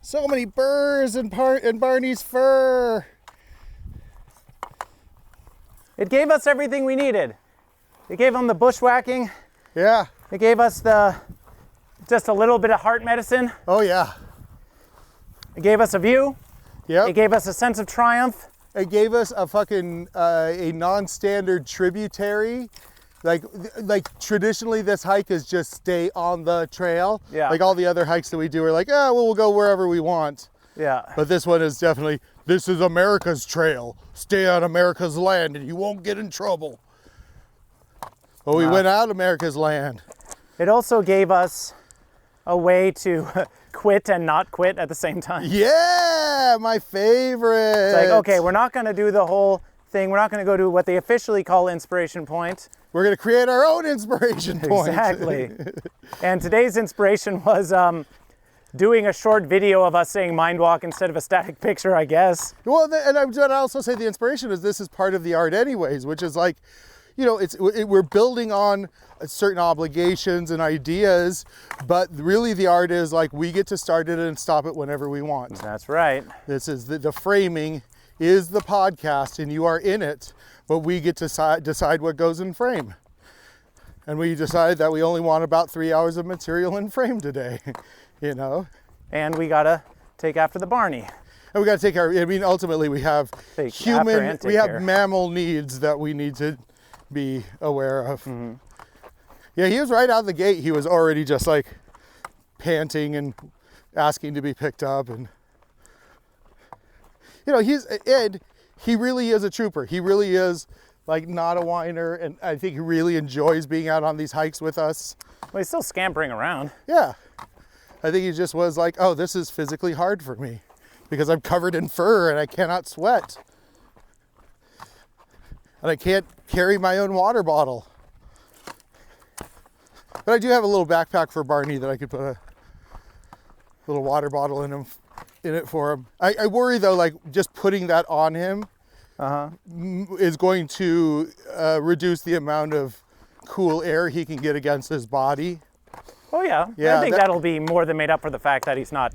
So many burrs in Barney's fur.
It gave us everything we needed. It gave him the bushwhacking.
Yeah.
It gave us just a little bit of heart medicine.
Oh yeah.
It gave us a view.
Yep.
It gave us a sense of triumph.
It gave us a fucking a non-standard tributary. Like traditionally this hike is just stay on the trail.
Yeah.
Like all the other hikes that we do are like, we'll go wherever we want.
Yeah.
But this one is definitely, this is America's trail. Stay on America's land and you won't get in trouble. Well, we went out America's land.
It also gave us a way to quit and not quit at the same time.
Yeah, my favorite.
It's like, okay, we're not going to do the whole thing. We're not going to go to what they officially call inspiration point.
We're going to create our own inspiration point.
Exactly. And today's inspiration was doing a short video of us saying MindWalk instead of a static picture, I guess.
Well, and I'd also say the inspiration is this is part of the art anyways, which is like, you know, we're building on certain obligations and ideas, but really the art is like we get to start it and stop it whenever we want.
That's right.
This is the framing is the podcast and you are in it, but we get to decide what goes in frame. And we decide that we only want about 3 hours of material in frame today, you know?
And we gotta take after the Barney.
And we got to take ultimately we have we have mammal needs that we need to be aware of. Mm-hmm. Yeah, he was right out of the gate. He was already just like panting and asking to be picked up. And, you know, he really is a trooper. He really is like not a whiner. And I think he really enjoys being out on these hikes with us.
Well, he's still scampering around.
Yeah. I think he just was like, oh, this is physically hard for me because I'm covered in fur and I cannot sweat. And I can't carry my own water bottle. But I do have a little backpack for Barney that I could put a little water bottle in it for him. I worry though, like just putting that on him is going to reduce the amount of cool air he can get against his body.
Oh yeah. I think that'll be more than made up for the fact that he's not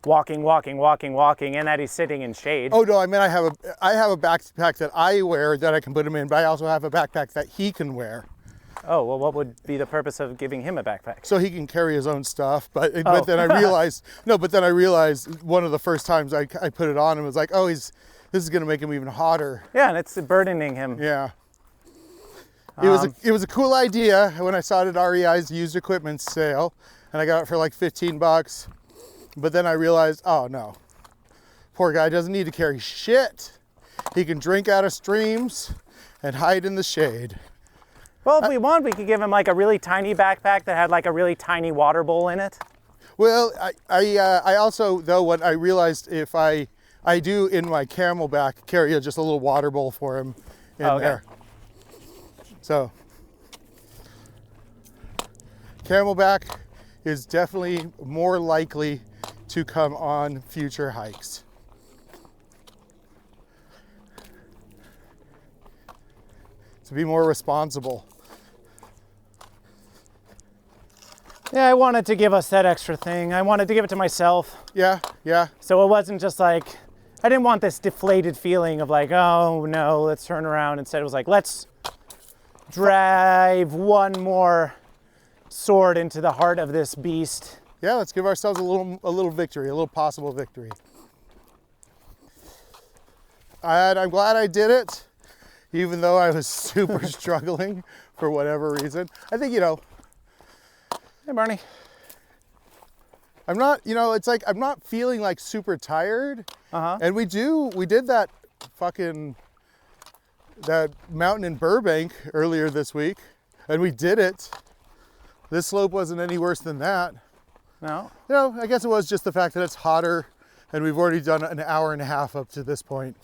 walking, and that he's sitting in shade.
Oh no, I mean I have a backpack that I wear that I can put him in, but I also have a backpack that he can wear.
Oh, well, what would be the purpose of giving him a backpack?
So he can carry his own stuff. But then I realized, one of the first times I put it on and was like, oh, this is going to make him even hotter.
Yeah, and it's burdening him.
Yeah. It was a cool idea when I saw it at REI's used equipment sale, and I got it for like $15. But then I realized, oh no, poor guy doesn't need to carry shit. He can drink out of streams and hide in the shade.
Well, if we want, we could give him like a really tiny backpack that had like a really tiny water bowl in it.
Well, I also, though, what I realized if I do in my Camelback carry just a little water bowl for him in there. So Camelback is definitely more likely to come on future hikes. To be more responsible.
Yeah, I wanted to give us that extra thing. I wanted to give it to myself.
Yeah.
So it wasn't just like, I didn't want this deflated feeling of like, oh no, let's turn around. Instead it was like, let's drive one more sword into the heart of this beast.
Yeah, let's give ourselves a little victory, a little possible victory. And I'm glad I did it, even though I was super struggling for whatever reason. I think,
Hey, Barney.
I'm not, it's like I'm not feeling like super tired. And we did that mountain in Burbank earlier this week, and we did it. This slope wasn't any worse than that.
No.
I guess it was just the fact that it's hotter, and we've already done an hour and a half up to this point.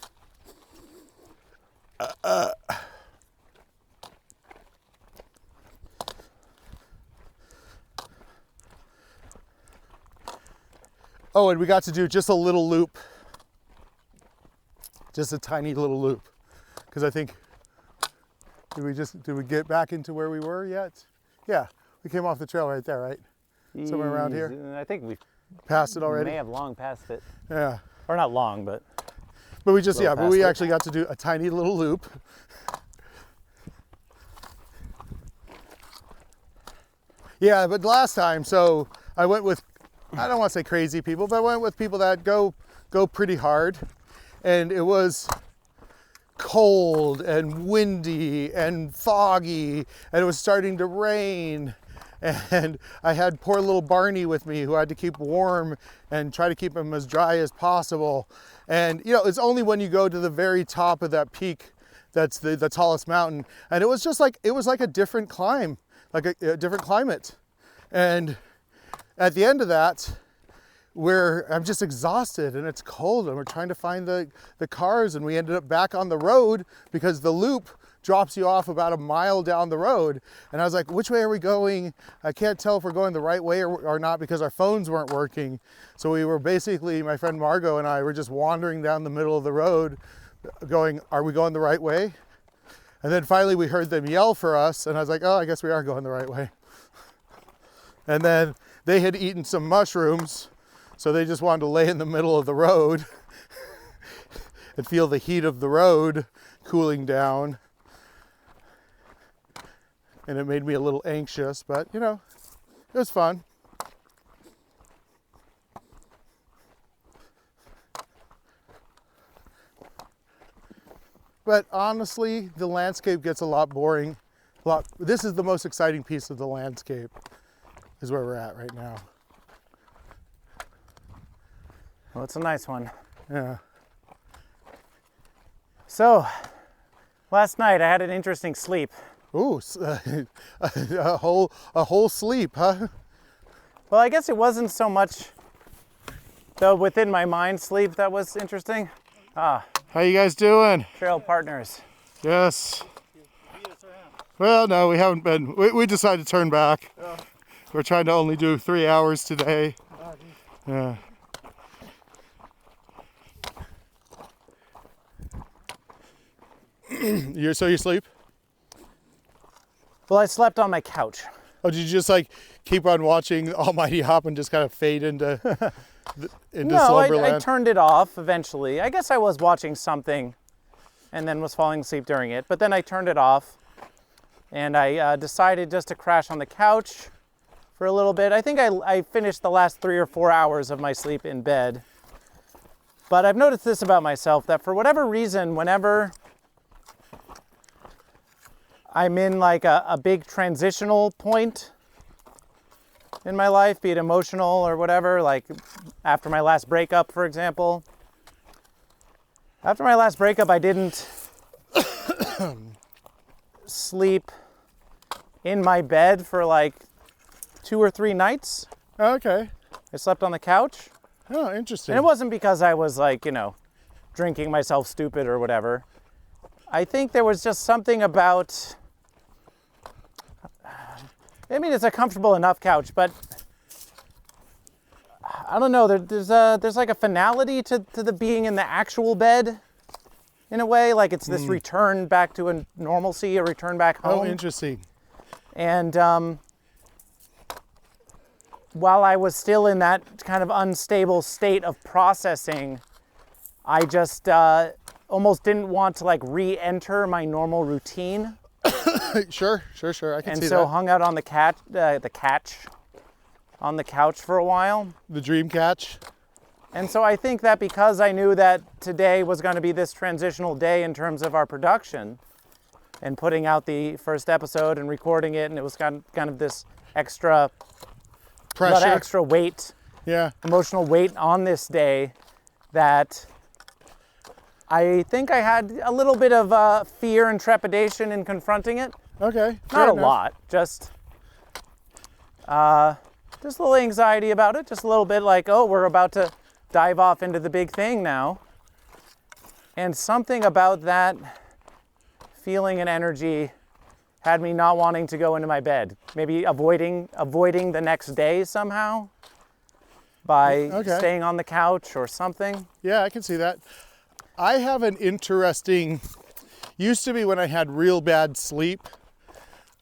Oh, and we got to do just a little loop. Just a tiny little loop. Because I think, did we get back into where we were yet? Yeah, we came off the trail right there, right? Somewhere around here?
I think we
Passed it already?
may have long passed it.
Yeah.
Or not long, but
But we just,
Little
but we
past it.
actually got to do a tiny little loop. Yeah, but last time, so I went with, I don't want to say crazy people, but I went with people that go pretty hard. And it was cold and windy and foggy, and it was starting to rain. And I had poor little Barney with me who had to keep warm and try to keep him as dry as possible. And it's only when you go to the very top of that peak that's the tallest mountain. And it was just like, it was like a different climb, like a different climate. And at the end of that, I'm just exhausted and it's cold and we're trying to find the cars, and we ended up back on the road because the loop drops you off about a mile down the road. And I was like, which way are we going? I can't tell if we're going the right way or not because our phones weren't working. So we were basically, my friend Margot and I were just wandering down the middle of the road going, are we going the right way? And then finally we heard them yell for us, and I was like, oh, I guess we are going the right way. And then they had eaten some mushrooms, so they just wanted to lay in the middle of the road and feel the heat of the road cooling down. And it made me a little anxious, but it was fun. But honestly, the landscape gets a lot boring. This is the most exciting piece of the landscape, is where we're at right now.
well, it's a nice one.
Yeah.
So, last night I had an interesting sleep.
Ooh, a whole sleep, huh?
Well, I guess it wasn't so much the within my mind sleep that was interesting.
How you guys doing?
Trail partners.
Yes. Well, no, we haven't been. We decided to turn back. We're trying to only do 3 hours today. Yeah. You sleep?
Well, I slept on my couch.
Oh, did you just keep on watching Almighty Hop and just kind of fade into
No, I
slumberland?
turned it off eventually. I guess I was watching something and then was falling asleep during it. But then I turned it off and I decided just to crash on the couch for a little bit. I think I finished the last 3 or 4 hours of my sleep in bed. But I've noticed this about myself, that for whatever reason, whenever I'm in a big transitional point in my life, be it emotional or whatever, like after my last breakup, for example. After my last breakup, I didn't sleep in my bed for 2 or 3 nights.
Okay.
I slept on the couch.
Oh, interesting.
And it wasn't because I was drinking myself stupid or whatever. I think there was just something about, I mean, it's a comfortable enough couch, but I don't know. There's like a finality to the being in the actual bed, in a way. Like it's this return back to a normalcy, a return back home.
Oh, interesting.
And while I was still in that kind of unstable state of processing, I just almost didn't want to like re-enter my normal routine.
Sure. I can see that.
And so hung out on the couch for a while.
The dream catch.
And so I think that because I knew that today was going to be this transitional day in terms of our production and putting out the first episode and recording it, and it was kind of this extra
Pressure.
a lot of extra weight,
Yeah.
emotional weight on this day, that I think I had a little bit of fear and trepidation in confronting it.
Okay.
Not a lot, just a little anxiety about it, just a little bit like, oh, we're about to dive off into the big thing now. And something about that feeling and energy had me not wanting to go into my bed, maybe avoiding the next day somehow by staying on the couch or something.
Yeah, I can see that. I have an interesting, used to be when I had real bad sleep,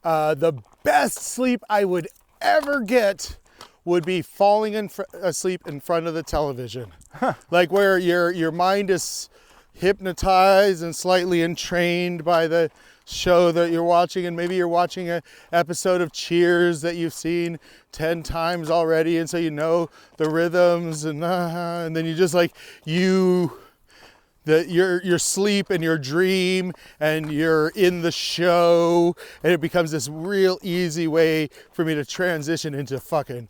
the best sleep I would ever get would be falling asleep in front of the television. Like where your mind is hypnotized and slightly entrained by the show that you're watching, and maybe you're watching an episode of Cheers that you've seen 10 times already, and so you know the rhythms, and then you just like your sleep and your dream, and you're in the show, and it becomes this real easy way for me to transition into fucking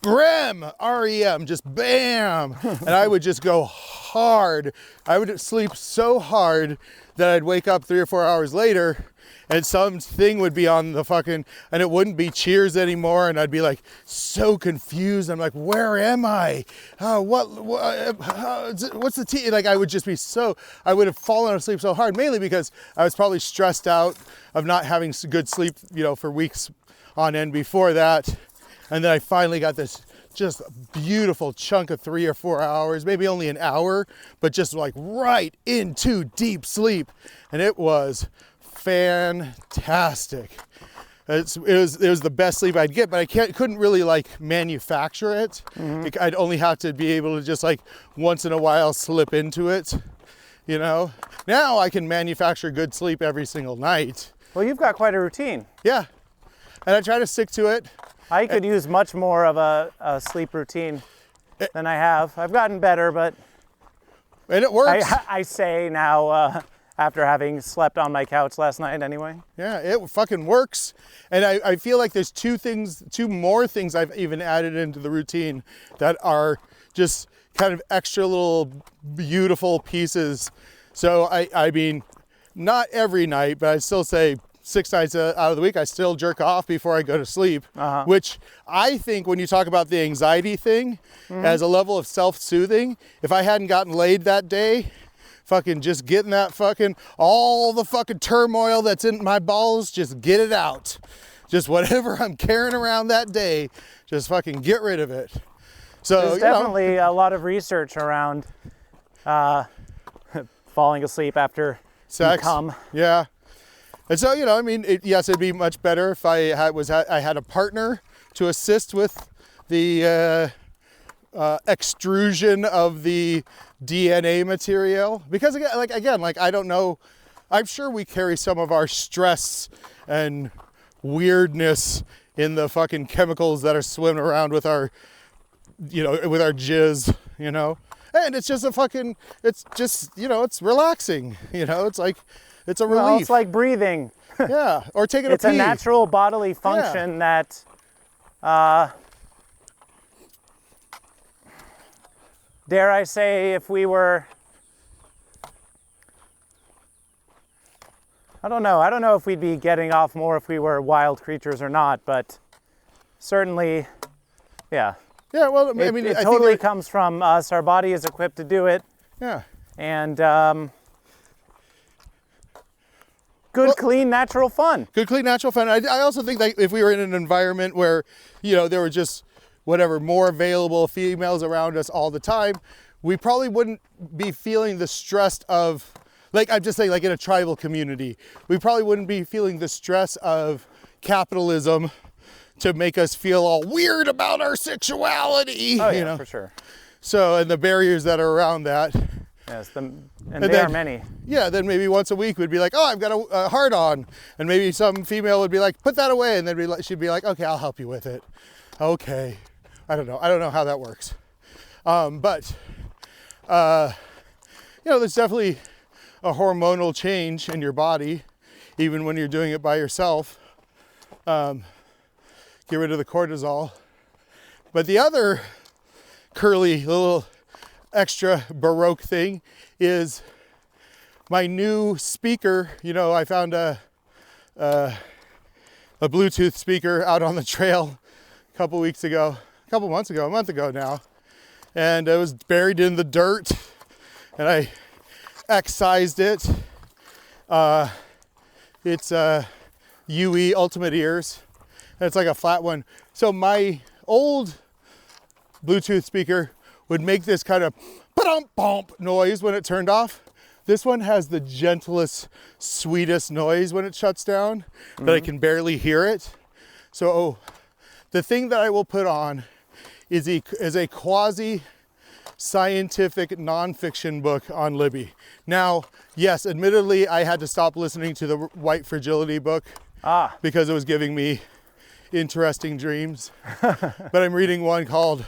REM, just bam, and I would just go hard. I would sleep so hard that I'd wake up 3 or 4 hours later and something would be on the fucking, and it wouldn't be Cheers anymore, and I'd be like so confused. I'm like, where am I? What's the T? Like I would just be I would have fallen asleep so hard, mainly because I was probably stressed out of not having good sleep, for weeks on end before that. And then I finally got this just beautiful chunk of 3 or 4 hours, maybe only an hour, but just like right into deep sleep. And it was fantastic. It was the best sleep I'd get, but I couldn't really like manufacture it. Mm-hmm. I'd only have to be able to just like once in a while slip into it, Now I can manufacture good sleep every single night.
Well, you've got quite a routine.
Yeah, and I try to stick to it.
I could use much more of a sleep routine than I have. I've gotten better, but
and it works.
I say now, after having slept on my couch last night anyway.
Yeah, it fucking works. And I feel like there's two more things I've even added into the routine that are just kind of extra little beautiful pieces. So I mean, not every night, but I'd still say 6 nights out of the week, I still jerk off before I go to sleep, which I think when you talk about the anxiety thing as a level of self-soothing, if I hadn't gotten laid that day, fucking just getting that all the fucking turmoil that's in my balls, just get it out. Just whatever I'm carrying around that day, just fucking get rid of it. So
there's definitely a lot of research around falling asleep after
sex.
You come.
Yeah. And so, I mean, yes, it'd be much better if I had a partner to assist with the extrusion of the DNA material. Because again, I don't know, I'm sure we carry some of our stress and weirdness in the fucking chemicals that are swimming around with our, with our jizz, And it's just it's relaxing, it's like, it's a relief.
Well, it's like breathing.
Yeah, or taking a pee.
It's a natural bodily function that, dare I say, if we were, I don't know if we'd be getting off more if we were wild creatures or not, but certainly, yeah.
Yeah, well, I mean,
it
I
totally
think
comes from us. Our body is equipped to do it.
Yeah.
And good, clean, natural fun.
Good, clean, natural fun. I also think that if we were in an environment where, there were just more available females around us all the time, we probably wouldn't be feeling the stress of, I'm just saying, in a tribal community, we probably wouldn't be feeling the stress of capitalism to make us feel all weird about our sexuality.
Oh, yeah, for sure.
So, and the barriers that are around that.
Yes, there are many.
Yeah, then maybe once a week we'd be like, oh, I've got a hard on. And maybe some female would be like, put that away. And then she'd be like, okay, I'll help you with it. Okay. I don't know how that works. But there's definitely a hormonal change in your body, even when you're doing it by yourself. Get rid of the cortisol. But the other curly little extra Baroque thing is my new speaker. I found a Bluetooth speaker out on the trail a month ago now, and it was buried in the dirt, and I excised it. It's UE Ultimate Ears, and it's like a flat one. So my old Bluetooth speaker would make this kind of ba-dum-bump noise when it turned off. This one has the gentlest, sweetest noise when it shuts down, but I can barely hear it. So the thing that I will put on is a quasi-scientific nonfiction book on Libby. Now, yes, admittedly, I had to stop listening to the White Fragility book because it was giving me interesting dreams. But I'm reading one called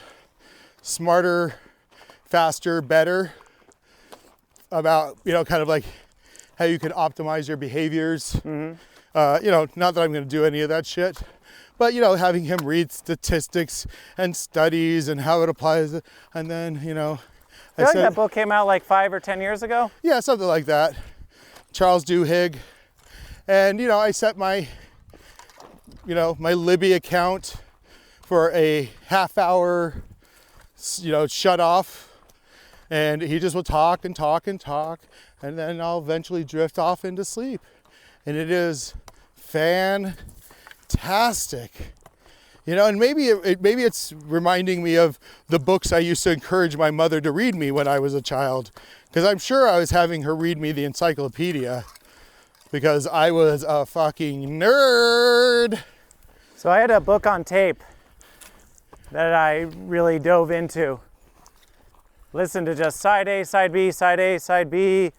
Smarter, Faster, Better, about, kind of like how you can optimize your behaviors. Not that I'm going to do any of that shit, but, having him read statistics and studies and how it applies. And then,
I feel like that book came out like 5 or 10 years ago.
Yeah, something like that. Charles Duhigg. And, I set my Libby account for a half hour, shut off. And he just will talk and talk and talk. And then I'll eventually drift off into sleep. And it is fantastic. And maybe it's reminding me of the books I used to encourage my mother to read me when I was a child. Because I'm sure I was having her read me the encyclopedia. Because I was a fucking nerd.
So I had a book on tape that I really dove into. Listen to just side A, side B, side A, side B,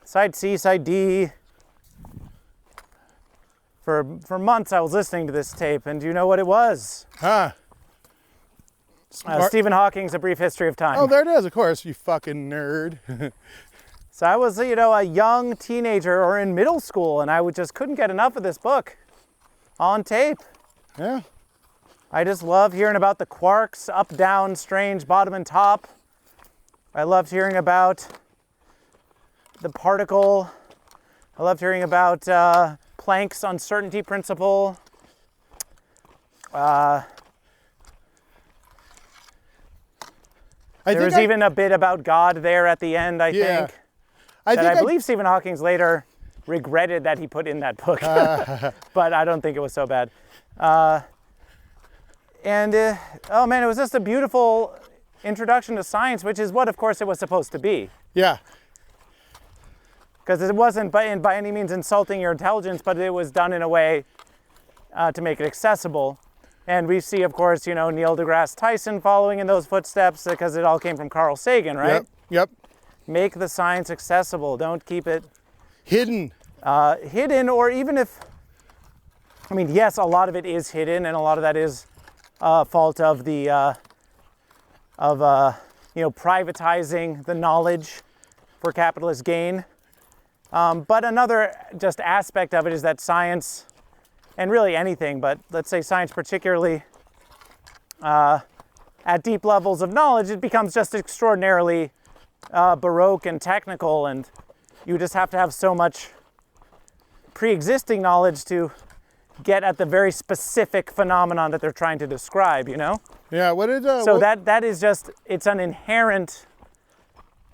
side C, side D. For months I was listening to this tape, and do you know what it was? Stephen Hawking's A Brief History of Time.
Oh, there it is, of course, you fucking nerd.
So I was, a young teenager or in middle school, and I just couldn't get enough of this book on tape.
Yeah.
I just love hearing about the quarks, up, down, strange, bottom and top. I loved hearing about the particle. I loved hearing about Planck's uncertainty principle. There was even a bit about God there at the end, I think. I believe Stephen Hawking later regretted that he put in that book, but I don't think it was so bad. Oh man, it was just a beautiful introduction to science, which is what, of course, it was supposed to be.
Yeah.
Because it wasn't by any means insulting your intelligence, but it was done in a way to make it accessible. And we see, of course, Neil deGrasse Tyson following in those footsteps because it all came from Carl Sagan, right?
Yep.
Make the science accessible. Don't keep it
hidden.
Hidden, or even if, yes, a lot of it is hidden, and a lot of that is fault of the privatizing the knowledge for capitalist gain. But another just aspect of it is that science, and really anything, but let's say science particularly, at deep levels of knowledge, it becomes just extraordinarily Baroque and technical, and you just have to have so much pre-existing knowledge to get at the very specific phenomenon that they're trying to describe,
Yeah, what did...
that is just, it's an inherent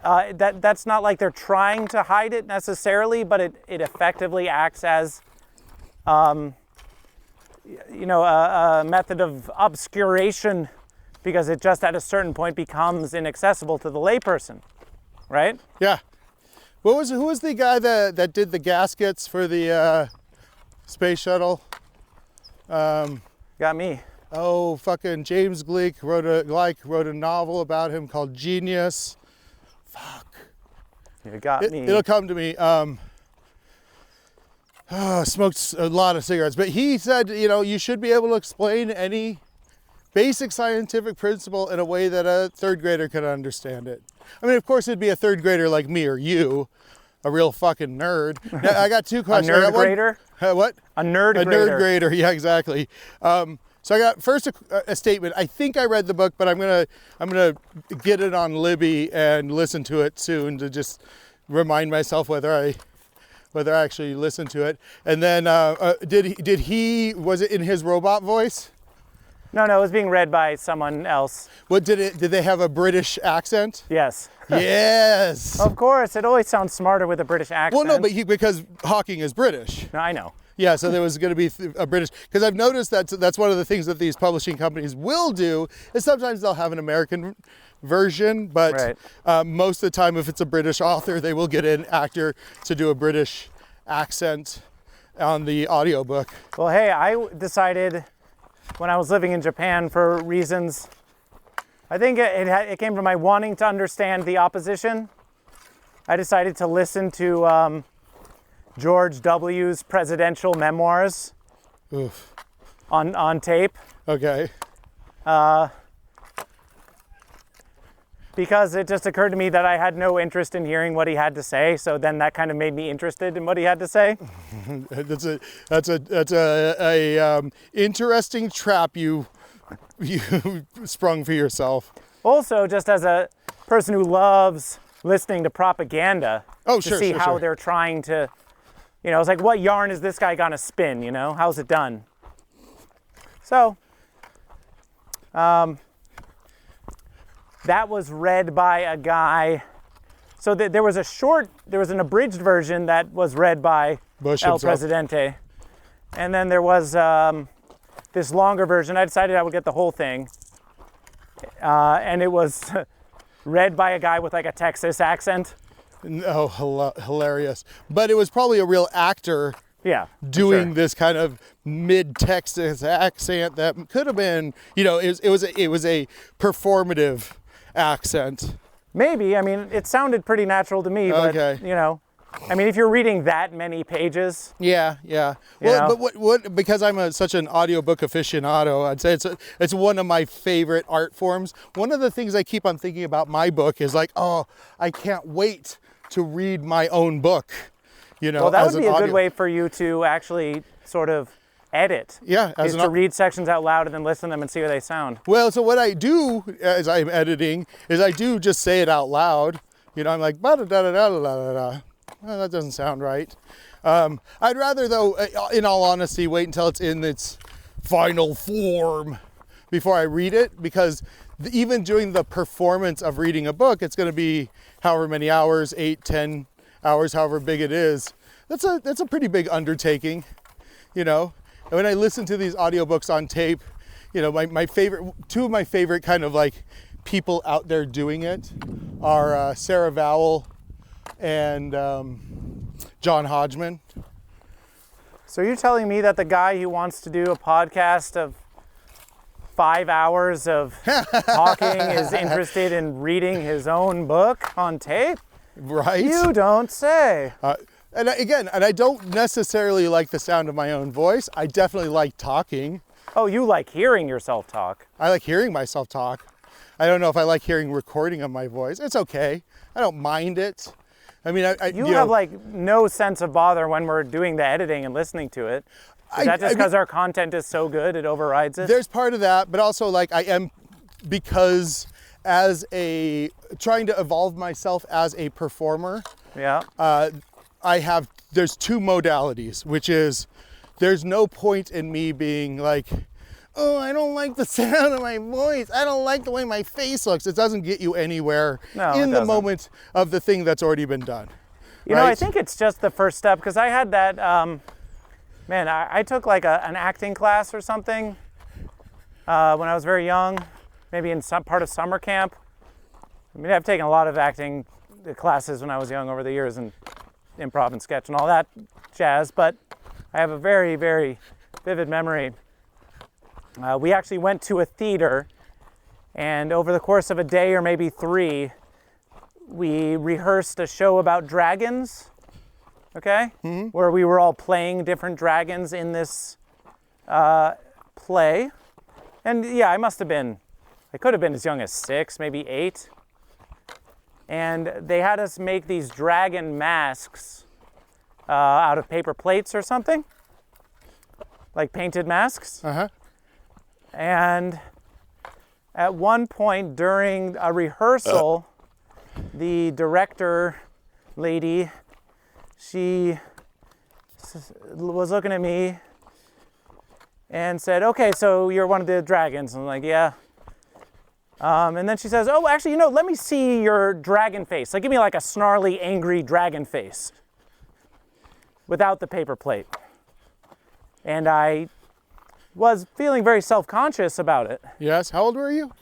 that's not like they're trying to hide it necessarily, but it effectively acts as, a method of obscuration, because it just at a certain point becomes inaccessible to the layperson, right?
Yeah. Who was the guy that did the gaskets for the space shuttle?
Got me.
Oh, fucking James Gleick wrote a novel about him called Genius. Fuck.
You got me.
It'll come to me. Smoked a lot of cigarettes, but he said, you should be able to explain any basic scientific principle in a way that a third grader can understand it. I mean, of course, it'd be a third grader like me or you, a real fucking nerd. Now, I got two questions.
A nerd grader?
What?
A nerd grader.
A nerd grader, yeah, exactly. So I got first a statement. I think I read the book, but I'm gonna get it on Libby and listen to it soon to just remind myself whether I actually listened to it. And then was it in his robot voice?
No, it was being read by someone else.
What did they have a British accent?
Yes.
Yes.
Of course, it always sounds smarter with a British accent.
Well, no, but because Hawking is British.
No, I know.
Yeah, so there was going to be a British, because I've noticed that's one of the things that these publishing companies will do, is sometimes they'll have an American version, but most of the time, if it's a British author, they will get an actor to do a British accent on the audiobook.
Well, hey, I decided when I was living in Japan, for reasons, I think it came from my wanting to understand the opposition, I decided to listen to George W.'s presidential memoirs.
Oof.
on tape.
Okay.
Because it just occurred to me that I had no interest in hearing what he had to say, so then that kind of made me interested in what he had to say.
That's a interesting trap you sprung for yourself.
Also, just as a person who loves listening to propaganda, to see how they're trying to, it's like, what yarn is this guy gonna spin? How's it done? So, that was read by a guy. So there was an abridged version that was read by
Bush
El
himself.
Presidente. And then there was this longer version. I decided I would get the whole thing. And it was read by a guy with like a Texas accent.
Oh, hilarious. But it was probably a real actor doing this kind of mid-Texas accent that could have been, it was a performative accent.
Maybe. I mean, it sounded pretty natural to me, but, if you're reading that many pages.
Yeah. Well, but what because I'm such an audiobook aficionado, I'd say it's one of my favorite art forms. One of the things I keep on thinking about my book is like, oh, I can't wait to read my own book.
Well, that would be a good way for you to actually sort of edit.
Yeah.
Is to read sections out loud and then listen to them and see how they sound.
Well, so what I do as I'm editing is I do just say it out loud. I'm like, ba-da-da-da-da-da-da-da. Well, that doesn't sound right. I'd rather, though, in all honesty, wait until it's in its final form before I read it, because even during the performance of reading a book, it's going to be however many hours, 8, 10 hours, however big it is. That's a pretty big undertaking, And when I listen to these audiobooks on tape, my favorite, two of my favorite kind of like people out there doing it are Sarah Vowell and John Hodgman.
So you're telling me that the guy who wants to do a podcast of 5 hours of talking is interested in reading his own book on tape?
Right.
You don't say.
And I don't necessarily like the sound of my own voice. I definitely like talking.
Oh, you like hearing yourself talk.
I like hearing myself talk. I don't know if I like hearing recording of my voice. It's okay. I don't mind it. I mean,
you have like no sense of bother when we're doing the editing and listening to it. Is that just because our content is so good it overrides it?
There's part of that, but also like I am, because as trying to evolve myself as a performer.
Yeah.
There's two modalities, which is there's no point in me being like oh, I don't like the sound of my voice. I don't like the way my face looks. It doesn't get you anywhere in the moment of the thing that's already been done.
You know, I think it's just the first step, because I had that, man, I took like an acting class or something when I was very young, maybe in some part of summer camp. I mean, I've taken a lot of acting classes when I was young over the years, and improv and sketch and all that jazz, but I have a very, very vivid memory. We actually went to a theater, and over the course of a day or maybe 3, we rehearsed a show about dragons, okay? Mm-hmm. Where we were all playing different dragons in this play. And yeah, I could have been as young as 6, maybe 8. And they had us make these dragon masks out of paper plates or something, like painted masks.
Uh-huh.
And at one point during a rehearsal, the director lady, she was looking at me and said, okay, so you're one of the dragons. I'm like, yeah. And then she says, oh, actually, let me see your dragon face. Like, give me like a snarly, angry dragon face without the paper plate. And I was feeling very self-conscious about it.
Yes, how old were you?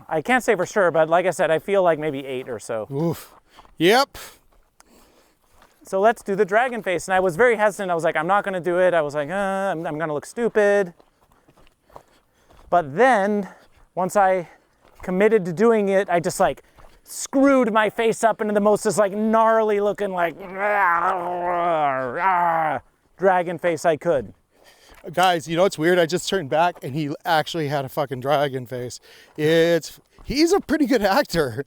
I can't say for sure, but like I said, I feel like maybe 8 or so.
Oof. Yep.
So let's do the dragon face. And I was very hesitant. I was like, I'm not going to do it. I was like, I'm going to look stupid. But then, once I committed to doing it, I just like screwed my face up into the most just like gnarly looking like dragon face I could.
Guys, it's weird? I just turned back and he actually had a fucking dragon face. He's a pretty good actor.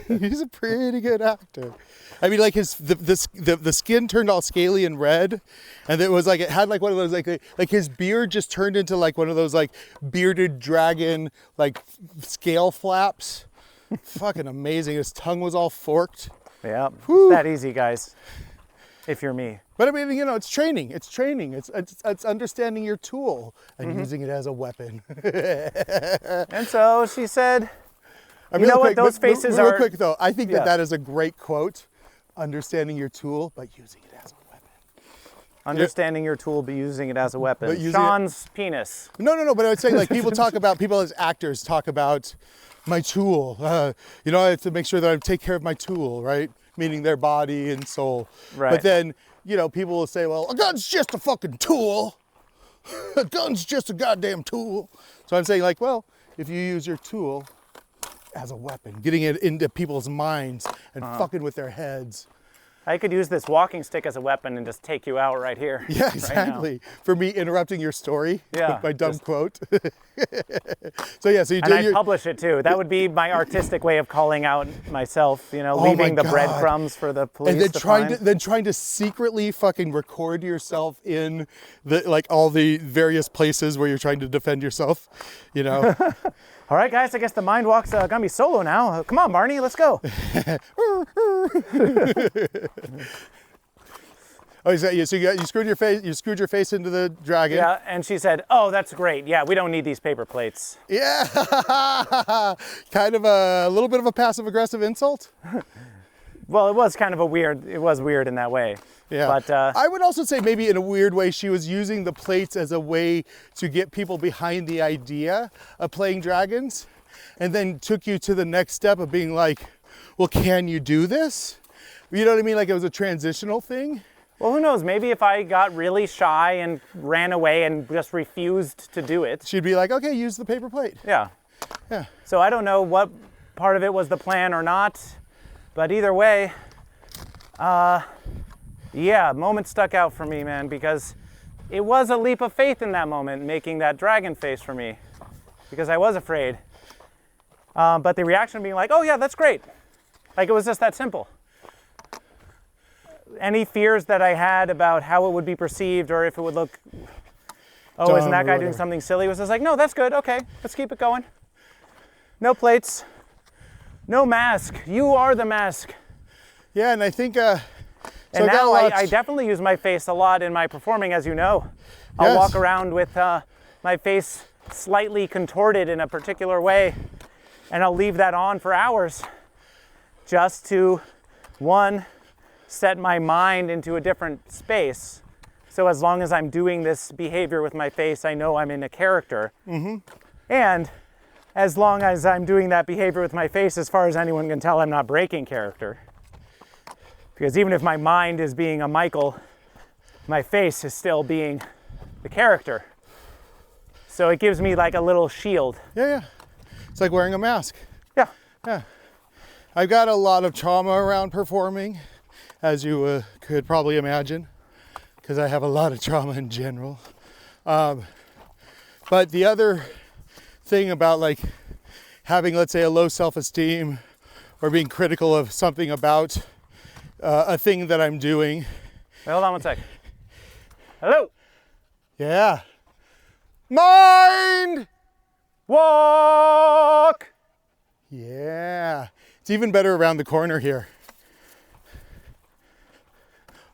He's a pretty good actor. I mean, like the skin turned all scaly and red, and it was like it had like one of those like his beard just turned into like one of those like bearded dragon like scale flaps. Fucking amazing. His tongue was all forked.
Yeah, it's that easy, guys. If you're me.
But I mean, it's training. It's training. It's understanding your tool and using it as a weapon.
And so she said, those faces
real
are...
quick though, I think that is a great quote. Understanding your tool, but using it as a weapon.
Understanding your tool, but using it as a weapon. Sean's penis.
No, but I would say like people as actors talk about my tool. I have to make sure that I take care of my tool, right? Meaning their body and soul. Right. But then, people will say, well, a gun's just a fucking tool. A gun's just a goddamn tool. So I'm saying like, well, if you use your tool as a weapon, getting it into people's minds and fucking with their heads.
I could use this walking stick as a weapon and just take you out right here.
Yeah, exactly. Right for me interrupting your story with my dumb quote. So you do. And
I'd publish it too. That would be my artistic way of calling out myself. Leaving the breadcrumbs for the police.
And then trying to secretly fucking record yourself in all the various places where you're trying to defend yourself.
All right, guys. I guess the MindWalk's gonna be solo now. Come on, Barney. Let's go.
Oh, so you screwed your face. You screwed your face into the dragon.
Yeah, and she said, "Oh, that's great. Yeah, we don't need these paper plates."
Yeah, kind of a little bit of a passive-aggressive insult.
Well, it was weird in that way.
Yeah,
but
I would also say maybe in a weird way she was using the plates as a way to get people behind the idea of playing dragons, and then took you to the next step of being like, well, can you do this? You know what I mean? Like it was a transitional thing.
Well, who knows? Maybe if I got really shy and ran away and just refused to do it,
she'd be like, okay, use the paper plate.
Yeah.
Yeah.
So I don't know what part of it was the plan or not, but either way, moment stuck out for me, man, because it was a leap of faith in that moment, making that dragon face for me, because I was afraid. But the reaction being like, oh yeah, that's great. Like it was just that simple. Any fears that I had about how it would be perceived or if it would look, isn't that guy doing something silly, was just like, no, that's good. Okay, let's keep it going. No plates, no mask. You are the mask.
Yeah, and I think...
and now I definitely use my face a lot in my performing, as you know. I'll walk around with my face slightly contorted in a particular way, and I'll leave that on for hours just to, one, set my mind into a different space. So as long as I'm doing this behavior with my face, I know I'm in a character. And as long as I'm doing that behavior with my face, as far as anyone can tell, I'm not breaking character. Because even if my mind is being a Michael, my face is still being the character. So it gives me like a little shield.
Yeah. It's like wearing a mask.
Yeah.
I've got a lot of trauma around performing, as you could probably imagine, because I have a lot of trauma in general. But the other thing about like having, let's say, a low self-esteem or being critical of something about a thing that I'm doing.
Wait, hold on one sec. Hello.
Yeah. Mind
Walk.
Yeah. It's even better around the corner here.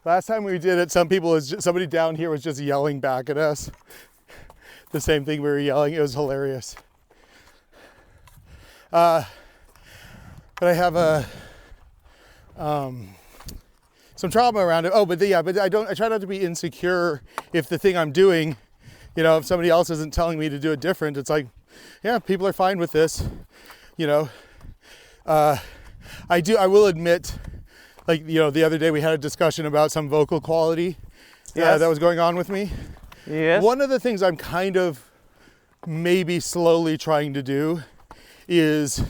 Last time we did it, somebody down here was just yelling back at us. The same thing we were yelling. It was hilarious. But I have some trauma around it. Oh, but I try not to be insecure if the thing I'm doing, if somebody else isn't telling me to do it different. It's like, yeah, people are fine with this. I will admit, like, the other day we had a discussion about some vocal quality that was going on with me.
Yes.
One of the things I'm kind of maybe slowly trying to do is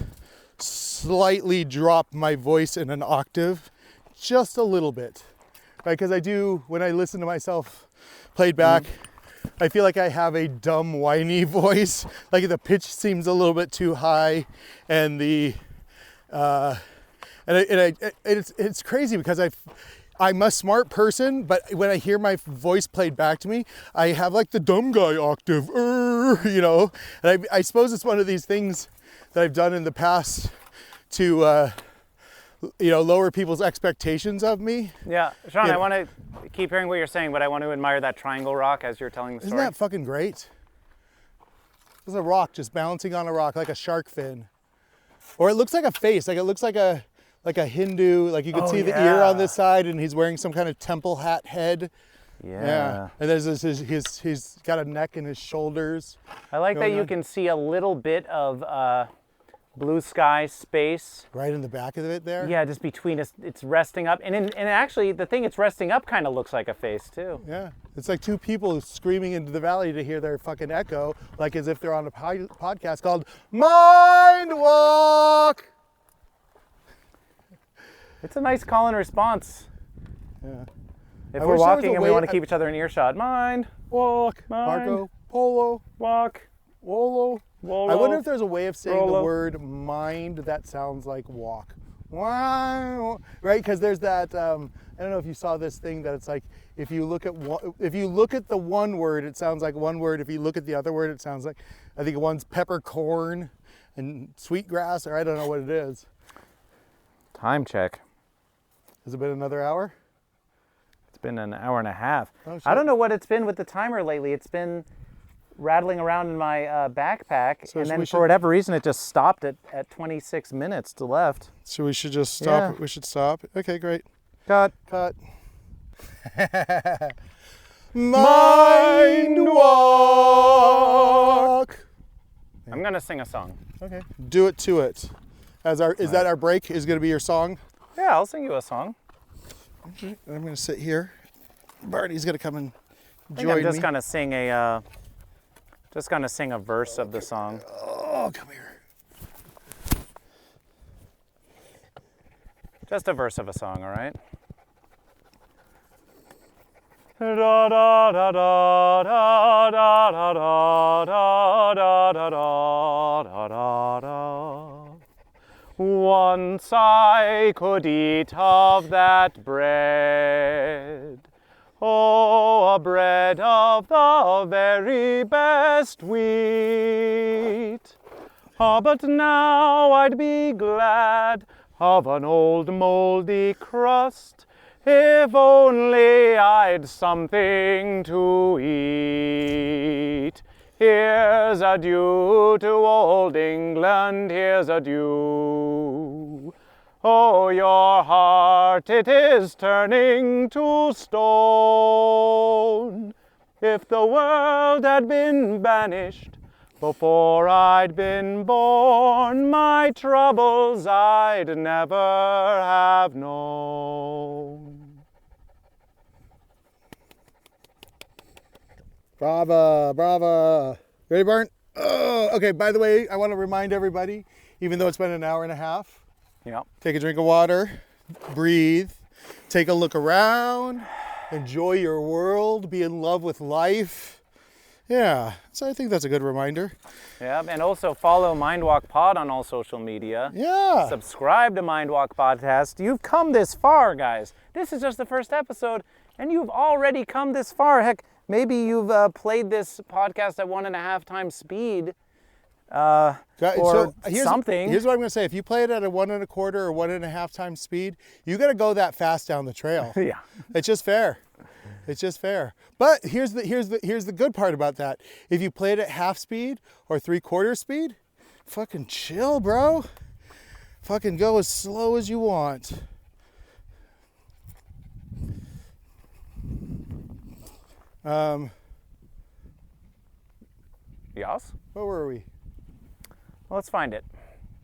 slightly drop my voice in an octave, just a little bit, right? Because I do, when I listen to myself played back, I feel like I have a dumb, whiny voice. Like the pitch seems a little bit too high, and it's crazy because I'm a smart person, but when I hear my voice played back to me, I have like the dumb guy octave, And I suppose it's one of these things that I've done in the past to, lower people's expectations of me.
Yeah, Sean, I want to keep hearing what you're saying, but I want to admire that triangle rock as you're telling the story.
Isn't that fucking great? There's a rock just bouncing on a rock like a shark fin. Or it looks like a face, like it looks like a Hindu, like you could see the ear on this side and he's wearing some kind of temple hat head. Yeah. And there's he's got a neck in his shoulders.
I like that you can see a little bit of blue sky space.
Right in the back of it there?
Yeah, just between us, it's resting up. And actually, the thing it's resting up kind of looks like a face, too.
Yeah. It's like two people screaming into the valley to hear their fucking echo, like as if they're on a podcast called MindWalk.
It's a nice call and response.
Yeah.
If we're walking and we want to keep each other in earshot, mind,
walk,
mind,
Marco, Polo,
walk,
Wolo.
Wolo.
I wonder if there's a way of saying
Rolo.
the word mind that sounds like walk. Wow. Right? Because there's that, I don't know if you saw this thing that it's like, if you look at the one word, it sounds like one word. If you look at the other word, it sounds like, I think one's peppercorn and sweetgrass, or I don't know what it is.
Time check.
Has it been another hour?
It's been an hour and a half.
Oh, shit.
I don't know what it's been with the timer lately. It's been rattling around in my backpack,
So
and then
we
for whatever reason, it just stopped at 26 minutes to left.
So we should just stop.
Yeah.
We should stop. Okay, great.
Cut.
MindWalk.
I'm gonna sing a song.
Okay. Do it to it. Is that our break? Is going to be your song?
Yeah, I'll sing you a song.
Okay. I'm going to sit here. Barney's going to come and
I think
join
I'm just
me.
gonna sing a verse of the song.
Oh, come here.
Just a verse of a song, all right? Da da da da da da da da da da da da da da. Once I could eat of that bread. Oh, a bread of the very best wheat. Ah, but now I'd be glad of an old moldy crust, if only I'd something to eat. Here's adieu to old England, here's adieu. Oh, your heart, it is turning to stone. If the world had been banished before I'd been born, my troubles I'd never have known.
Brava, brava. Ready, Barn? Oh, okay, by the way, I want to remind everybody, even though it's been an hour and a half, take a drink of water, breathe, take a look around, enjoy your world, be in love with life. Yeah, so I think that's a good reminder.
Yeah, and also follow MindWalk Pod on all social media.
Yeah.
Subscribe to MindWalk Podcast. You've come this far, guys. This is just the first episode, and you've already come this far. Heck, maybe you've played this podcast at 1.5 times speed. Or something.
Here's what I'm going to say. If you play it at a 1.25 or 1.5 times speed, you got to go that fast down the trail.
Yeah.
It's just fair. It's just fair. But here's the good part about that. If you play it at half speed or 3/4 speed, fucking chill, bro. Fucking go as slow as you want.
Yes?
Where were we?
Well, let's find it.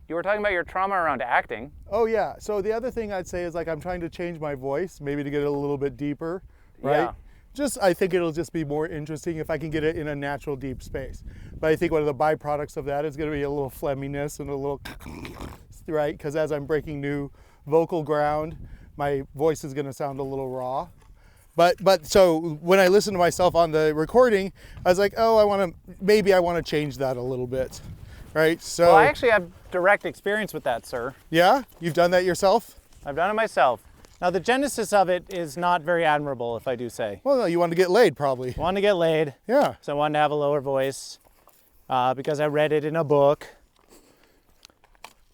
You were talking about your trauma around acting.
Oh yeah. So the other thing I'd say is like I'm trying to change my voice, maybe to get it a little bit deeper, right?
Yeah.
I think it'll just be more interesting if I can get it in a natural deep space. But I think one of the byproducts of that is going to be a little phlegminess and a little, right? Because as I'm breaking new vocal ground, my voice is going to sound a little raw. But so when I listen to myself on the recording, I was like, oh, I want to change that a little bit. Right, so...
Well, I actually have direct experience with that, sir.
Yeah? You've done that yourself?
I've done it myself. Now, the genesis of it is not very admirable, if I do say.
Well, no, you wanted to get laid, probably.
Wanted to get laid.
Yeah.
So I wanted to have a lower voice because I read it in a book.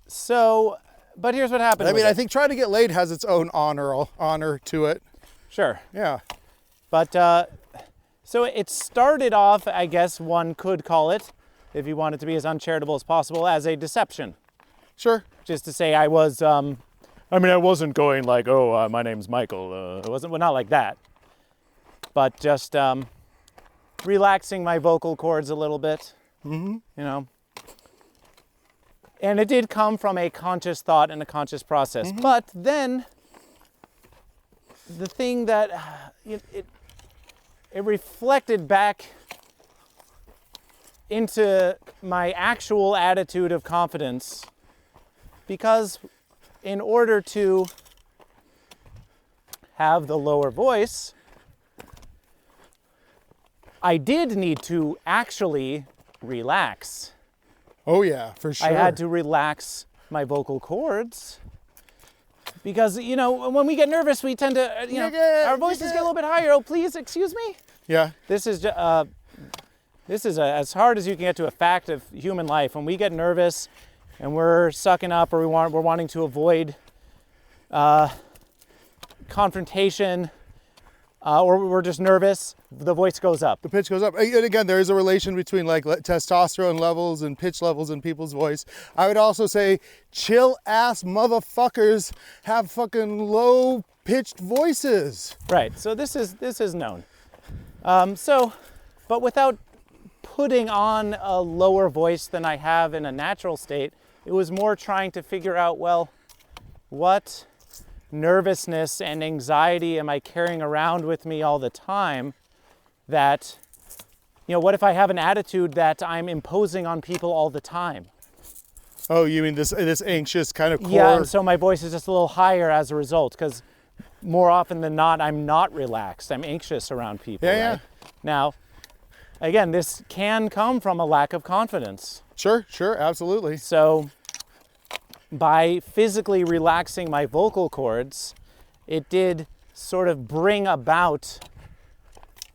So, but here's what happened.
I think trying to get laid has its own honor to it.
Sure.
Yeah.
But, so it started off, I guess one could call it, if you want it to be as uncharitable as possible, as a deception.
Sure.
Just to say I was, I wasn't going like, oh, my name's Michael. It wasn't, well, not like that. But just relaxing my vocal cords a little bit, you know. And it did come from a conscious thought and a conscious process. But then, the thing that, it reflected back into my actual attitude of confidence, because in order to have the lower voice, I did need to actually relax.
Oh yeah, for sure.
I had to relax my vocal cords because, you know, when we get nervous, we tend to, our voices get a little bit higher. Oh, please, excuse me?
Yeah.
This is as hard as you can get to a fact of human life. When we get nervous and we're sucking up or we're wanting to avoid confrontation or we're just nervous, the voice goes up.
The pitch goes up. And again, there is a relation between like testosterone levels and pitch levels in people's voice. I would also say chill ass motherfuckers have fucking low pitched voices.
Right, so this is known. But without putting on a lower voice than I have in a natural state, it was more trying to figure out, well, what nervousness and anxiety am I carrying around with me all the time that, you know, what if I have an attitude that I'm imposing on people all the time?
Oh, you mean this anxious kind of core?
Yeah, and so my voice is just a little higher as a result, because more often than not, I'm not relaxed. I'm anxious around people.
Yeah,
right? Now, again, this can come from a lack of confidence.
Sure, absolutely.
So by physically relaxing my vocal cords, it did sort of bring about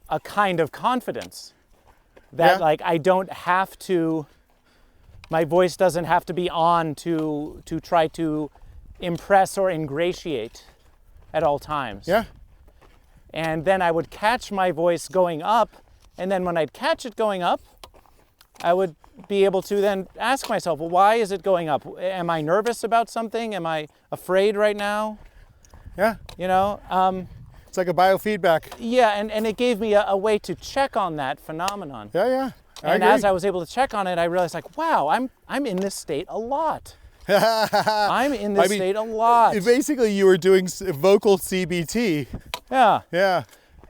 a kind of confidence that like I don't have to, my voice doesn't have to be on to try to impress or ingratiate at all times.
Yeah.
And then I would catch my voice going up, and then when I'd catch it going up, I would be able to then ask myself, well, why is it going up? Am I nervous about something? Am I afraid right now?
Yeah.
You know?
It's like a biofeedback.
Yeah, and it gave me a way to check on that phenomenon.
Yeah.
And as I was able to check on it, I realized like, wow, I'm in this state a lot. I'm in this state a lot.
Basically, you were doing vocal CBT.
Yeah.
Yeah.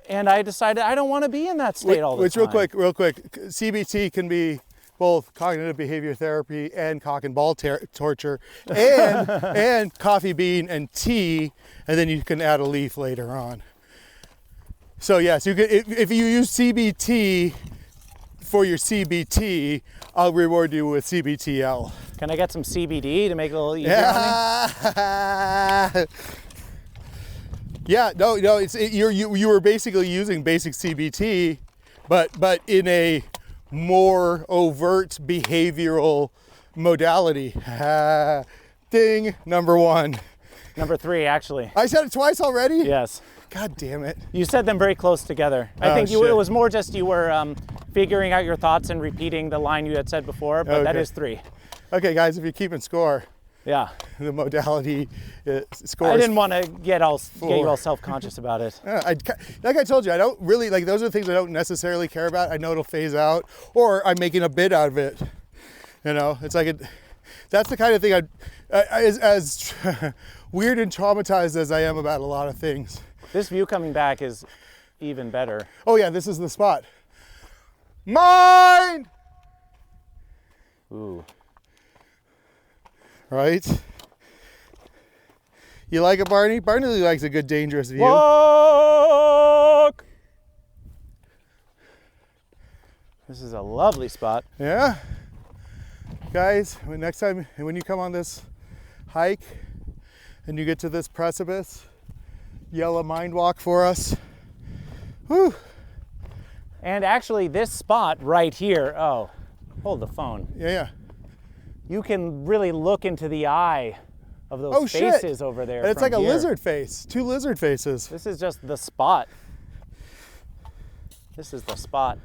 And I decided I don't want to be in that state all the time.
Real quick, CBT can be both cognitive behavior therapy and cock and ball torture, and coffee bean and tea, and then you can add a leaf later on. So yes, you could, if you use CBT for your CBT, I'll reward you with CBTL.
Can I get some CBD to make it a little easier on me?
Yeah, no, you were basically using basic CBT, but in a more overt behavioral modality. Ding, number 1.
Number 3, actually.
I said it twice already?
Yes.
God damn it.
You said them very close together. I think it was more just you were figuring out your thoughts and repeating the line you had said before, but that is 3.
Okay, guys, if you're keeping score,
yeah,
the modality score.
I didn't want to get you all self-conscious about it.
Like I told you, I don't really, like, those are things I don't necessarily care about. I know it'll phase out, or I'm making a bit out of it. You know, it's like, that's the kind of thing as weird and traumatized as I am about a lot of things.
This view coming back is even better.
Oh yeah, this is the spot. Mine!
Ooh.
Right? You like it, Barney? Barney likes a good dangerous view.
Walk! This is a lovely spot.
Yeah. Guys, next time when you come on this hike and you get to this precipice, yell a MindWalk for us. Whew.
And actually this spot right here, oh, hold the phone.
Yeah.
You can really look into the eye of those faces over there.
And it's like
here.
a lizard face, 2 lizard faces.
This is just the spot. This is the spot.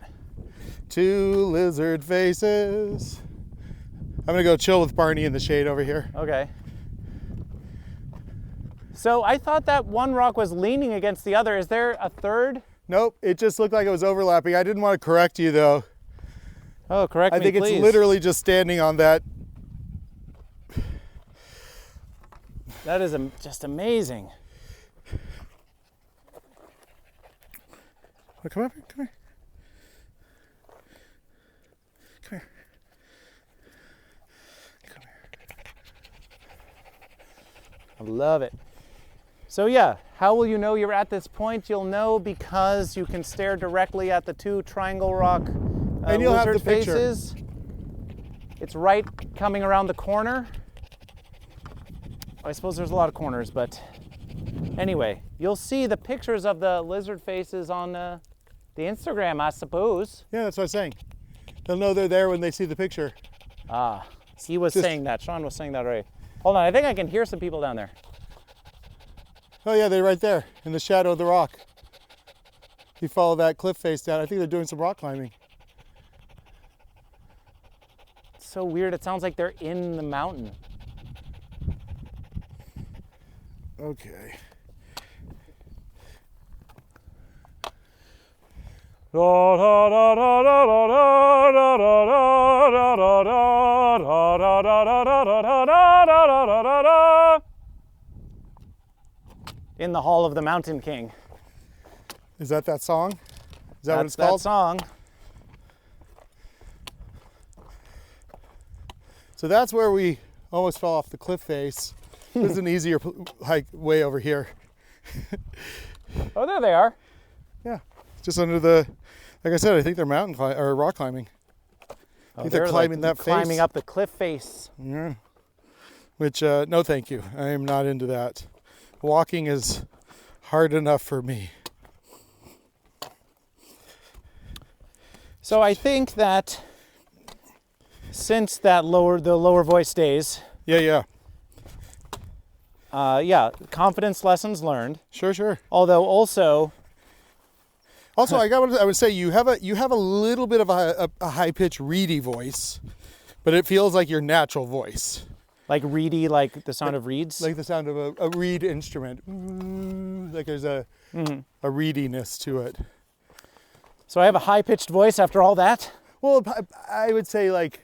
2 lizard faces. I'm gonna go chill with Barney in the shade over here.
Okay. So I thought that one rock was leaning against the other. Is there a third?
Nope, it just looked like it was overlapping. I didn't want to correct you though.
Oh, correct me,
I think
please.
it's literally just standing on that.
That is just amazing.
Oh, come up here, come here. Come here. Come here.
I love it. So yeah, how will you know you're at this point? You'll know because you can stare directly at the 2 triangle rock
and you'll have
lizard
the picture.
faces. It's right coming around the corner. I suppose there's a lot of corners, but anyway, you'll see the pictures of the lizard faces on the Instagram, I suppose.
Yeah, that's what I'm saying. They'll know they're there when they see the picture.
Ah, he was saying that. Sean was saying that already. Hold on, I think I can hear some people down there.
Oh yeah, they're right there in the shadow of the rock. If you follow that cliff face down, I think they're doing some rock climbing.
It's so weird, it sounds like they're in the mountain.
Okay.
In the Hall of the Mountain King.
Is that song? Is that what it's
That's
called?
that song.
So that's where we almost fell off the cliff face. There's an easier hike way over here.
Oh, there they are.
Yeah, just under the, like I said, I think they're or rock climbing. I think they're climbing that face.
Climbing up the cliff face.
Yeah. Which, no thank you. I am not into that. Walking is hard enough for me.
So I think that since the lower voice days,
Yeah.
yeah, confidence lessons learned.
Sure.
Although also,
Also, I would say you have a little bit of a high-pitched reedy voice, but it feels like your natural voice.
Like reedy, like the sound of reeds?
Like the sound of a reed instrument. Like there's a reediness to it.
So I have a high-pitched voice after all that?
Well, I would say like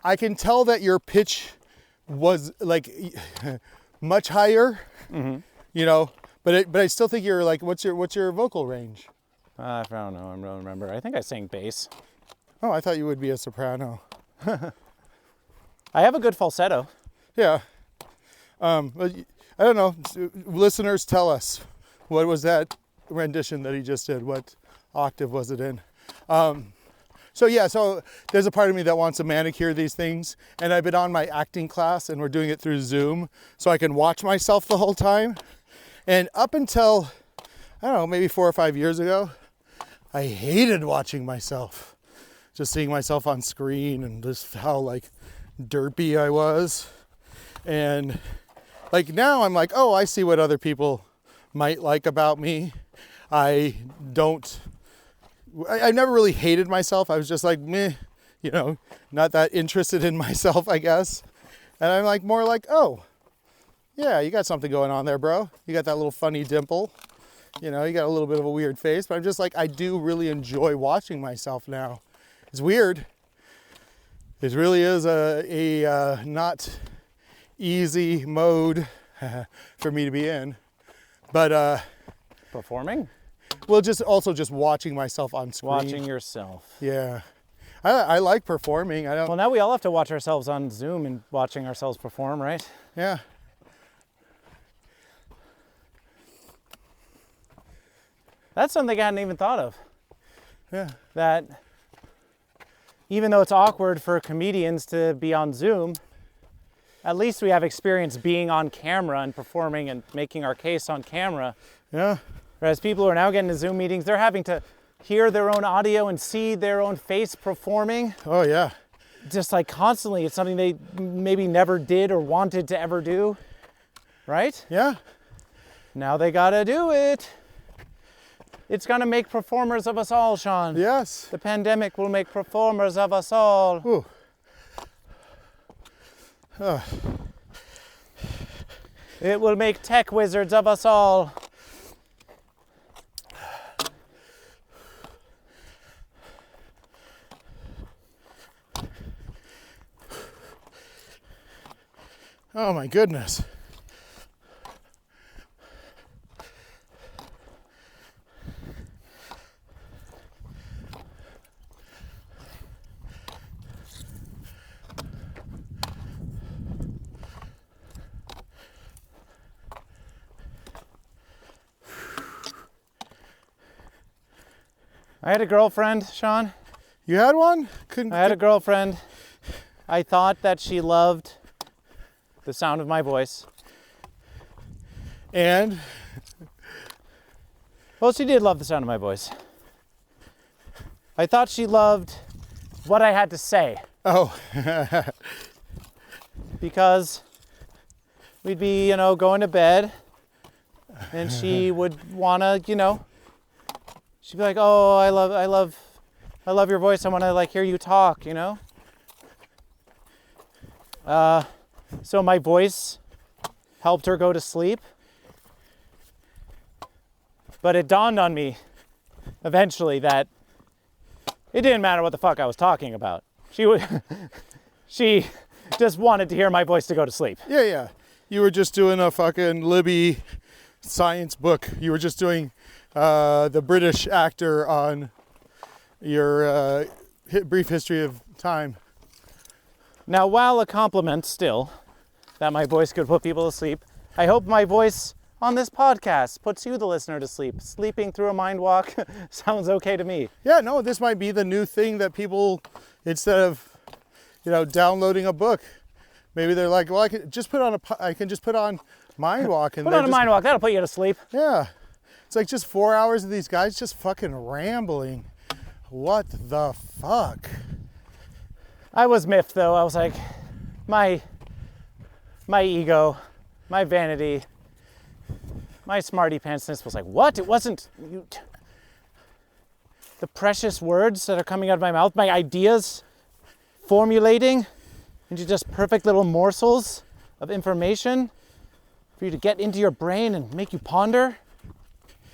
I can tell that your pitch was like much higher, you know, but I still think you're like, what's your vocal range?
I don't know. I don't remember. I think I sang bass.
Oh, I thought you would be a soprano.
I have a good falsetto.
Yeah. But I don't know. Listeners, tell us, what was that rendition that he just did? What octave was it in? So there's a part of me that wants to manicure these things, and I've been on my acting class, and we're doing it through Zoom, so I can watch myself the whole time. And up until, I don't know, maybe 4 or 5 years ago, I hated watching myself. Just seeing myself on screen and just how like derpy I was. And like now I'm like, oh, I see what other people might like about me. I never really hated myself. I was just like, meh, you know, not that interested in myself, I guess. And I'm like, more like, oh, yeah, you got something going on there, bro. You got that little funny dimple. You know, you got a little bit of a weird face, but I'm just like, I do really enjoy watching myself now. It's weird. It really is a not easy mode for me to be in. But
Performing?
well, just watching myself on screen.
Watching yourself.
Yeah. I like performing. I don't.
Well, now we all have to watch ourselves on Zoom and watching ourselves perform, right?
Yeah.
That's something I hadn't even thought of.
Yeah.
That even though it's awkward for comedians to be on Zoom, at least we have experience being on camera and performing and making our case on camera.
Yeah.
Whereas people who are now getting to Zoom meetings, they're having to hear their own audio and see their own face performing.
Oh, yeah.
Just like constantly. It's something they maybe never did or wanted to ever do. Right?
Yeah.
Now they gotta do it. It's gonna make performers of us all, Sean.
Yes.
The pandemic will make performers of us all.
Ooh.
It will make tech wizards of us all.
Oh my goodness.
I had a girlfriend, Sean.
You had one?
I had a girlfriend. I thought that she loved the sound of my voice.
And?
Well, she did love the sound of my voice. I thought she loved what I had to say.
Oh.
Because we'd be, going to bed, and she would wanna, she'd be like, "Oh, I love your voice. I wanna hear you talk," So my voice helped her go to sleep. But it dawned on me eventually that it didn't matter what the fuck I was talking about. She just wanted to hear my voice to go to sleep.
Yeah. You were just doing a fucking Libby science book. You were just doing the British actor on your brief history of time.
Now, while a compliment still that my voice could put people to sleep, I hope my voice on this podcast puts you, the listener, to sleep. Sleeping through a mind walk sounds okay to me.
Yeah, no, this might be the new thing that people, instead of, downloading a book, maybe they're like, well, I can just put on MindWalk. And
Put on a mind walk, that'll put you to sleep.
Yeah. It's like just 4 hours of these guys just fucking rambling. What the fuck?
I was miffed though. I was like, my ego, my vanity, my smarty pantsness was like, what? It wasn't the precious words that are coming out of my mouth, my ideas formulating into just perfect little morsels of information for you to get into your brain and make you ponder.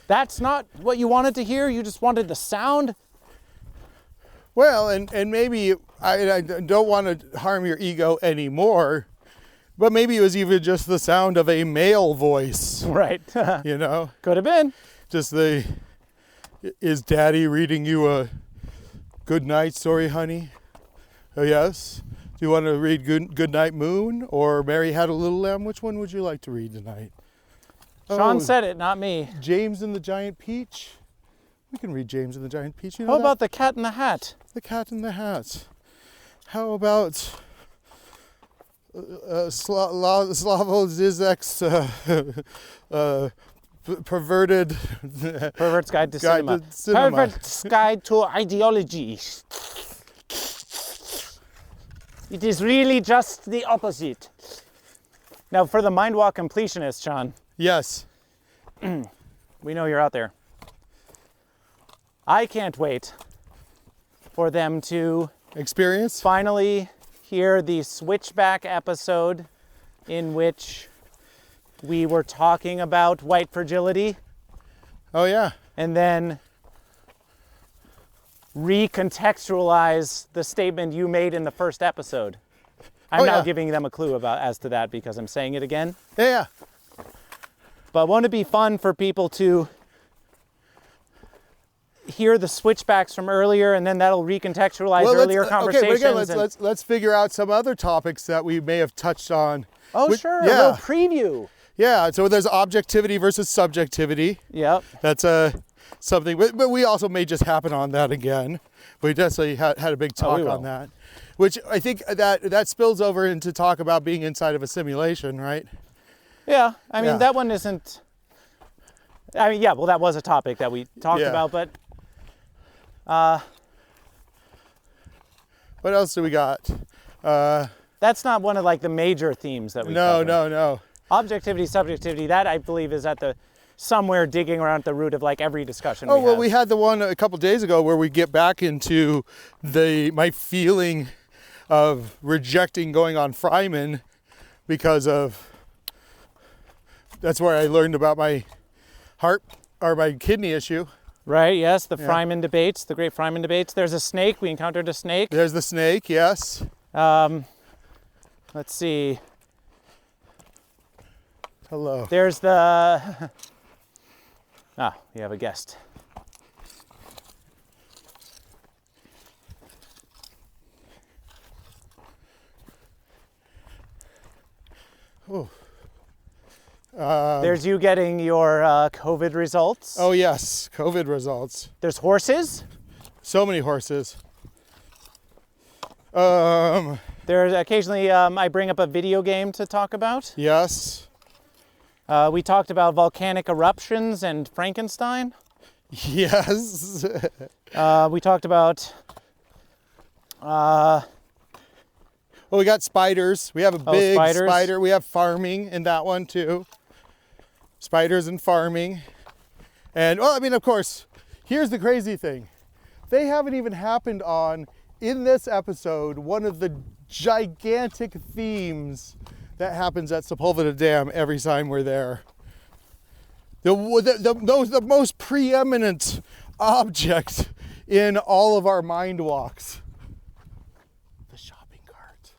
That's not what you wanted to hear. You just wanted the sound.
Well, and maybe I don't want to harm your ego anymore, but maybe it was even just the sound of a male voice.
Right.
You know?
Could have been.
Just is Daddy reading you a good night story, honey? Oh, yes? Do you want to read Good Night Moon or Mary Had a Little Lamb? Which one would you like to read tonight?
Sean said it, not me.
James and the Giant Peach? We can read James and the Giant Peach. You know
How
that?
about The Cat in the Hat?
The Cat in the Hat. How about Slavoj Zizek's perverted...
Pervert's Guide to
Guide
Cinema.
to Cinema.
Pervert's Guide to Ideology. It is really just the opposite. Now, for the MindWalk completionist, Sean,
Yes.
we know you're out there. I can't wait for them to
Experience?
finally hear the switchback episode in which we were talking about white fragility
Oh, yeah.
and then recontextualize the statement you made in the first episode. I'm
Oh,
now
yeah.
giving them a clue as to that because I'm saying it again.
Yeah.
But won't it be fun for people to hear the switchbacks from earlier, and then that'll recontextualize earlier conversations?
Okay, but again, let's figure out some other topics that we may have touched on.
Oh, sure, a
Yeah.
little preview.
Yeah, so there's objectivity versus subjectivity.
Yep.
That's something, but we also may just happen on that again. We definitely had a big talk
we will.
on that, which I think that spills over into talk about being inside of a simulation, right?
Yeah, I mean,
Yeah.
that one isn't... I mean, yeah, well, that was a topic that we talked
Yeah.
about, but...
What else do we got?
That's not one of, like, the major themes that we covered.
No.
Objectivity, subjectivity, that I believe is at the... somewhere digging around at the root of, like, every discussion
Oh,
we
well,
have.
we had the one a couple days ago where we get back into my feeling of rejecting going on Fryman because of... That's where I learned about my heart or my kidney issue.
Right, yes, the
Yeah.
Fryman debates, the great Fryman debates. There's a snake. We encountered a snake.
There's the snake, yes.
Let's see.
Hello.
There's the... we have a guest.
Oh.
There's you getting your COVID results.
Oh, yes, COVID results.
There's horses.
So many horses.
There's occasionally I bring up a video game to talk about.
Yes.
We talked about volcanic eruptions and Frankenstein.
Yes.
We talked about...
Well, we got spiders. We have a big
spiders.
spider. We have farming in that one too. Spiders and farming. And, well, I mean, of course, here's the crazy thing. They haven't even happened on, in this episode, one of the gigantic themes that happens at Sepulveda Dam every time we're there. The most preeminent object in all of our mind walks. The shopping cart.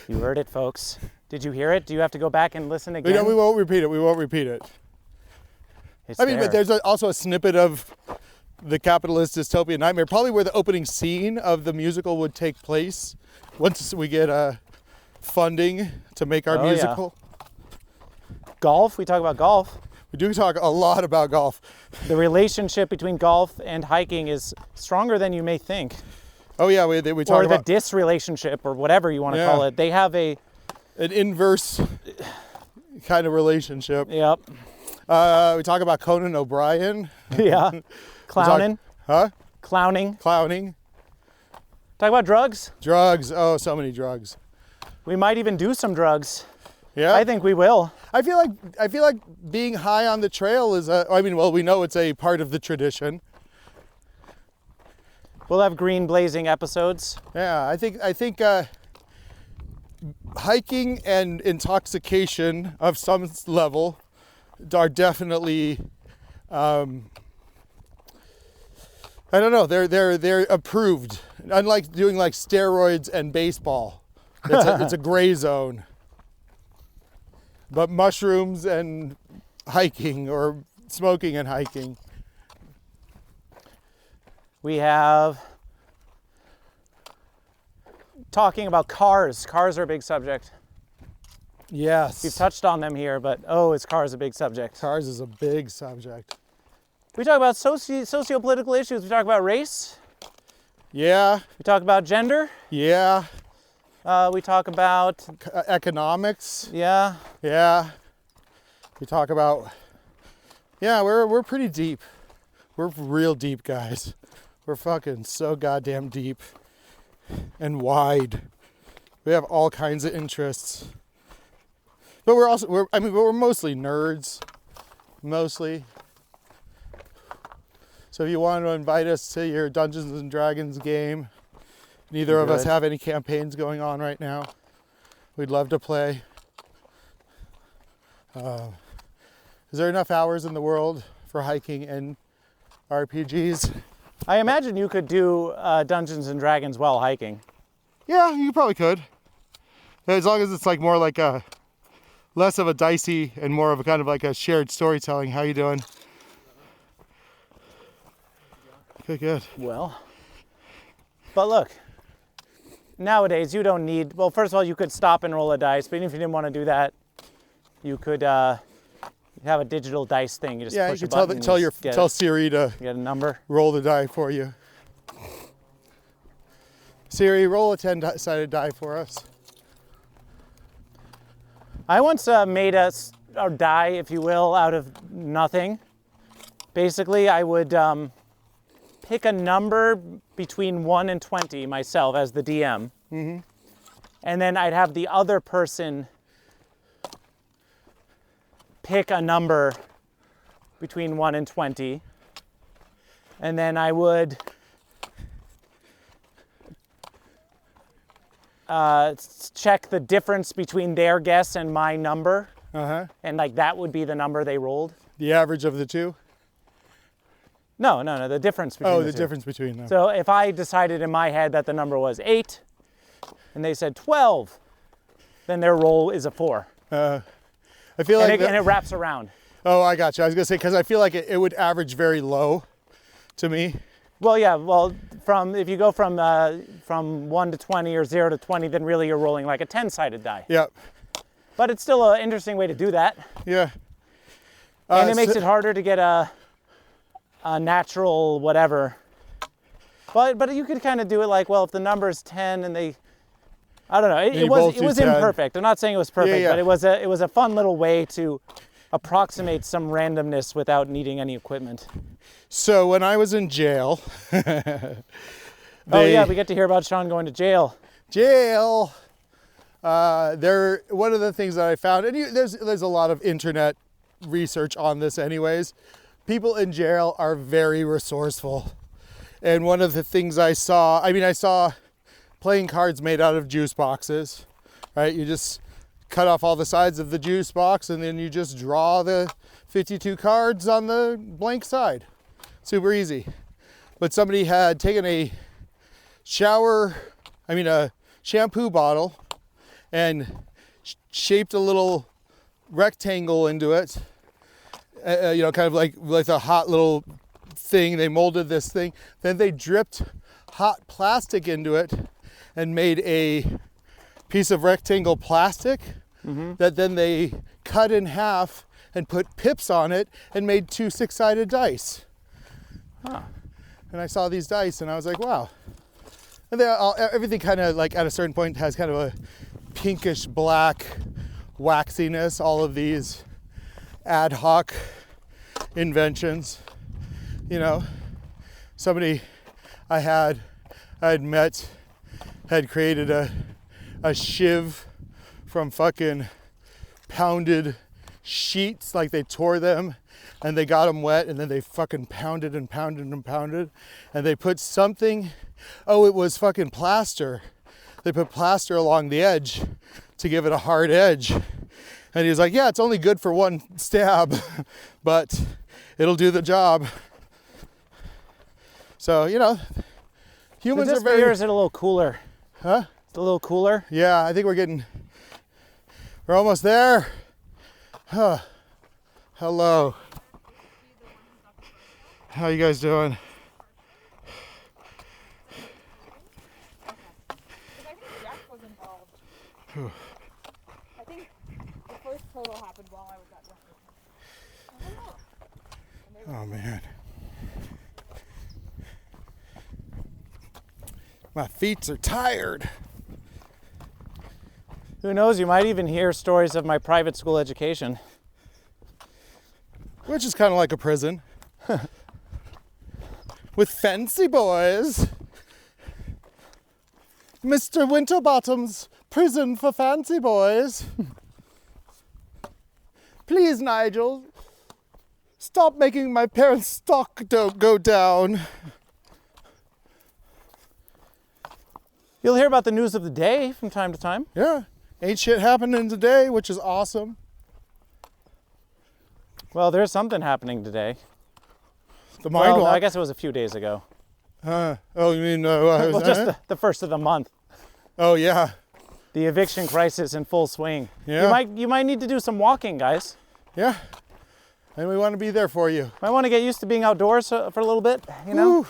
You heard it, folks. Did you hear it? Do you have to go back and listen again?
No, we won't repeat it. We won't repeat it.
It's
I mean,
there.
but there's also a snippet of the capitalist dystopian nightmare, probably where the opening scene of the musical would take place once we get funding to make our
Oh, yeah.
musical.
Golf. We talk about golf.
We do talk a lot about golf.
The relationship between golf and hiking is stronger than you may think.
Oh yeah, we talk
Or the
about
disrelationship, or whatever you want to
Yeah.
call it. They have a...
an inverse kind of relationship.
Yep.
We talk about Conan O'Brien.
Yeah. Clowning.
Huh?
Clowning.
Clowning.
Talk about drugs.
Drugs. Oh, so many drugs.
We might even do some drugs.
Yeah.
I think we will.
I feel like being high on the trail is we know it's a part of the tradition.
We'll have green blazing episodes.
Yeah, I think hiking and intoxication of some level are definitely I don't know, they're approved. Unlike doing like steroids and baseball. It's a gray zone. But mushrooms and hiking, or smoking and hiking.
We have talking about cars. Cars are a big subject.
Yes.
We've touched on them here, but is cars a big subject?
Cars is a big subject.
We talk about socio-political issues. We talk about race.
Yeah.
We talk about gender.
Yeah.
We talk about
Economics.
Yeah.
Yeah. We talk about, we're pretty deep. We're real deep, guys. We're fucking so goddamn deep and wide. We have all kinds of interests. But we're mostly nerds. Mostly. So if you want to invite us to your Dungeons and Dragons game, neither of us have any campaigns going on right now. We'd love to play. Is there enough hours in the world for hiking and RPGs?
I imagine you could do Dungeons and Dragons while hiking.
Yeah, you probably could. As long as it's like more like a less of a dicey and more of a kind of like a shared storytelling. How you doing? Good.
Well, but look, nowadays you don't need, well, first of all, you could stop and roll a dice, but even if you didn't want to do that, you could have a digital dice thing. You just push
you
a button
tell Siri to
get a number.
Roll the die for you. Siri, roll a 10-sided die for us.
I once made a die, if you will, out of nothing. Basically, I would pick a number between 1 and 20 myself as the DM. Mm-hmm. And then I'd have the other person pick a number between 1 and 20. And then I would check the difference between their guess and my number.
Uh-huh.
And like that would be the number they rolled.
The average of the two?
No, the difference between the two.
Difference between them.
So if I decided in my head that the number was 8, and they said 12, then their roll is a 4.
I feel like...
And it wraps around.
Oh, I got you. I was going to say, because I feel like it would average very low to me.
Well, yeah, if you go from 1 to 20 or 0 to 20, then really you're rolling like a 10-sided die.
Yep.
But it's still an interesting way to do that.
Yeah.
And it makes it harder to get a natural whatever. But you could kind of do it like, well, if the number is 10 and I don't know, it was imperfect. I'm not saying it was perfect, but it was a fun little way to approximate some randomness without needing any equipment.
So when I was in jail,
we get to hear about Sean going to jail.
Jail. One of the things that I found, and there's a lot of internet research on this anyways, people in jail are very resourceful. And one of the things I saw playing cards made out of juice boxes, right? You just cut off all the sides of the juice box and then you just draw the 52 cards on the blank side. Super easy. But somebody had taken a shampoo bottle and shaped a little rectangle into it, kind of like a hot little thing. They molded this thing. Then they dripped hot plastic into it and made a piece of rectangle plastic that then they cut in half and put pips on it and made 2 6-sided dice.
Huh.
And I saw these dice and I was like, wow. And everything kind of like at a certain point has kind of a pinkish black waxiness, all of these ad hoc inventions. Somebody I had met had created a shiv from fucking pounded sheets, like they tore them and they got them wet, and then they fucking pounded and pounded and pounded, and they put something, oh, it was fucking plaster. They put plaster along the edge to give it a hard edge. And he was like, yeah, it's only good for one stab, but it'll do the job. So, you know, humans are very...
Or is it a little cooler?
Huh?
It's a little cooler?
Yeah, I think we're almost there. Huh. Hello. How you guys doing?
I think Jack was involved. I think the first total happened while I was at work.
Oh man. My feet are tired.
Who knows, you might even hear stories of my private school education.
Which is kind of like a prison. With fancy boys. Mr. Winterbottom's prison for fancy boys. Please, Nigel, stop making my parents' stock go down.
You'll hear about the news of the day from time to time.
Yeah, ain't shit happening today, which is awesome.
Well, there's something happening today.
The
Well,
MindWalk.
no, I guess it was a few days ago.
Oh, you mean?
Well, just the first of the month.
Oh yeah,
The eviction crisis in full swing.
Yeah.
You might need to do some walking, guys.
yeah. And we want to be there for you.
Might want to get used to being outdoors for a little bit, you know?
Whew.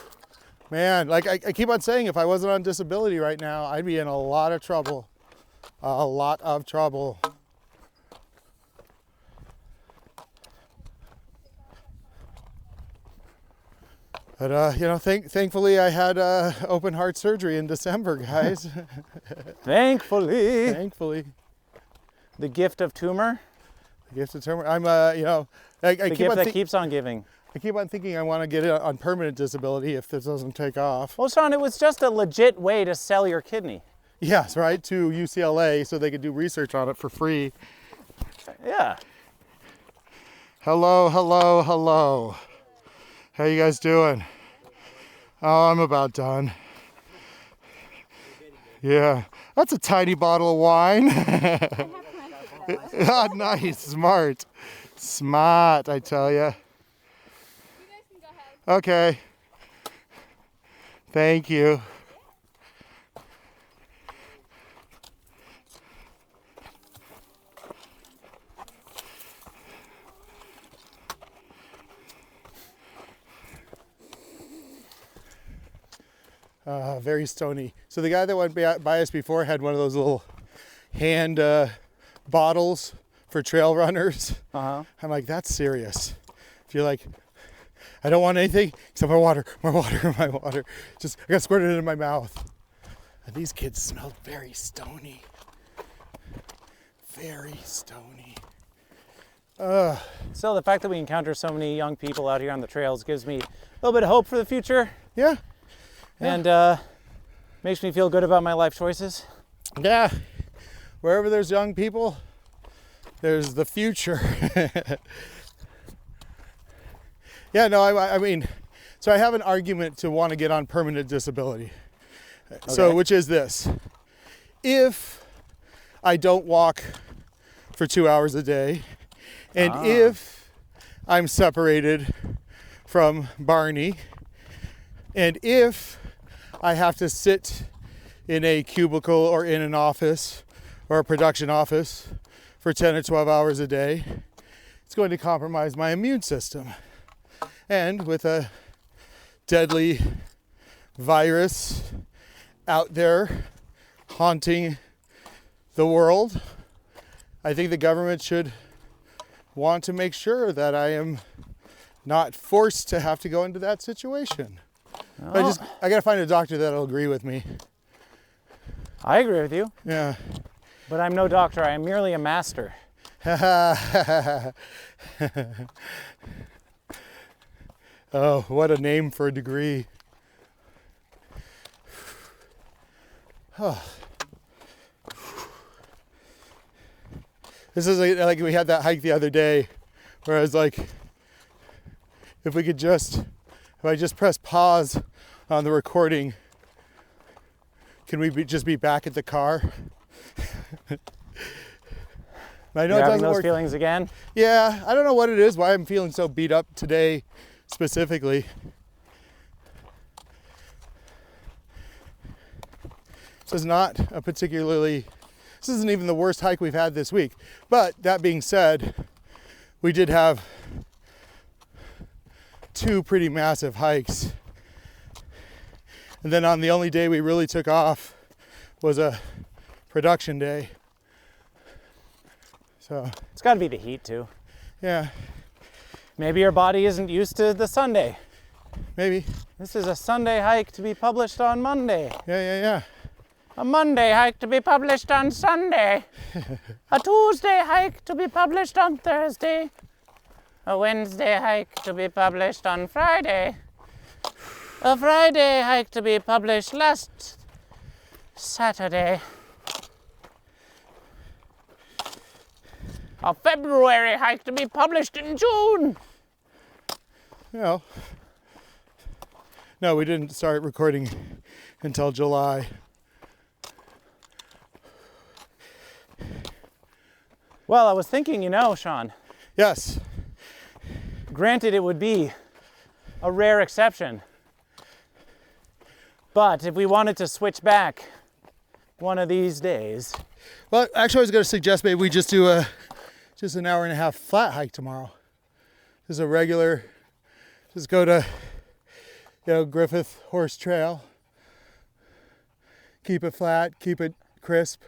Man, like I keep on saying, if I wasn't on disability right now, I'd be in a lot of trouble. A lot of trouble. But, you know, thankfully I had open heart surgery in December, guys.
Thankfully.
Thankfully.
The gift of tumor.
The gift of tumor. I'm, you know, I
The
keep
gift
on
that keeps on giving.
I keep on thinking I want to get it on permanent disability if this doesn't take off.
Well, Sean, it was just a legit way to sell your kidney.
Yes, right, to UCLA so they could do research on it for free.
Yeah.
Hello, hello, hello. How you guys doing? Oh, I'm about done. Yeah, that's a tiny bottle of wine. Ah, nice, smart. Smart, I tell ya.
You guys can go ahead.
Okay. Thank you. Very stony. So the guy that went by us before had one of those little hand bottles for trail runners.
Uh-huh.
I'm like, that's serious. If you're like, I don't want anything except my water. Just, I got squirted into my mouth. And these kids smelled very stony. Very stony.
So the fact that we encounter so many young people out here on the trails gives me a little bit of hope for the future.
Yeah.
And makes me feel good about my life choices.
Yeah. Wherever there's young people, there's the future. Yeah, no, I mean, so I have an argument to want to get on permanent disability. So,
Okay.
which is this. If I don't walk for 2 hours a day, and if I'm separated from Barney, and if I have to sit in a cubicle or in an office or a production office for 10 or 12 hours a day, it's going to compromise my immune system. And with a deadly virus out there haunting the world, I think the government should want to make sure that I am not forced to have to go into that situation.
Oh,
I gotta find a doctor that'll agree with me.
I agree with you,
Yeah.
but I'm no doctor. I am merely a master.
Oh, what a name for a degree. This is like we had that hike the other day where I was like, if I just press pause on the recording, can we just be back at the car? I know
You're
it
having
doesn't
those
work.
feelings again?
Yeah, I don't know what it is, why I'm feeling so beat up today specifically. This isn't even the worst hike we've had this week. But that being said, we did have 2 pretty massive hikes. And then on the only day we really took off was a production day. So
It's got to be the heat too.
yeah,
Maybe your body isn't used to the Sunday.
maybe.
This is a Sunday hike to be published on Monday.
Yeah.
A Monday hike to be published on Sunday. A Tuesday hike to be published on Thursday. A Wednesday hike to be published on Friday. A Friday hike to be published last Saturday. A February hike to be published in June.
No, we didn't start recording until July.
Well, I was thinking, Sean,
Yes.
granted it would be a rare exception, but if we wanted to switch back one of these days,
Well, actually, I was going to suggest maybe we just do just an hour and a half flat hike tomorrow. Just a regular, just go to, Griffith Horse Trail. Keep it flat, keep it crisp.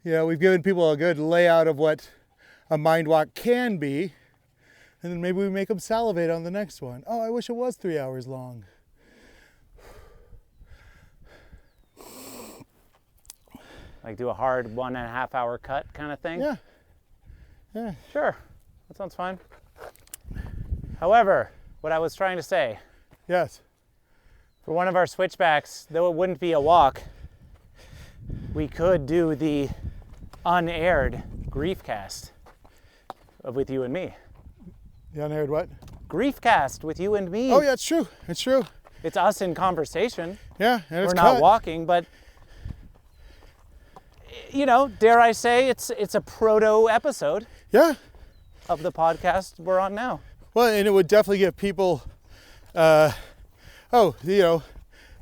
We've given people a good layout of what a MindWalk can be, and then maybe we make them salivate on the next one. Oh, I wish it was 3 hours long.
like do a hard 1.5 hour cut kind of thing.
Yeah.
Sure, that sounds fine. However, what I was trying to say,
Yes.
for one of our switchbacks, though it wouldn't be a walk, we could do the unaired Griefcast with you and me.
The unaired what?
Griefcast with you and me.
Oh yeah, it's true. It's true.
It's us in conversation.
Yeah, and it's
We're not
cut.
walking, but dare I say, it's a proto episode
Yeah.
of the podcast we're on now.
Well, and it would definitely give people,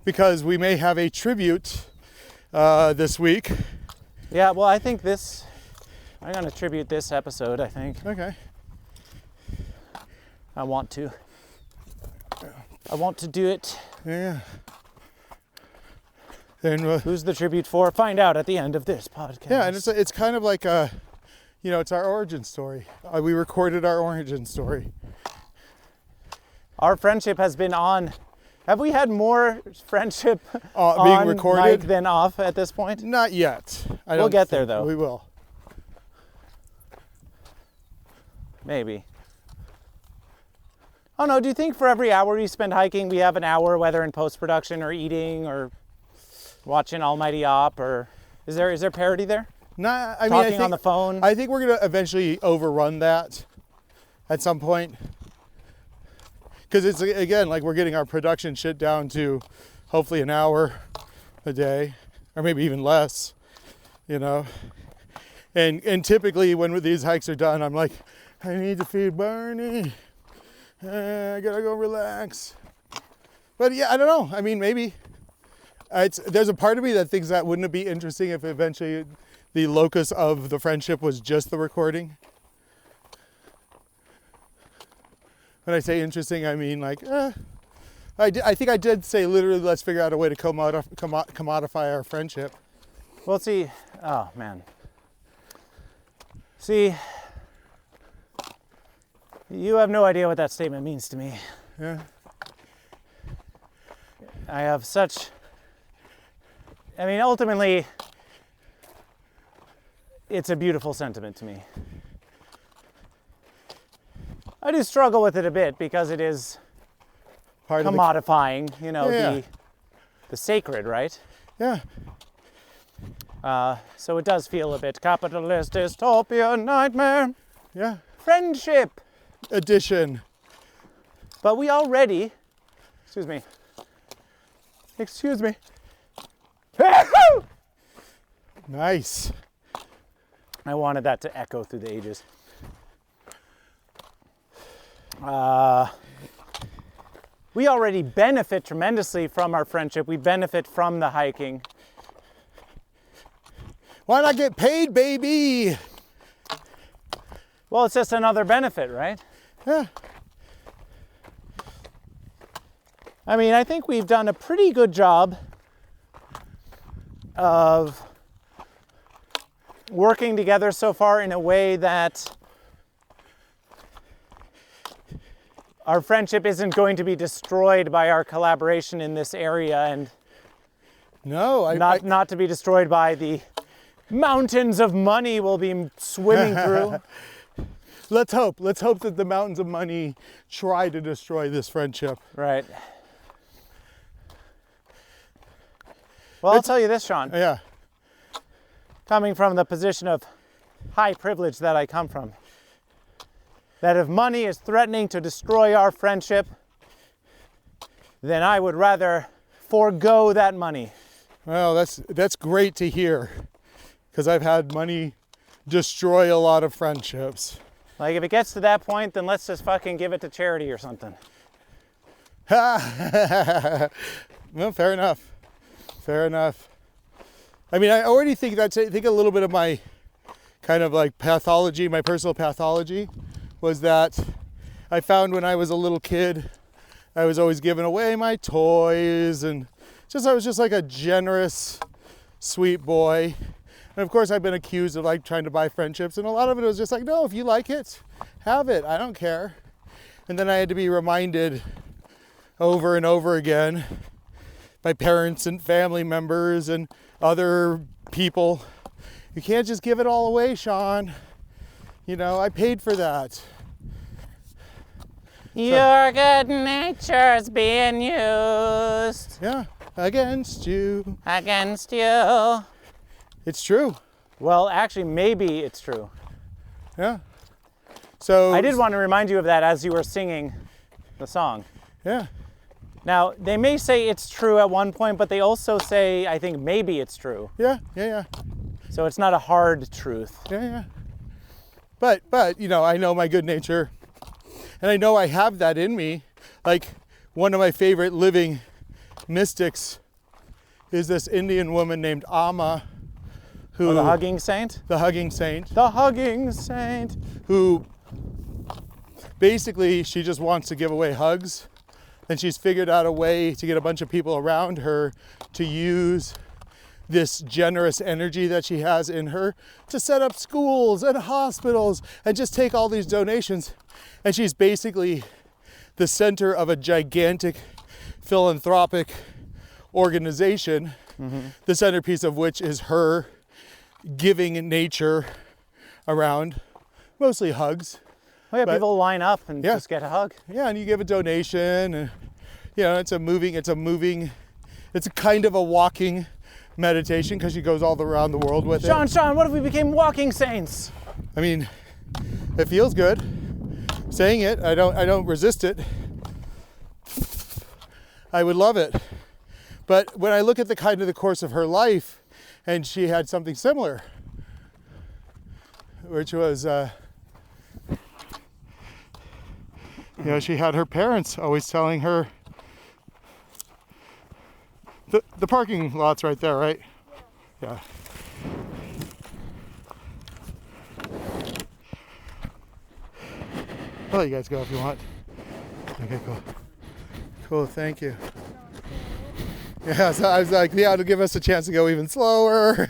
because we may have a tribute this week.
Yeah, well, I think I'm going to tribute this episode, I think.
Okay.
I want to do it.
Yeah. Then
Who's the tribute for? Find out at the end of this podcast.
yeah, and it's kind of like it's our origin story. We recorded our origin story.
Our friendship has been on. Have we had more friendship
Being
on
recorded?
mic than off at this point?
Not yet.
We'll get there, though.
We will.
Maybe. Oh no, do you think for every hour you spend hiking, we have an hour, whether in post-production or eating or watching Almighty Op, or is there parity there?
Not. I
Talking
mean,
on the phone?
I think we're gonna eventually overrun that at some point. Because it's, again, like we're getting our production shit down to hopefully an hour a day, or maybe even less, And typically when these hikes are done, I'm like, I need to feed Barney. I gotta go relax. But yeah, I don't know. I mean, maybe. There's a part of me that thinks that wouldn't it be interesting if eventually the locus of the friendship was just the recording. When I say interesting, I mean like, I think I did say literally, let's figure out a way to commodify our friendship.
Well, see, oh man. See, you have no idea what that statement means to me.
Yeah.
I have ultimately, it's a beautiful sentiment to me. I do struggle with it a bit because it is
Part
commodifying,
Yeah.
the sacred, right?
Yeah.
So it does feel a bit capitalist dystopia nightmare.
Yeah.
Friendship.
Edition.
But we already, excuse me.
Nice.
I wanted that to echo through the ages. We already benefit tremendously from our friendship. We benefit from the hiking.
Why not get paid, baby?
Well, it's just another benefit, right?
Yeah.
I mean, I think we've done a pretty good job of working together so far in a way that our friendship isn't going to be destroyed by our collaboration in this area, and
No,
not to be destroyed by the mountains of money we'll be swimming through.
Let's hope that the mountains of money try to destroy this friendship.
Right. Well, I'll tell you this, Sean.
Yeah.
Coming from the position of high privilege that I come from, that if money is threatening to destroy our friendship, then I would rather forego that money.
Well, that's great to hear, because I've had money destroy a lot of friendships.
Like, if it gets to that point, then let's just fucking give it to charity or something.
Well, fair enough. Fair enough. I mean, I already think a little bit of my kind of like pathology, my personal pathology, was that I found when I was a little kid, I was always giving away my toys, and I was just like a generous, sweet boy. And of course, I've been accused of like trying to buy friendships, and a lot of it was just like, no, if you like it, have it. I don't care. And then I had to be reminded over and over again by parents and family members and other people, you can't just give it all away, Sean. You know, I paid for that.
Your good nature's being used
Yeah, against you.
against you.
It's true.
Well, actually, maybe it's true.
Yeah. So
I did want to remind you of that as you were singing the song.
Yeah.
Now, they may say it's true at one point, but they also say, I think, maybe it's true.
Yeah.
So it's not a hard truth.
Yeah. But you know, I know my good nature, and I know I have that in me. Like, one of my favorite living mystics is this Indian woman named Amma, who
The hugging saint?
the hugging saint,
The hugging saint.
who basically she just wants to give away hugs, and she's figured out a way to get a bunch of people around her to use this generous energy that she has in her to set up schools and hospitals and just take all these donations. And she's basically the center of a gigantic philanthropic organization, the centerpiece of which is her giving nature around, mostly hugs.
Well, yeah,
But-
people line up and
Yeah.
just get a hug.
Yeah, and you give a donation, and you know, it's a kind of a walking meditation, because she goes all around the world with
Sean,
it.
what if we became walking saints?
I mean, it feels good saying it. I don't resist it. I would love it. But when I look at the course of her life, and she had something similar, which was you know, she had her parents always telling her, the parking lot's right there, right? Yeah. I'll let you guys go if you want. Okay, cool. Cool, thank you. Yeah, so I was like, yeah, it'll give us a chance to go even slower.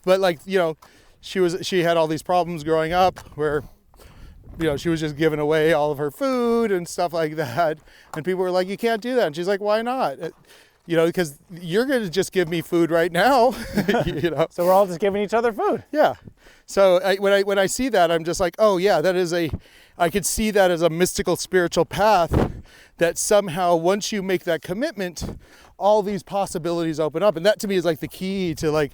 But like, you know, she had all these problems growing up where, you know, she was just giving away all of her food and stuff like that. And people were like, you can't do that. And she's like, why not? You know, because you're going to just give me food right now. You know.
So we're all just giving each other food.
Yeah. So when I see that, I'm just like, oh yeah, I could see that as a mystical spiritual path that somehow once you make that commitment, all these possibilities open up. And that to me is like the key to like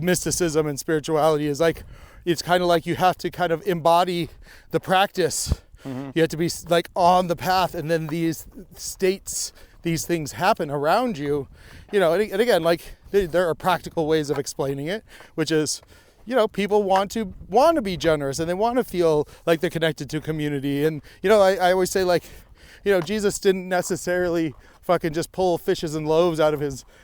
mysticism and spirituality is like, it's kind of like you have to kind of embody the practice. Mm-hmm. You have to be like on the path, and then these states, these things happen around you, you know, and again, like there are practical ways of explaining it, which is, you know, people want to be generous and they want to feel like they're connected to community. And, you know, I always say like, you know, Jesus didn't necessarily fucking just pull fishes and loaves out of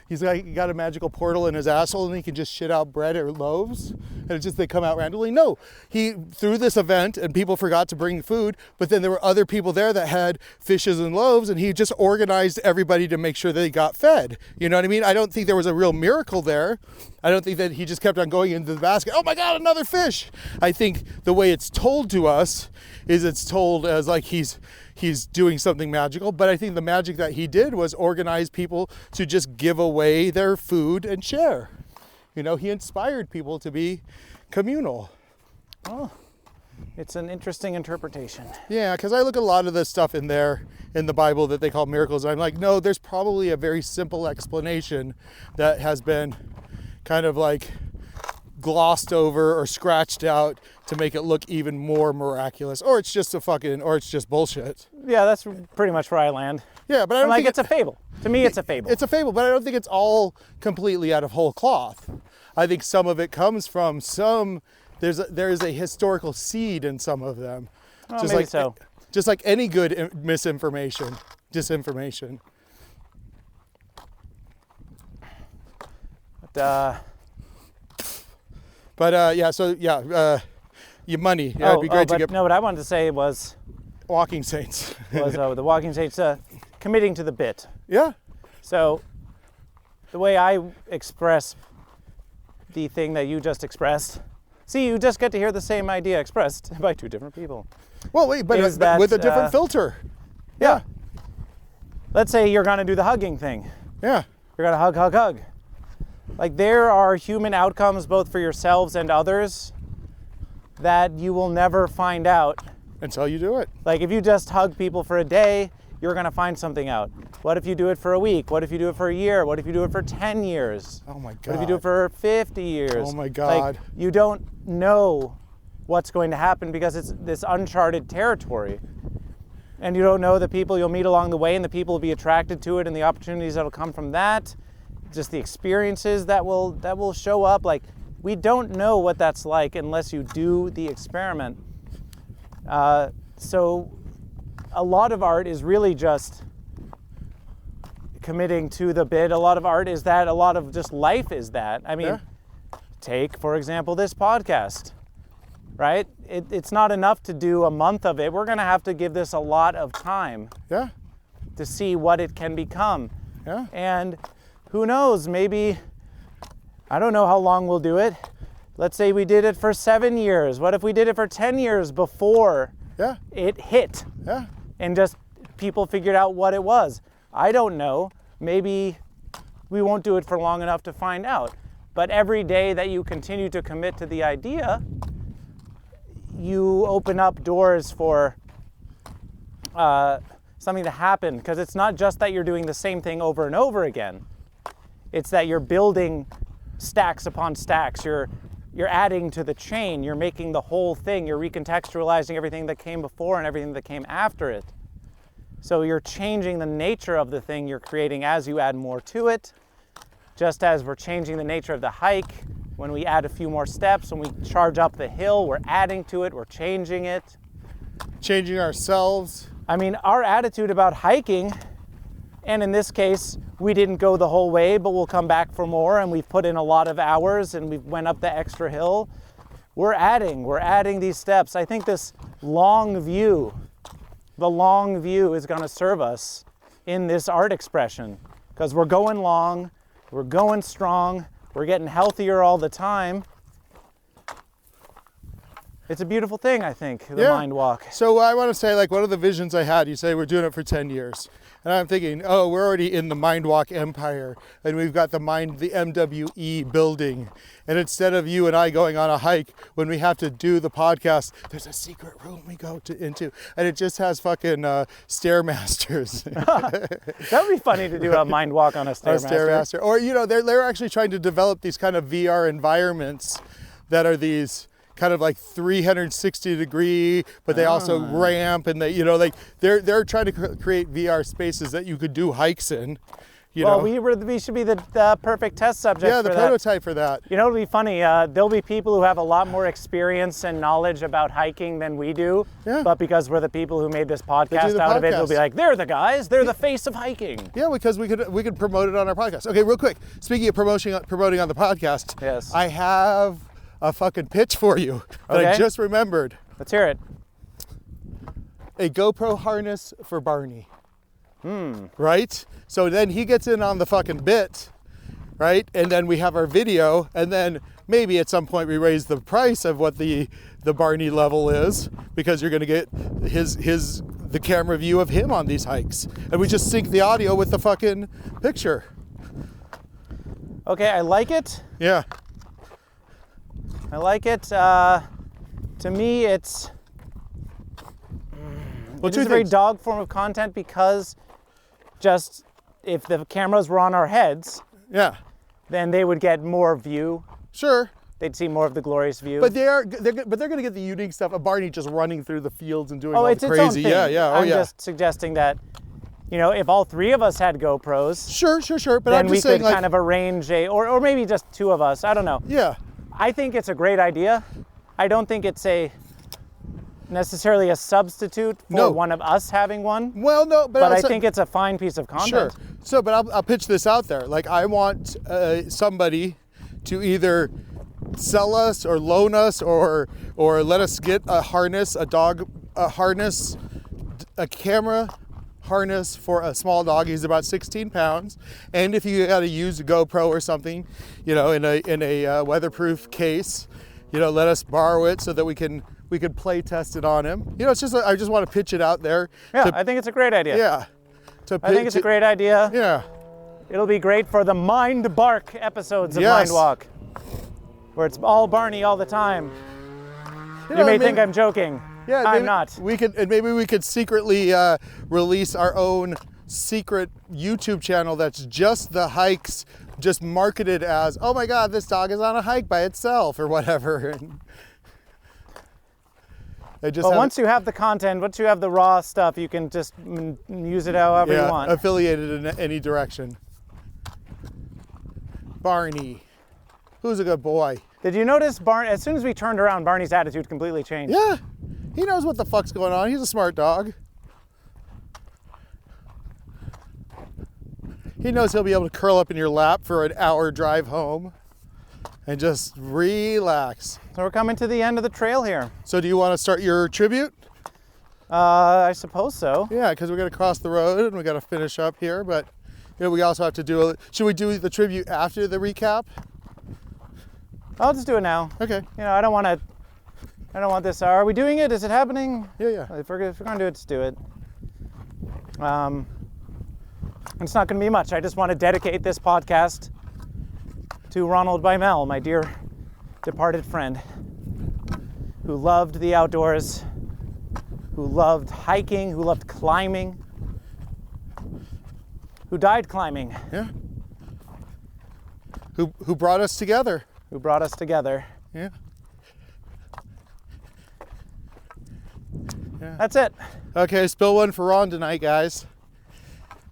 he's like, got a magical portal in his asshole and he can just shit out bread or loaves and it's just, they come out randomly. No, he threw this event and people forgot to bring food, but then there were other people there that had fishes and loaves and he just organized everybody to make sure they got fed. You know what I mean? I don't think there was a real miracle there. I don't think that he just kept on going into the basket. Oh my God, another fish. I think the way it's told to us is it's told as like he's doing something magical, but I think the magic that he did was organize people to just give away their food and share. You know, he inspired people to be communal.
Oh, it's an interesting interpretation.
Yeah, because I look at a lot of the stuff in there in the Bible that they call miracles, and I'm like, no, there's probably a very simple explanation that has been kind of like glossed over or scratched out to make it look even more miraculous, or it's just bullshit.
Yeah, that's pretty much where I land.
Yeah, but I don't think
it's a fable. To me, it's a fable.
It's a fable, but I don't think it's all completely out of whole cloth. I think some of it comes from there is a historical seed in some of them.
Well, just maybe like so.
Just like any good disinformation. Your money. Yeah, it'd be great to get.
No, what I wanted to say was
Walking Saints.
The Walking Saints committing to the bit.
Yeah.
So the way I express the thing that you just expressed, see, you just get to hear the same idea expressed by two different people.
Well, wait, but with a different filter. Yeah.
Let's say you're going to do the hugging thing.
Yeah.
You're going to hug. Like there are human outcomes both for yourselves and others that you will never find out
until you do it.
Like if you just hug people for a day, you're going to find something out. What if you do it for a week? What if you do it for a year? What if you do it for 10 years?
Oh my God.
What if you do it for 50 years?
Oh my God.
Like, you don't know what's going to happen because it's this uncharted territory. And you don't know the people you'll meet along the way and the people will be attracted to it and the opportunities that'll come from that. Just the experiences that will show up. Like, we don't know what that's like unless you do the experiment. So a lot of art is really just committing to the bit. A lot of art is that. A lot of just life is that. I mean, take, for example, this podcast, right? It's not enough to do a month of it. We're going to have to give this a lot of time to see what it can become.
Yeah.
And who knows, maybe, I don't know how long we'll do it. Let's say we did it for 7 years. What if we did it for 10 years before it hit?
Yeah.
And just people figured out what it was. I don't know. Maybe we won't do it for long enough to find out. But every day that you continue to commit to the idea, you open up doors for something to happen. Because it's not just that you're doing the same thing over and over again. It's that you're building stacks upon stacks. You're adding to the chain. You're making the whole thing. You're recontextualizing everything that came before and everything that came after it. So you're changing the nature of the thing you're creating as you add more to it. Just as we're changing the nature of the hike, when we add a few more steps, when we charge up the hill, we're adding to it, we're changing it.
Changing ourselves.
I mean, our attitude about hiking, and in this case, we didn't go the whole way, but we'll come back for more, and we've put in a lot of hours, and we've went up the extra hill. We're adding these steps. I think this long view, the long view is going to serve us in this art expression, because we're going long, we're going strong, we're getting healthier all the time. It's a beautiful thing, I think, the
Yeah.
MindWalk.
So I want to say, like, one of the visions I had, you say we're doing it for 10 years. And I'm thinking, oh, we're already in the MindWalk empire. And we've got the MWE building. And instead of you and I going on a hike, when we have to do the podcast, there's a secret room we go into. And it just has fucking Stairmasters.
That would be funny to do a MindWalk on a
A
Stairmaster.
Stairmaster. Or, you know, they're actually trying to develop these kind of VR environments that are these kind of like 360 degree, but they also ramp, and they, you know, like they're trying to create VR spaces that you could do hikes in. You
Well,
know?
we should be the perfect test subject
Yeah, the
for that.
prototype for that.
You know, it'll be funny. There'll be people who have a lot more experience and knowledge about hiking than we do.
Yeah.
But because we're the people who made this podcast
the
out of it, they'll
podcast.
be like, they're the guys. They're the face of hiking.
Yeah, because we could promote it on our podcast. Okay, real quick. Speaking of promoting on the podcast,
Yes.
I have a fucking pitch for you that I
Okay.
just remembered.
Let's hear it.
A GoPro harness for Barney. Right? So then he gets in on the fucking bit, right? And then we have our video, and then maybe at some point we raise the price of what the Barney level is, because you're gonna get the camera view of him on these hikes. And we just sync the audio with the fucking picture.
Okay, I like it.
Yeah.
I like it. To me, it's
Well,
it is a very dog form of content, because just if the cameras were on our heads,
Yeah.
then they would get more view.
Sure.
They'd see more of the glorious view.
But they're gonna get the unique stuff of Barney just running through the fields and doing all
it's
the
its own
crazy.
thing.
Yeah, yeah. Oh,
I'm
yeah.
just suggesting that, you know, if all three of us had GoPros,
Sure. But
then
I'm
we
just
could
saying, like,
kind of arrange or maybe just two of us. I don't know.
yeah.
I think it's a great idea. I don't think it's necessarily a substitute for
No.
one of us having one.
Well, no, but
But I
also-
think it's a fine piece of content.
Sure. So, but I'll pitch this out there. Like, I want somebody to either sell us or loan us or let us get a harness, a camera harness for a small dog. He's about 16 pounds. And if you got to use a GoPro or something, you know, in a weatherproof case, you know, let us borrow it so that we could play test it on him. You know, it's just I just want to pitch it out there.
Yeah, I think it's a great idea.
Yeah.
I think it's a great idea.
Yeah.
It'll be great for the Mind Bark episodes of
Yes.
MindWalk, where it's all Barney all the time. You
know,
may
maybe-
think I'm joking.
Yeah,
I'm
maybe
not.
Maybe we could secretly release our own secret YouTube channel that's just the hikes, just marketed as, oh my God, this dog is on a hike by itself or whatever. They just
But
have
once you have the content, once you have the raw stuff, you can just use it however you want.
affiliated in any direction. Barney, who's a good boy.
Did you notice as soon as we turned around, Barney's attitude completely changed?
Yeah, he knows what the fuck's going on. He's a smart dog. He knows he'll be able to curl up in your lap for an hour drive home and just relax.
So we're coming to the end of the trail here.
So do you want to start your tribute?
I suppose so.
Yeah, because we're going to cross the road and we got to finish up here, but you know, we also have to do should we do the tribute after the recap?
I'll just do it now.
Okay.
You know, I don't want this. Are we doing it? Is it happening?
Yeah.
If we're going to do it, just do it. It's not going to be much. I just want to dedicate this podcast to Ronald Bymel, my dear departed friend, who loved the outdoors, who loved hiking, who loved climbing, who died climbing,
Yeah. Who brought us together.
who brought us together.
Yeah.
That's it.
Okay, spill one for Ron tonight, guys.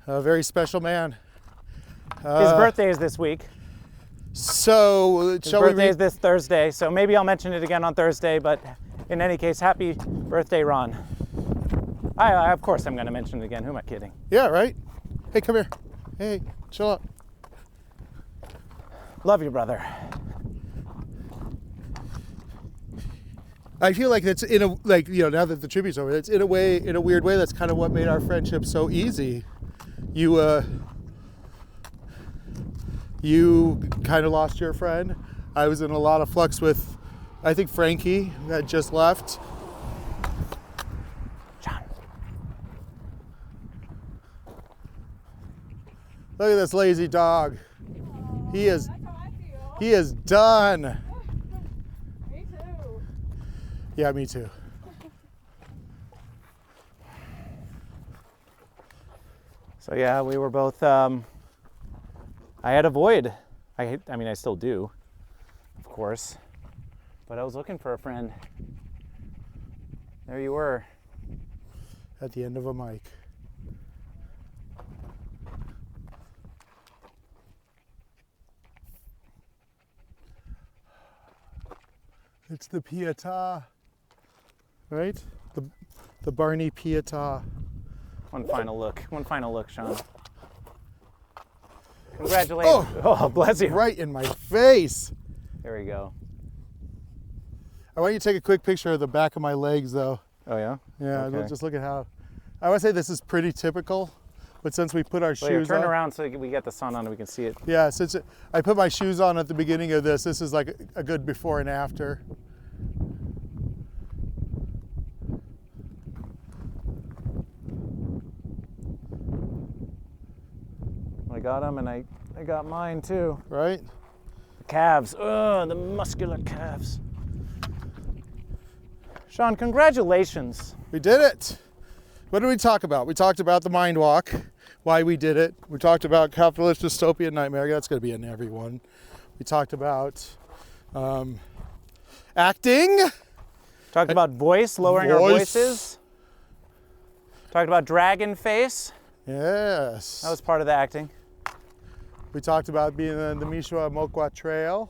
A very special man.
His birthday is this week.
So,
His
shall we
birthday is
read?
this Thursday, so maybe I'll mention it again on Thursday, but in any case, happy birthday, Ron. I of course I'm going to mention it again. Who am I kidding?
Yeah, right? Hey, come here. Hey, chill out.
Love you, brother.
I feel like that's now that the tribute's over, it's in a weird way, that's kind of what made our friendship so easy. You kind of lost your friend. I was in a lot of flux with I think Frankie that just left.
John.
Look at this lazy dog. He is
That's how I feel.
he is done.
Me too.
Yeah, me too.
So yeah, we were both, I had a void. I mean, I still do, of course. But I was looking for a friend. There you were.
At the end of a mic. It's the Pietà, right? The Barney Pietà.
One final look, Sean. Congratulations. Oh, bless you.
Right in my face.
There we go.
I want you to take a quick picture of the back of my legs, though.
Oh yeah?
Yeah,
Okay.
just look at how. I would say this is pretty typical, but since we put our
Well, here,
shoes
turn
on,
around so we get the sun on and we can see it.
yeah, since I put my shoes on at the beginning of this is like a good before and after.
I got them and I got mine too.
Right?
The calves. Ugh, the muscular calves. Sean, congratulations.
We did it. What did we talk about? We talked about the MindWalk, why we did it. We talked about capitalist dystopia nightmare. That's going to be in every one. We talked about acting.
Talked about lowering our
Voice.
voices. Talked about dragon face.
Yes.
That was part of the acting.
We talked about being on the Mishwa Mokwa Trail,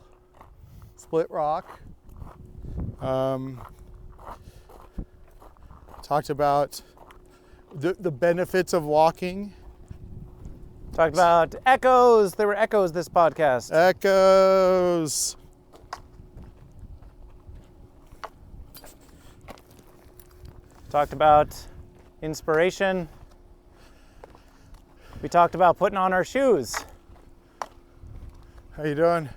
Split Rock. Talked about the benefits of walking.
Talked about echoes. There were echoes this podcast.
Echoes.
Talked about inspiration. We talked about putting on our shoes.
How you doing?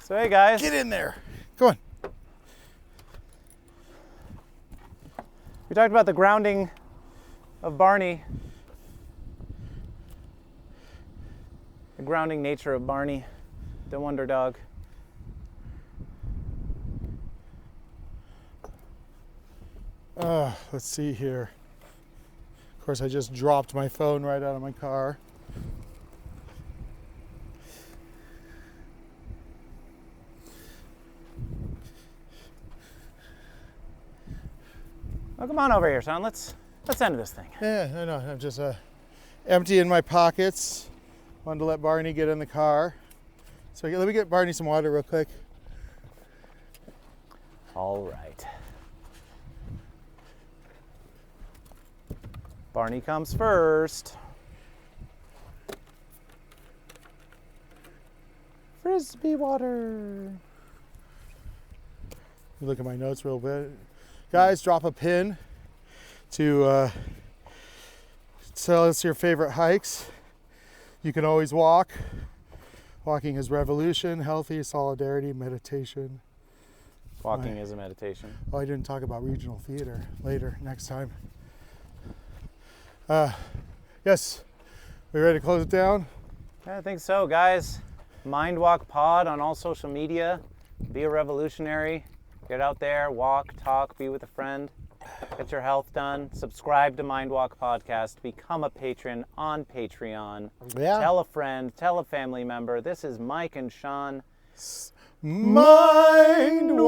So hey guys.
Get in there. Come on.
We talked about the grounding of Barney. The grounding nature of Barney, the Wonder Dog.
Let's see here. Of course, I just dropped my phone right out of my car.
Oh, come on over here, Sean. Let's end this thing.
Yeah, I know. I'm just emptying my pockets. Wanted to let Barney get in the car. So let me get Barney some water real quick.
All right. Barney comes first. Frisbee water.
Look at my notes real bit. Guys, drop a pin to tell us your favorite hikes. You can always walk. Walking is revolution, healthy, solidarity, meditation.
Walking is a meditation.
Oh, I didn't talk about regional theater. Later, next time. Yes, we ready to close it down?
I think so, guys. MindWalk Pod on all social media. Be a revolutionary. Get out there, walk, talk, be with a friend. Get your health done. Subscribe to MindWalk Podcast. Become a patron on Patreon.
Yeah.
Tell a friend. Tell a family member. This is Mike and Sean.
MindWalk.